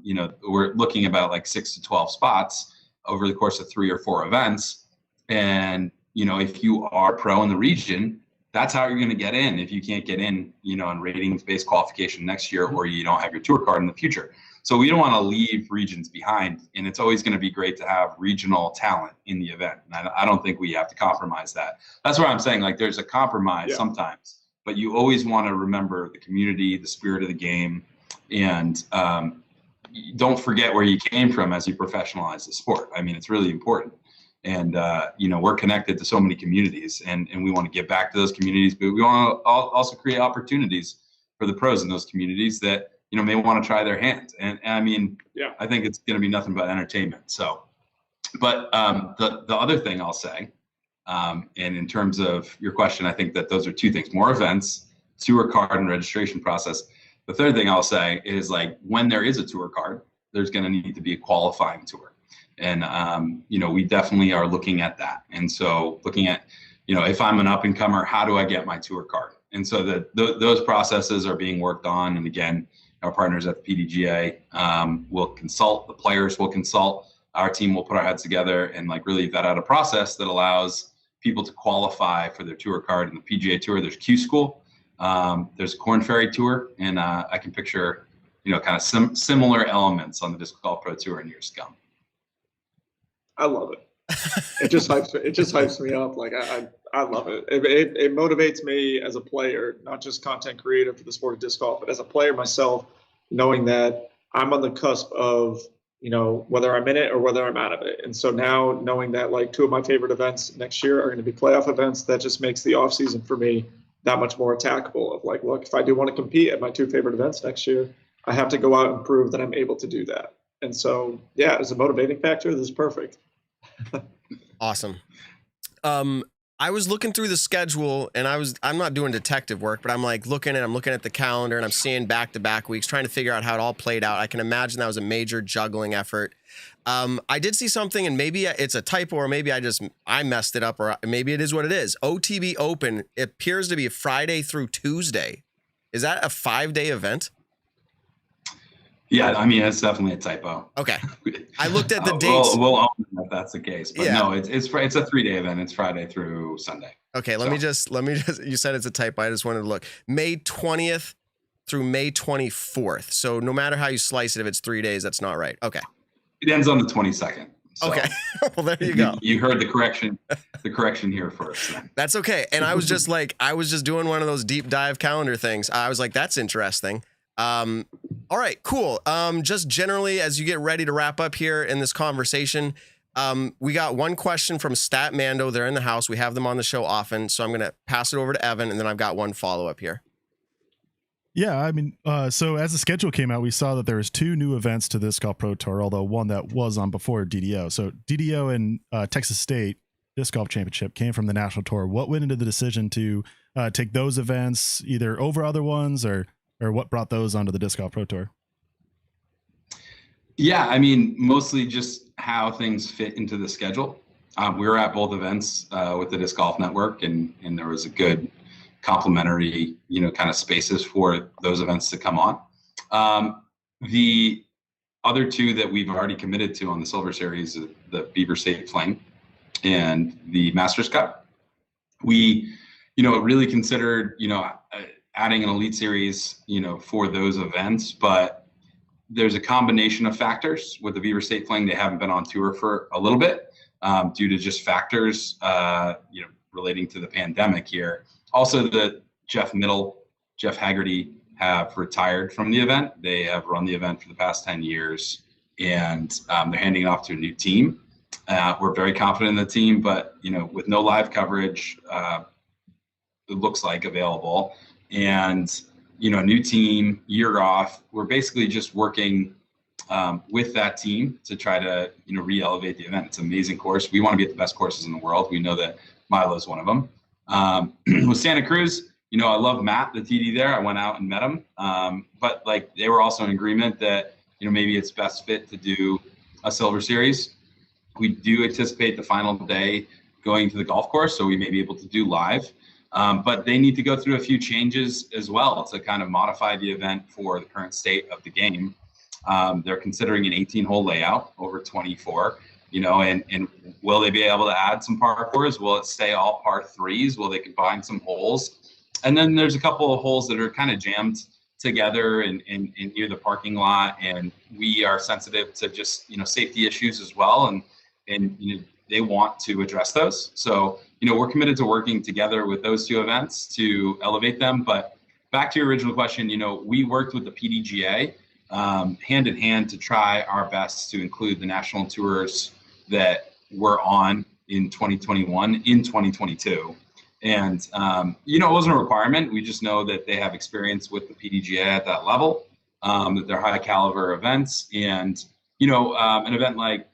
you know, we're looking about like 6 to 12 spots over the course of 3 or 4 events. And, you know, if you are pro in the region, that's how you're going to get in. If you can't get in, you know, on ratings-based qualification next year, or you don't have your tour card in the future. So we don't want to leave regions behind, and it's always going to be great to have regional talent in the event. And I don't think we have to compromise that. That's where I'm saying, like, there's a compromise sometimes, but you always want to remember the community, the spirit of the game, and don't forget where you came from as you professionalize the sport. I mean, it's really important. And, you know, we're connected to so many communities, and we want to get back to those communities, but we want to also create opportunities for the pros in those communities that, you know, may want to try their hands. And I mean, I think it's going to be nothing but entertainment. So But the other thing I'll say, and in terms of your question, I think that those are two things: more events, tour card, and registration process. The third thing I'll say is, like, when there is a tour card, there's going to need to be a qualifying tour. And, we definitely are looking at that. And so looking at, if I'm an up and comer, how do I get my tour card? And so those processes are being worked on. And again, our partners at the PDGA will consult, the players will consult, our team will put our heads together and really vet out a process that allows people to qualify for their tour card. In the PGA Tour, there's Q School, there's Corn Ferry Tour, and I can picture, kind of similar elements on the Disc Golf Pro Tour in years to come. I love it. It just hypes me up. Like I love it. It motivates me as a player, not just content creator for the sport of disc golf, but as a player myself, knowing that I'm on the cusp of, whether I'm in it or whether I'm out of it. And so now knowing that two of my favorite events next year are going to be playoff events, that just makes the off season for me that much more attackable. Of look, if I do want to compete at my two favorite events next year, I have to go out and prove that I'm able to do that. And so, yeah, as a motivating factor, this is perfect. Awesome. I was looking through the schedule, and I'm not doing detective work, but I'm looking at the calendar, and I'm seeing back-to-back weeks, trying to figure out how it all played out. I can imagine that was a major juggling effort. I did see something, and maybe it's a typo, or maybe I messed it up, or maybe it is what it is. OTB Open appears to be Friday through Tuesday. Is that a 5-day event? Yeah, I mean, it's definitely a typo. Okay. I looked at the dates. We'll own if that's the case. But no, it's a 3-day event. It's Friday through Sunday. Okay, let me just, you said it's a typo. I just wanted to look. May 20th through May 24th. So no matter how you slice it, if it's 3 days, that's not right. Okay. It ends on the 22nd. So okay. Well, there you go. You heard the correction here first. That's okay. And I was just doing one of those deep dive calendar things. I was like, that's interesting. All right, cool. Just generally, as you get ready to wrap up here in this conversation, we got one question from Stat Mando. They're in the house. We have them on the show often. So I'm going to pass it over to Evan, and then I've got one follow-up here. Yeah, I mean, so as the schedule came out, we saw that there was 2 new events to this Disc Golf Pro Tour, although one that was on before DDO. So DDO and Texas State Disc Golf Championship came from the National Tour. What went into the decision to take those events either over other ones, or what brought those onto the Disc Golf Pro Tour? Yeah, I mean, mostly just how things fit into the schedule. We were at both events with the Disc Golf Network, and there was a good complementary, kind of spaces for those events to come on. The other 2 that we've already committed to on the Silver Series, the Beaver State Fling and the Masters Cup. We, really considered, adding an Elite Series, for those events, but there's a combination of factors with the Beaver State Fling. They haven't been on tour for a little bit due to just factors, relating to the pandemic here. Also, the Jeff Haggerty have retired from the event. They have run the event for the past 10 years, and they're handing it off to a new team. We're very confident in the team, but, with no live coverage, it looks like available, and new team, year off. We're basically just working with that team to try to re-elevate the event. It's an amazing course. We want to be at the best courses in the world. We know that Milo is one of them. With Santa Cruz, I love Matt, the TD there. I went out and met him, but they were also in agreement that maybe it's best fit to do a Silver Series. We do anticipate the final day going to the golf course, so we may be able to do live. But they need to go through a few changes as well to kind of modify the event for the current state of the game. They're considering an 18-hole layout over 24, and will they be able to add some par 4s? Will it stay all par 3s? Will they combine some holes? And then there's a couple of holes that are kind of jammed together in near the parking lot, and we are sensitive to just safety issues as well, and they want to address those. So we're committed to working together with those 2 events to elevate them. But back to your original question, we worked with the PDGA hand in hand to try our best to include the national tours that were on in 2021 in 2022. And, it wasn't a requirement. We just know that they have experience with the PDGA at that level, that they're high caliber events. And, an event like,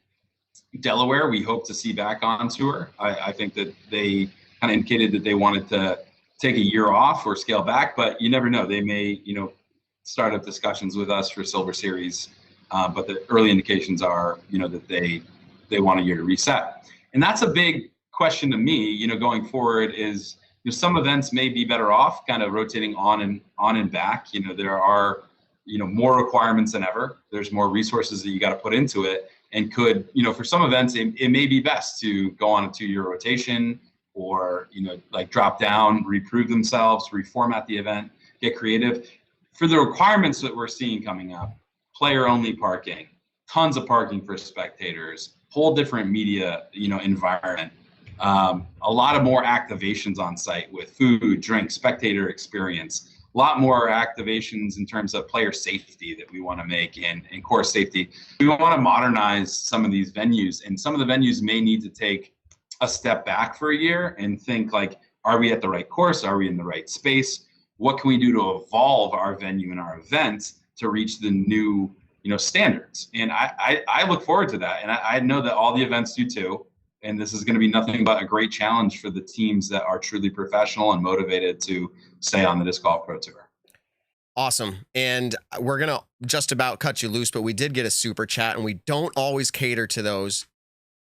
Delaware, we hope to see back on tour. I think that they kind of indicated that they wanted to take a year off or scale back, but you never know. They may, start up discussions with us for Silver Series. But the early indications are, that they want a year to reset. And that's a big question to me, going forward is, some events may be better off kind of rotating on and back. There are, more requirements than ever. There's more resources that you got to put into it. And could, for some events, it may be best to go on a 2-year rotation or, like drop down, reprove themselves, reformat the event, get creative. For the requirements that we're seeing coming up, player-only parking, tons of parking for spectators, whole different media, environment, a lot of more activations on site with food, drink, spectator experience, a lot more activations in terms of player safety that we want to make and course safety. We want to modernize some of these venues, and some of the venues may need to take a step back for a year and think like, are we at the right course? Are we in the right space? What can we do to evolve our venue and our events to reach the new, standards? And I look forward to that. And I know that all the events do too. And this is going to be nothing but a great challenge for the teams that are truly professional and motivated to stay on the Disc Golf Pro Tour. Awesome. And we're going to just about cut you loose, but we did get a super chat and we don't always cater to those.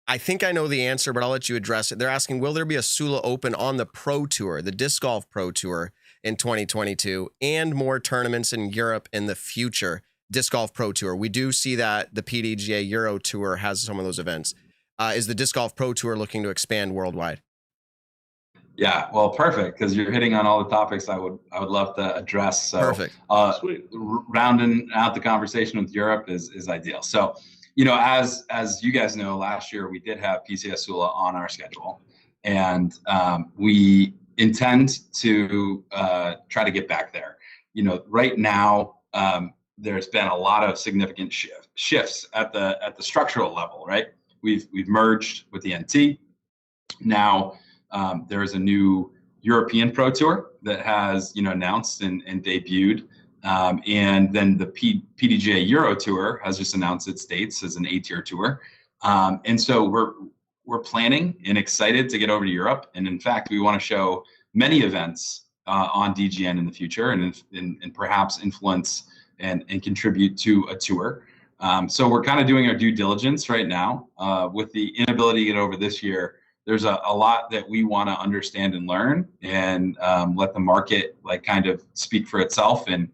I think I know the answer, but I'll let you address it. They're asking, will there be a Sula Open on the Pro Tour, the Disc Golf Pro Tour in 2022 and more tournaments in Europe in the future? Disc Golf Pro Tour. We do see that the PDGA Euro Tour has some of those events. Is the Disc Golf Pro Tour looking to expand worldwide? Yeah, well, perfect, because you're hitting on all the topics I would love to address. So, perfect. Sweet. Rounding out the conversation with Europe is ideal. So, as you guys know, last year we did have PCS Sula on our schedule, and we intend to try to get back there. Right now, there's been a lot of significant shifts at the structural level, right? We've merged with the NT. Now there is a new European Pro Tour that has announced and debuted, and then the PDGA Euro Tour has just announced its dates as an 8-tier tour, and so we're planning and excited to get over to Europe. And in fact, we want to show many events on DGN in the future, and perhaps influence and contribute to a tour. So we're kind of doing our due diligence right now. With the inability to get over this year, there's a lot that we want to understand and learn, and let the market kind of speak for itself. And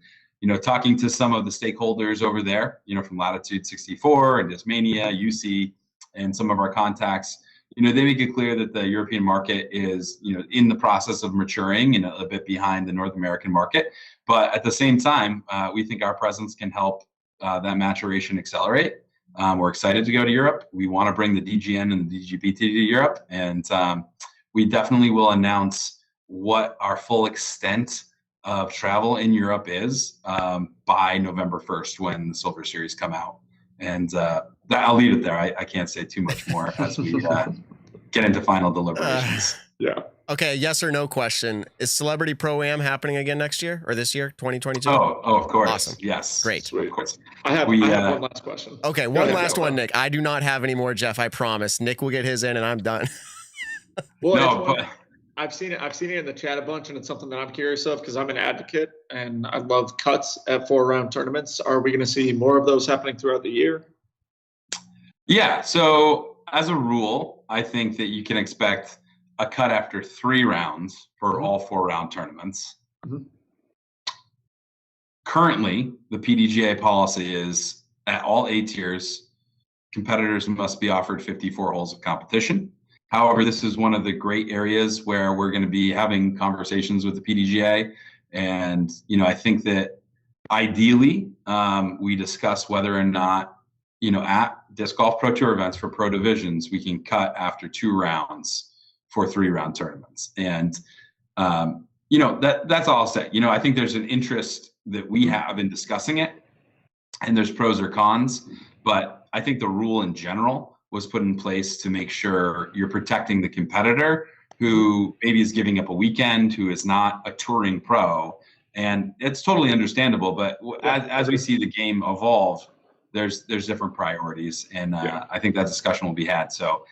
talking to some of the stakeholders over there, from Latitude 64 and Discmania, UC, and some of our contacts, they make it clear that the European market is, in the process of maturing and a bit behind the North American market. But at the same time, we think our presence can help that maturation accelerate. We're excited to go to Europe. We want to bring the DGN and the DGBT to Europe. And we definitely will announce what our full extent of travel in Europe is by November 1st when the Silver Series come out. And I'll leave it there. I can't say too much more as we get into final deliberations. Yeah. Okay, yes or no question. Is Celebrity Pro-Am happening again next year or this year, 2022? Oh, of course. Awesome. Yes. Great. Sweet. Of course. I have one last question. Okay, one last one, Nick. I do not have any more, Jeff. I promise. Nick will get his in and I'm done. Well, I've seen it in the chat a bunch, and it's something that I'm curious of because I'm an advocate and I love cuts at 4-round tournaments. Are we going to see more of those happening throughout the year? Yeah. So as a rule, I think that you can expect a cut after 3 rounds for all 4-round tournaments. Mm-hmm. Currently, the PDGA policy is at all 8 tiers, competitors must be offered 54 holes of competition. However, this is one of the great areas where we're going to be having conversations with the PDGA. And, I think that ideally we discuss whether or not, at Disc Golf Pro Tour events for pro divisions, we can cut after 2 rounds for 3-round tournaments. And, that's all I'll say. I think there's an interest that we have in discussing it, and there's pros or cons, but I think the rule in general was put in place to make sure you're protecting the competitor who maybe is giving up a weekend, who is not a touring pro. And it's totally understandable, but as we see the game evolve, there's different priorities, and I think that discussion will be had. So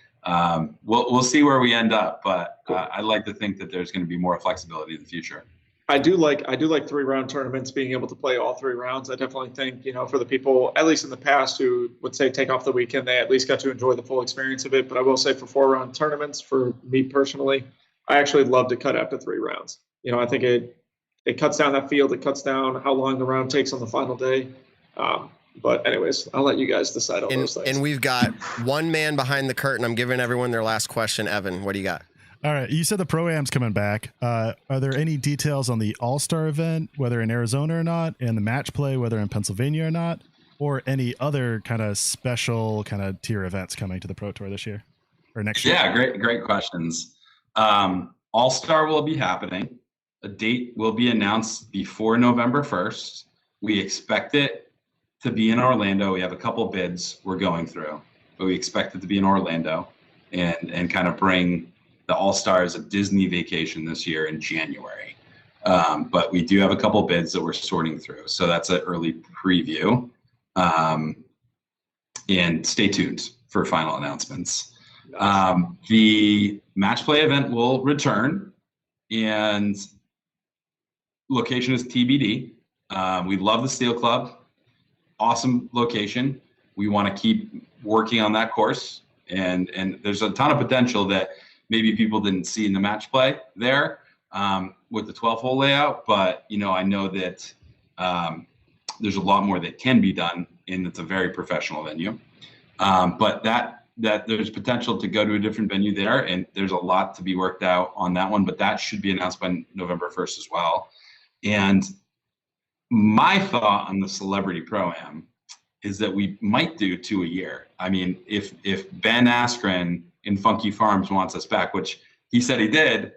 we'll see where we end up, but I'd like to think that there's going to be more flexibility in the future. I do like 3-round tournaments, being able to play all 3 rounds. I definitely think, for the people, at least in the past, who would say take off the weekend, they at least got to enjoy the full experience of it. But I will say for 4-round tournaments, for me personally, I actually love to cut after 3 rounds. I think it cuts down that field. It cuts down how long the round takes on the final day. But anyways, I'll let you guys decide on those things. And we've got one man behind the curtain. I'm giving everyone their last question. Evan, what do you got? All right. You said the Pro-Am's coming back. Are there any details on the All-Star event, whether in Arizona or not, and the match play, whether in Pennsylvania or not, or any other kind of special kind of tier events coming to the Pro Tour this year or next year? Yeah, great questions. All-Star will be happening. A date will be announced before November 1st. We expect it to be in Orlando. We have a couple bids we're going through, but we expect it to be in Orlando and kind of bring the All-Stars a Disney vacation this year in January. But we do have a couple bids that we're sorting through. So that's an early preview. And stay tuned for final announcements. The match play event will return, and location is TBD. We love the Steel Club. Awesome location. We want to keep working on that course. And there's a ton of potential that maybe people didn't see in the match play there with the 12-hole layout. But, I know that there's a lot more that can be done, and it's a very professional venue. But that there's potential to go to a different venue there, and there's a lot to be worked out on that one. But that should be announced by November 1st as well. And my thought on the Celebrity Pro-Am is that we might do 2 a year. I mean, if Ben Askren in Funky Farms wants us back, which he said he did,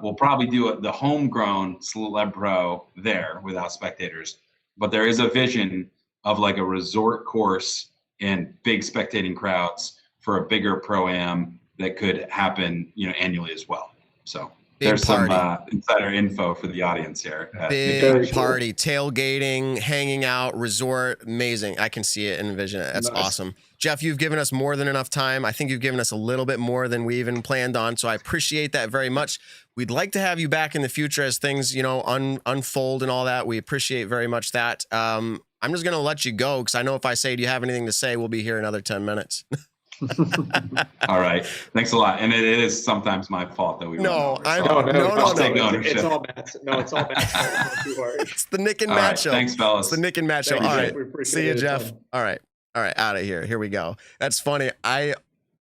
we'll probably do the homegrown Celeb Pro there without spectators. But there is a vision of like a resort course and big spectating crowds for a bigger Pro-Am that could happen, annually as well. So there's some insider info for the audience here. Big party, tailgating, hanging out, resort, amazing. I can see it and envision it. That's awesome. Jeff, you've given us more than enough time. I think you've given us a little bit more than we even planned on, so I appreciate that very much. We'd like to have you back in the future as things, unfold and all that. We appreciate very much that. I'm just going to let you go because I know if I say, do you have anything to say, we'll be here another 10 minutes. All right. Thanks a lot. And it is sometimes my fault that we No. It's all Matt's. No, it's all Matt's fault. Don't you worry. It's the Nick and Matt show. Thanks, fellas. It's the Nick and Matt show. Thank All you, right. See you, Jeff. All right. Out of here. Here we go. That's funny. I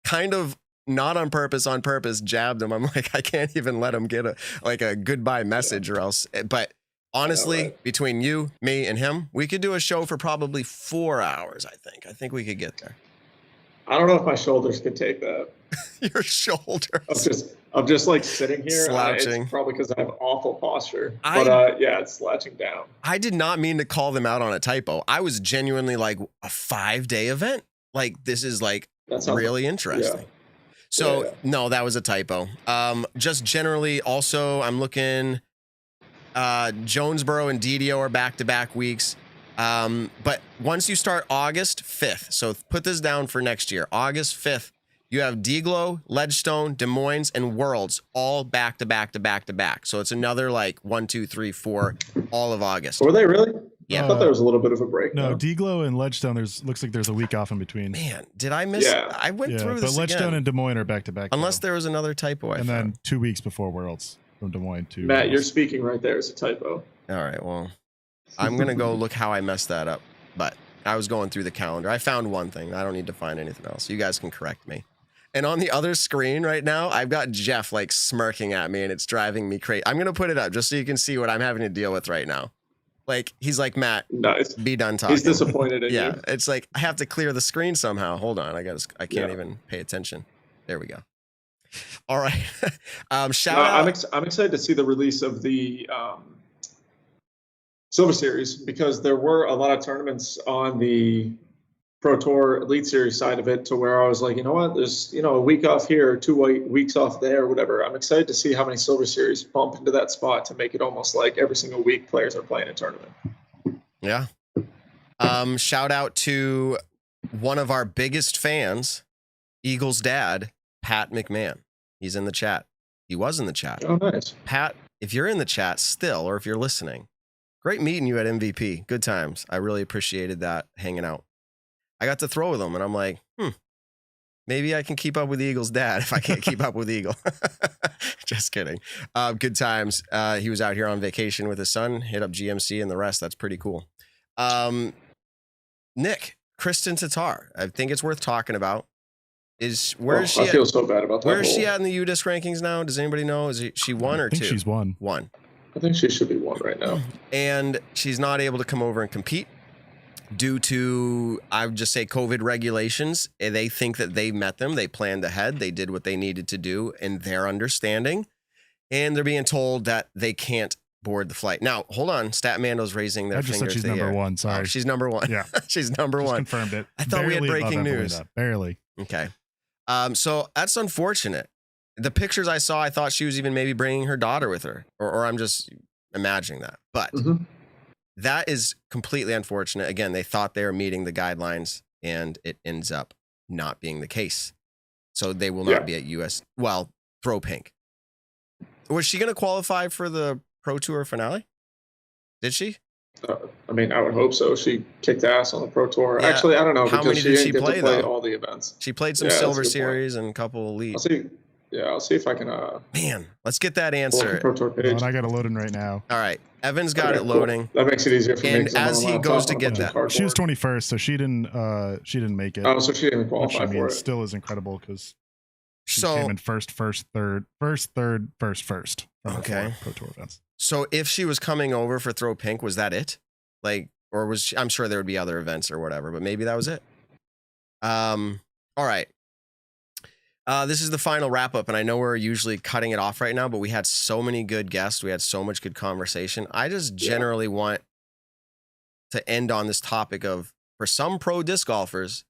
kind of not on purpose, jabbed him. I'm like, I can't even let him get a goodbye message or else. But honestly, between you, me, and him, we could do a show for probably 4 hours, I think. I think we could get there. I don't know if my shoulders could take that. Your shoulders. I'm just like sitting here. Slouching. It's probably because I have awful posture. But it's slouching down. I did not mean to call them out on a typo. I was genuinely like a 5-day event. Like this is like really interesting. Yeah. So no, that was a typo. Just generally also I'm looking Jonesboro and DDO are back-to-back weeks. But once you start August 5th, so put this down for next year, August 5th, you have Deglow, Ledgestone, Des Moines, and Worlds all back to back to back to back. So it's another like 1, 2, 3, 4, all of August. Were they really? Yeah. I thought there was a little bit of a break. No, Deglow and Ledgestone, looks like there's a week off in between. Man, did I miss? Yeah. I went through this But Ledgestone again. and Des Moines are back to back. Unless there was another typo. And then 2 weeks before Worlds from Des Moines to Matt, you're speaking right there is a typo. All right, well, I'm going to go look how I messed that up. But I was going through the calendar. I found one thing. I don't need to find anything else. You guys can correct me. And on the other screen right now, I've got Jeff like smirking at me and it's driving me crazy. I'm going to put it up just so you can see what I'm having to deal with right now. Like, he's like, Matt, be done talking. He's disappointed in you. Yeah, it's like, I have to clear the screen somehow. Hold on. I can't even pay attention. There we go. All right. Shout out. I'm excited to see the release of the Silver Series because there were a lot of tournaments on the Pro Tour Elite Series side of it to where I was like, you know what, there's, a week off here, 2 weeks off there, whatever. I'm excited to see how many Silver Series bump into that spot to make it almost like every single week players are playing a tournament. Yeah. Shout out to one of our biggest fans, Eagles dad, Pat McMahon. He's in the chat. He was in the chat. Oh, nice. Pat, if you're in the chat still, or if you're listening, great meeting you at MVP. Good times. I really appreciated that, hanging out. I got to throw with him, and I'm like, maybe I can keep up with the Eagles' dad if I can't keep up with Eagle. Just kidding. Good times. He was out here on vacation with his son, hit up GMC and the rest. That's pretty cool. Nick, Kristen Tatar, I think it's worth talking about. Where is she? I feel so bad about that. Where is she at in the UDisc rankings now? Does anybody know? Is she one or two? I think she's one. One. I think she should be one right now. And she's not able to come over and compete due to, I would just say, COVID regulations. They think that they met them. They planned ahead. They did what they needed to do in their understanding. And they're being told that they can't board the flight. Now, hold on. Statmando's raising their I just finger said she's to the number air. one. Sorry. Oh, she's number one. Yeah. She's number Just one. confirmed it. I thought we had Barely breaking above news. Evelina. Barely. Okay. So that's unfortunate. The pictures I saw, I thought she was even maybe bringing her daughter with her, or I'm just imagining that. But that is completely unfortunate. Again, they thought they were meeting the guidelines, and it ends up not being the case. So they will not be at Throw Pink. Was she going to qualify for the Pro Tour finale? Did she? I mean, I would hope so. She kicked ass on the Pro Tour. Yeah. Actually, I don't know. How because many did she didn't get play, to play though? all the events. She played some Yeah, Silver that's a good point. Series and a couple Elite. I'll see if I can. Man, let's get that Pull up answer. the Pro Tour Hold page. on, I got it loading right now. All right. Evan's got Okay, it cool. loading. That makes it easier for me. And 'cause I'm as on he a goes laptop to on a get bunch of that- cardboard. She was 21st, so she didn't make it. Oh, so she didn't Which qualify I mean, for it. still is incredible because she So, came in first, third from the Okay. 4 Pro Tour events. so if she was coming over for Throw Pink, was that it? Like, or was she, I'm sure there would be other events or whatever, but maybe that was it. All right. This is the final wrap up, and I know we're usually cutting it off right now, but we had so many good guests. We had so much good conversation. I just generally want to end on this topic of, for some pro disc golfers,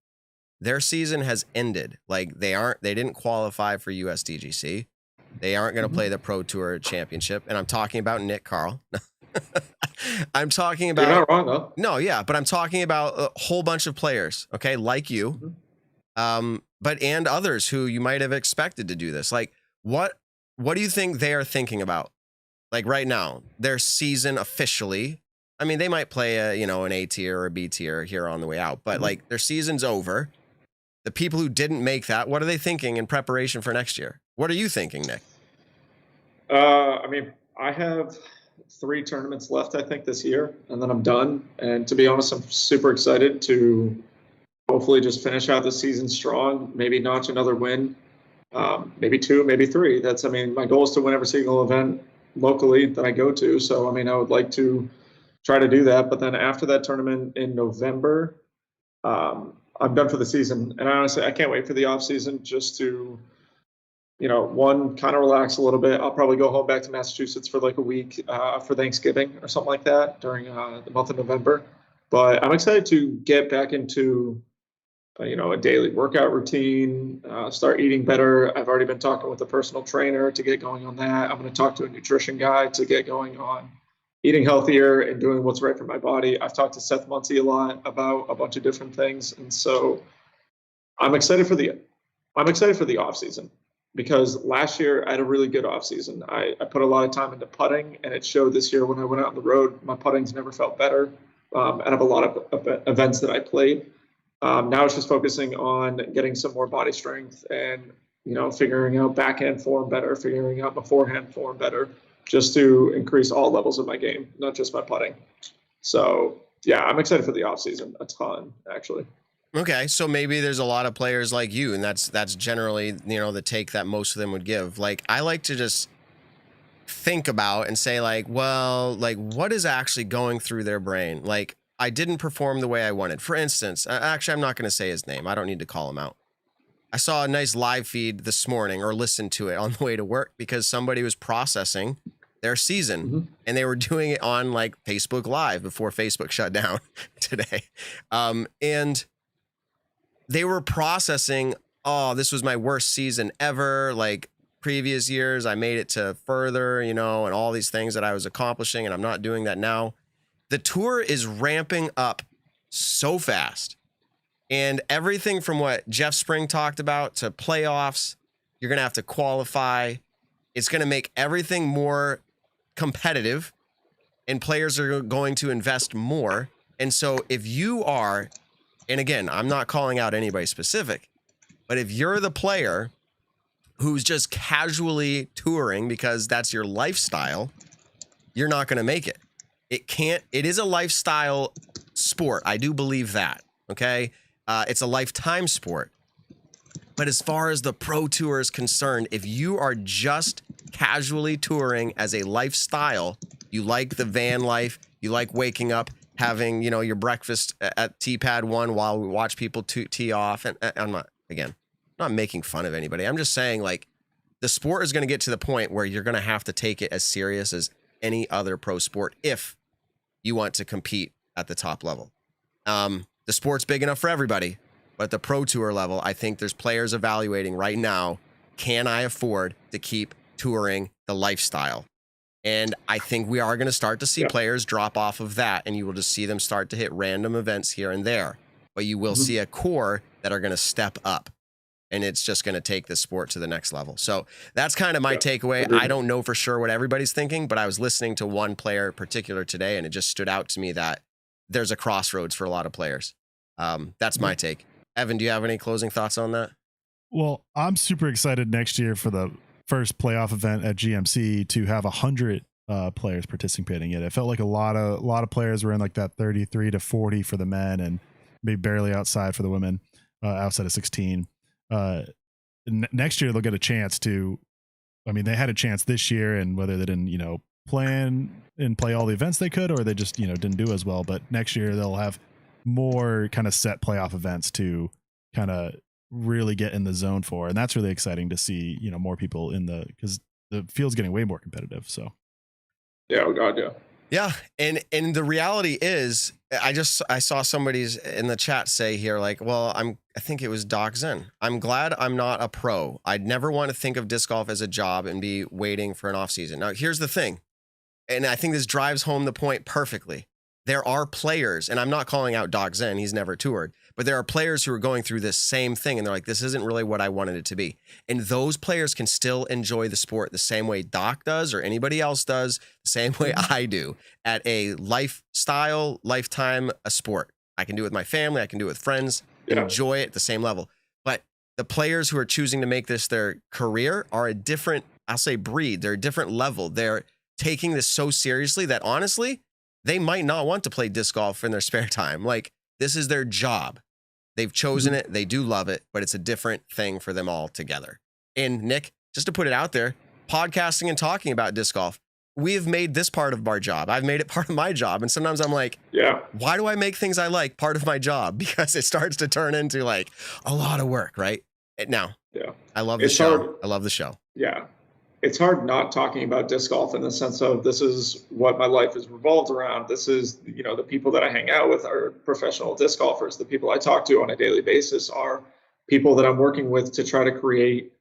their season has ended. Like they didn't qualify for USDGC. They aren't going to play the Pro Tour Championship. And I'm talking about Nick Carl. I'm talking about. You're not wrong though. No, yeah, but I'm talking about a whole bunch of players, okay, like you, but and others who you might have expected to do this. Like, what do you think they are thinking about? Like right now, their season officially. I mean, they might play an A tier or a B tier here on the way out, but like their season's over. The people who didn't make that, what are they thinking in preparation for next year? What are you thinking, Nick? I mean, I have 3 tournaments left, I think, this year, and then I'm done. And to be honest, I'm super excited to hopefully just finish out the season strong, maybe notch another win, maybe 2, maybe 3. My goal is to win every single event locally that I go to. So, I mean, I would like to try to do that. But then after that tournament in November, I'm done for the season. And honestly, I can't wait for the off season just to, one, kind of relax a little bit. I'll probably go home back to Massachusetts for like a week for Thanksgiving or something like that during the month of November. But I'm excited to get back into, a daily workout routine, start eating better. I've already been talking with a personal trainer to get going on that. I'm going to talk to a nutrition guy to get going on eating healthier and doing what's right for my body. I've talked to Seth Muncie a lot about a bunch of different things. And so I'm excited for the off season because last year I had a really good off season. I put a lot of time into putting, and it showed this year when I went out on the road. My putting's never felt better out of a lot of events that I played. Now it's just focusing on getting some more body strength and, figuring out backhand form better, figuring out my forehand form better, just to increase all levels of my game, not just my putting. So, yeah, I'm excited for the off season a ton, actually. Okay, so maybe there's a lot of players like you, and that's generally, the take that most of them would give. Like, I like to just think about and say, like, well, like, what is actually going through their brain? Like, I didn't perform the way I wanted. For instance, actually, I'm not going to say his name. I don't need to call him out. I saw a nice live feed this morning, or listened to it on the way to work, because somebody was processing their season, and they were doing it on like Facebook Live before Facebook shut down today. And they were processing, oh, this was my worst season ever. Like previous years, I made it to further, and all these things that I was accomplishing, and I'm not doing that now. The tour is ramping up so fast. And everything from what Jeff Spring talked about to playoffs, you're going to have to qualify. It's going to make everything more competitive, and players are going to invest more. And so if you are, and again, I'm not calling out anybody specific, but if you're the player who's just casually touring because that's your lifestyle, you're not going to make it. It is a lifestyle sport. I do believe that. Okay. It's a lifetime sport. But as far as the pro tour is concerned, if you are just casually touring as a lifestyle, you like the van life, you like waking up, having, your breakfast at T-Pad 1 while we watch people tee off. And I'm not making fun of anybody. I'm just saying, like, the sport is going to get to the point where you're going to have to take it as serious as any other pro sport if you want to compete at the top level. The sport's big enough for everybody, but at the pro tour level, I think there's players evaluating right now, can I afford to keep touring the lifestyle? And I think we are going to start to see players drop off of that, and you will just see them start to hit random events here and there. But you will see a core that are going to step up, and it's just going to take the sport to the next level. So that's kind of my takeaway. I don't know for sure what everybody's thinking, but I was listening to one player in particular today, and it just stood out to me that there's a crossroads for a lot of players. That's my take. Evan, do you have any closing thoughts on that? Well, I'm super excited next year for the first playoff event at GMC to have 100 players participating in it. It felt like a lot of players were in like that 33 to 40 for the men and maybe barely outside for the women, outside of 16. Next year they'll get a chance to, they had a chance this year, and whether they didn't, plan and play all the events they could, or they just, didn't do as well. But next year they'll have more kind of set playoff events to kind of really get in the zone for. And that's really exciting to see, more people because the field's getting way more competitive. So. Yeah. Oh God. Yeah. Yeah. And the reality is, I saw somebody's in the chat say here, like, well, I think it was Doc Zen. I'm glad I'm not a pro. I'd never want to think of disc golf as a job and be waiting for an off season. Now, here's the thing. And I think this drives home the point perfectly. There are players, and I'm not calling out Doc Zen, he's never toured, but there are players who are going through this same thing, and they're like, this isn't really what I wanted it to be. And those players can still enjoy the sport the same way Doc does, or anybody else does, the same way I do, at a lifestyle, lifetime, a sport. I can do it with my family, I can do it with friends, enjoy it at the same level. But the players who are choosing to make this their career are a different, I'll say breed, they're a different level. They're taking this so seriously that honestly, they might not want to play disc golf in their spare time. Like, this is their job. They've chosen it. They do love it, but it's a different thing for them all together. And Nick, just to put it out there, podcasting and talking about disc golf, we have made this part of our job. I've made it part of my job. And sometimes I'm like, why do I make things I like part of my job? Because it starts to turn into like a lot of work, right? Now, I love the show. Hard. I love the show. Yeah. It's hard not talking about disc golf in the sense of this is what my life is revolved around. This is, the people that I hang out with are professional disc golfers. The people I talk to on a daily basis are people that I'm working with to try to create,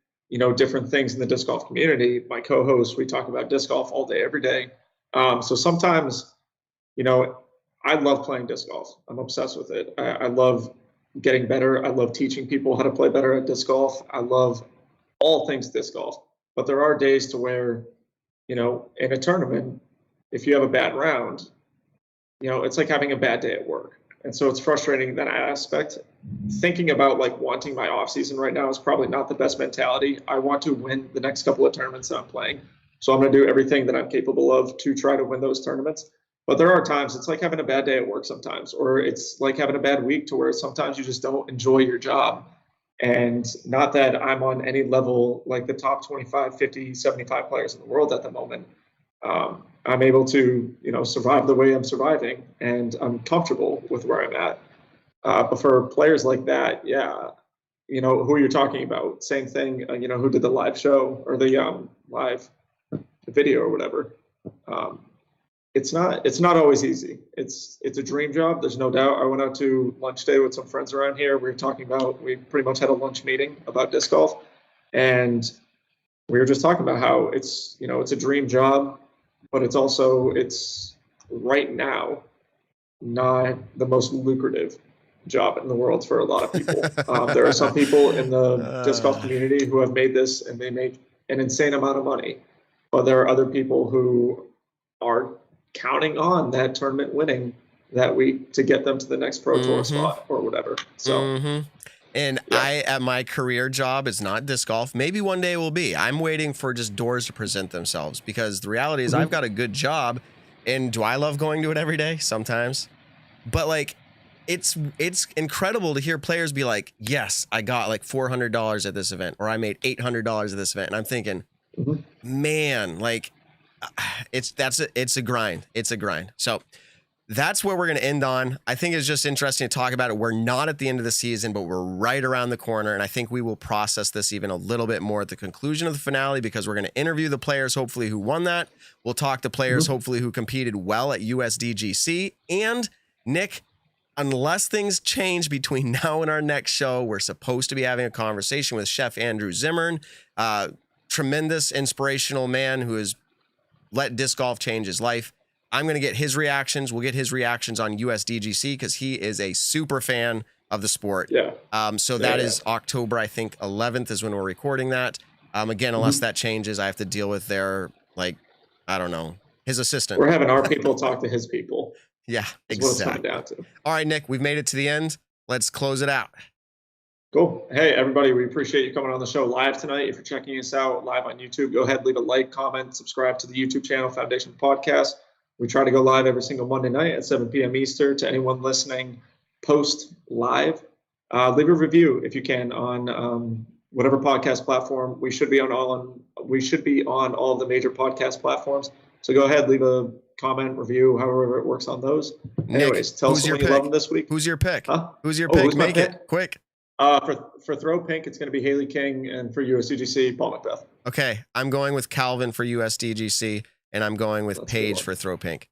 different things in the disc golf community. My co-host, we talk about disc golf all day, every day. So sometimes, I love playing disc golf. I'm obsessed with it. I love getting better. I love teaching people how to play better at disc golf. I love all things disc golf. But there are days to where, in a tournament, if you have a bad round, it's like having a bad day at work. And so it's frustrating in that aspect. Thinking about like wanting my off season right now is probably not the best mentality. I want to win the next couple of tournaments that I'm playing. So I'm going to do everything that I'm capable of to try to win those tournaments. But there are times it's like having a bad day at work sometimes, or it's like having a bad week to where sometimes you just don't enjoy your job. And not that I'm on any level like the top 25, 50, 75 players in the world at the moment. I'm able to, survive the way I'm surviving, and I'm comfortable with where I'm at. But for players like that, who you're talking about, same thing, who did the live show or the live video or whatever. It's not always easy. It's a dream job. There's no doubt. I went out to lunch day with some friends around here. We pretty much had a lunch meeting about disc golf, and we were just talking about how it's a dream job, but it's right now. not the most lucrative job in the world for a lot of people. There are some people in the disc golf community who have made this and they make an insane amount of money, but there are other people who are counting on that tournament winning that week to get them to the next pro tour spot or whatever. So and I, at my career job, is not disc golf. Maybe one day it will be. I'm waiting for just doors to present themselves, because the reality is I've got a good job. And do I love going to it every day? Sometimes. But like, it's incredible to hear players be like, yes, I got like $400 at this event, or I made $800 at this event. And I'm thinking, man, like it's a grind. It's a grind. So that's where we're going to end on. I think it's just interesting to talk about it. We're not at the end of the season, but we're right around the corner. And I think we will process this even a little bit more at the conclusion of the finale, because we're going to interview the players, hopefully, who won that. We'll talk to players, hopefully, who competed well at USDGC. And Nick, unless things change between now and our next show, we're supposed to be having a conversation with Chef Andrew Zimmern, tremendous, inspirational man who has let disc golf change his life. I'm going to get his reactions. We'll get his reactions on USDGC, because he is a super fan of the sport. So that is October, I think, 11th is when we're recording that. Again, unless that changes, I have to deal with their, like, I don't know, his assistant. We're having our people talk to his people. Yeah, That's what it's exactly. coming down to. All right, Nick, we've made it to the end. Let's close it out. Cool. Hey, everybody, we appreciate you coming on the show live tonight. If you're checking us out live on YouTube, go ahead, leave a like, comment, subscribe to the YouTube channel, Foundation Podcast. We try to go live every single Monday night at 7 p.m. Eastern. To anyone listening post live, leave a review if you can on whatever podcast platform. We should be on all of the major podcast platforms. So go ahead, leave a comment, review, however it works on those. Anyways, Nick, tell us what you love them this week. Who's your pick? Huh? Who's your pick? Who's my Make pick? it quick. For throw pink, it's going to be Haley King, and for USDGC, Paul Macbeth. Okay, I'm going with Calvin for USDGC, and I'm going with That's Paige good. for throw pink.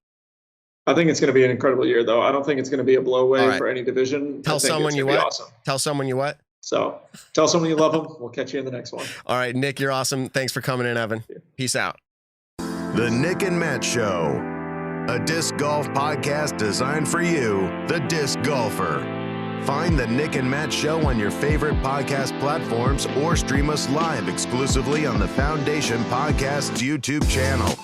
I think it's going to be an incredible year, though. I don't think it's going to be a blowaway All right. for any division. Tell I think someone it's you gonna be what? Awesome. Tell someone you what? So tell someone you love them. We'll catch you in the next one. All right, Nick, you're awesome. Thanks for coming in, Evan. Peace out. The Nick and Matt Show, a disc golf podcast designed for you, the disc golfer. Find the Nick and Matt Show on your favorite podcast platforms, or stream us live exclusively on the Foundation Podcast's YouTube channel.